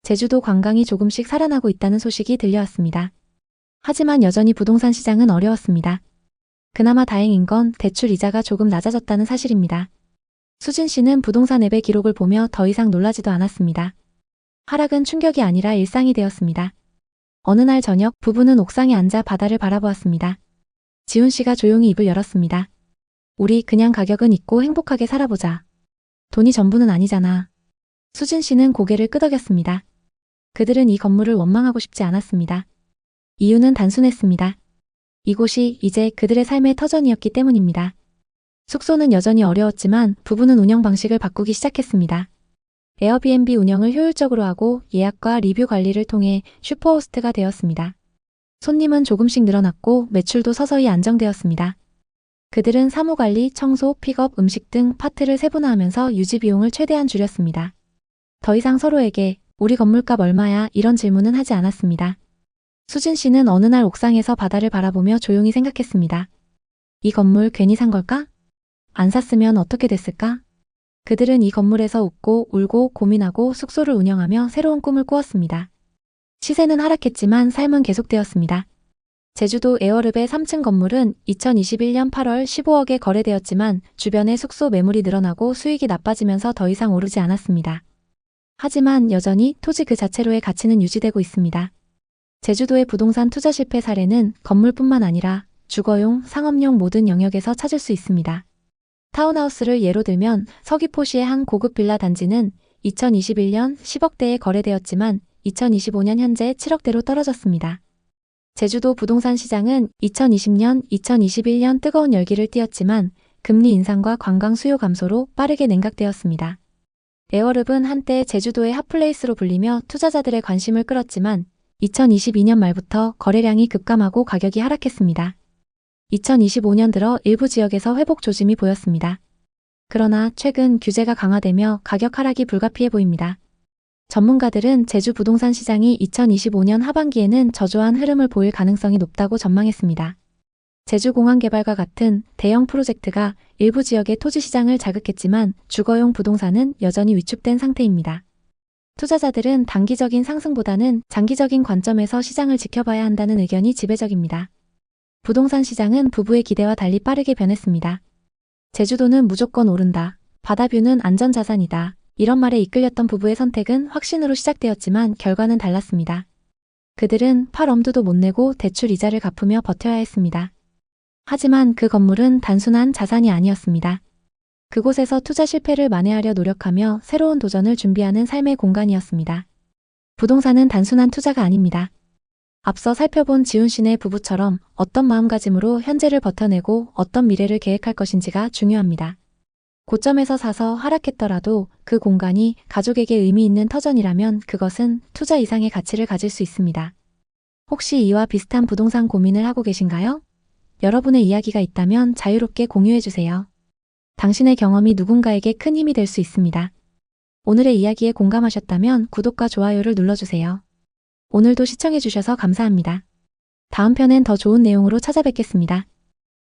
제주도 관광이 조금씩 살아나고 있다는 소식이 들려왔습니다. 하지만 여전히 부동산 시장은 어려웠습니다. 그나마 다행인 건 대출 이자가 조금 낮아졌다는 사실입니다. 수진 씨는 부동산 앱의 기록을 보며 더 이상 놀라지도 않았습니다. 하락은 충격이 아니라 일상이 되었습니다. 어느 날 저녁 부부는 옥상에 앉아 바다를 바라보았습니다. 지훈 씨가 조용히 입을 열었습니다. 우리 그냥 가격은 있고 행복하게 살아보자. 돈이 전부는 아니잖아. 수진 씨는 고개를 끄덕였습니다. 그들은 이 건물을 원망하고 싶지 않았습니다. 이유는 단순했습니다. 이곳이 이제 그들의 삶의 터전이었기 때문입니다. 숙소는 여전히 어려웠지만 부부는 운영 방식을 바꾸기 시작했습니다. 에어비앤비 운영을 효율적으로 하고 예약과 리뷰 관리를 통해 슈퍼호스트가 되었습니다. 손님은 조금씩 늘어났고 매출도 서서히 안정되었습니다. 그들은 사무관리, 청소, 픽업, 음식 등 파트를 세분화하면서 유지 비용을 최대한 줄였습니다. 더 이상 서로에게 우리 건물값 얼마야 이런 질문은 하지 않았습니다. 수진 씨는 어느 날 옥상에서 바다를 바라보며 조용히 생각했습니다. 이 건물 괜히 산 걸까? 안 샀으면 어떻게 됐을까? 그들은 이 건물에서 웃고 울고 고민하고 숙소를 운영하며 새로운 꿈을 꾸었습니다. 시세는 하락했지만 삶은 계속되었습니다. 제주도 에어릅의 3층 건물은 2021년 8월 15억에 거래되었지만 주변의 숙소 매물이 늘어나고 수익이 나빠지면서 더 이상 오르지 않았습니다. 하지만 여전히 토지 그 자체로의 가치는 유지되고 있습니다. 제주도의 부동산 투자 실패 사례는 건물뿐만 아니라 주거용, 상업용 모든 영역에서 찾을 수 있습니다. 타운하우스를 예로 들면 서귀포시의 한 고급 빌라 단지는 2021년 10억대에 거래되었지만 2025년 현재 7억대로 떨어졌습니다. 제주도 부동산 시장은 2020년, 2021년 뜨거운 열기를 띠었지만 금리 인상과 관광 수요 감소로 빠르게 냉각되었습니다. 에어릅은 한때 제주도의 핫플레이스로 불리며 투자자들의 관심을 끌었지만 2022년 말부터 거래량이 급감하고 가격이 하락했습니다. 2025년 들어 일부 지역에서 회복 조짐이 보였습니다. 그러나 최근 규제가 강화되며 가격 하락이 불가피해 보입니다. 전문가들은 제주 부동산 시장이 2025년 하반기에는 저조한 흐름을 보일 가능성이 높다고 전망했습니다. 제주공항 개발과 같은 대형 프로젝트가 일부 지역의 토지 시장을 자극했지만 주거용 부동산은 여전히 위축된 상태입니다. 투자자들은 단기적인 상승보다는 장기적인 관점에서 시장을 지켜봐야 한다는 의견이 지배적입니다. 부동산 시장은 부부의 기대와 달리 빠르게 변했습니다. 제주도는 무조건 오른다. 바다뷰는 안전자산이다. 이런 말에 이끌렸던 부부의 선택은 확신으로 시작되었지만 결과는 달랐습니다. 그들은 팔 엄두도 못 내고 대출 이자를 갚으며 버텨야 했습니다. 하지만 그 건물은 단순한 자산이 아니었습니다. 그곳에서 투자 실패를 만회하려 노력하며 새로운 도전을 준비하는 삶의 공간이었습니다. 부동산은 단순한 투자가 아닙니다. 앞서 살펴본 지훈 씨네 부부처럼 어떤 마음가짐으로 현재를 버텨내고 어떤 미래를 계획할 것인지가 중요합니다. 고점에서 사서 하락했더라도 그 공간이 가족에게 의미 있는 터전이라면 그것은 투자 이상의 가치를 가질 수 있습니다. 혹시 이와 비슷한 부동산 고민을 하고 계신가요? 여러분의 이야기가 있다면 자유롭게 공유해주세요. 당신의 경험이 누군가에게 큰 힘이 될 수 있습니다. 오늘의 이야기에 공감하셨다면 구독과 좋아요를 눌러주세요. 오늘도 시청해주셔서 감사합니다. 다음 편엔 더 좋은 내용으로 찾아뵙겠습니다.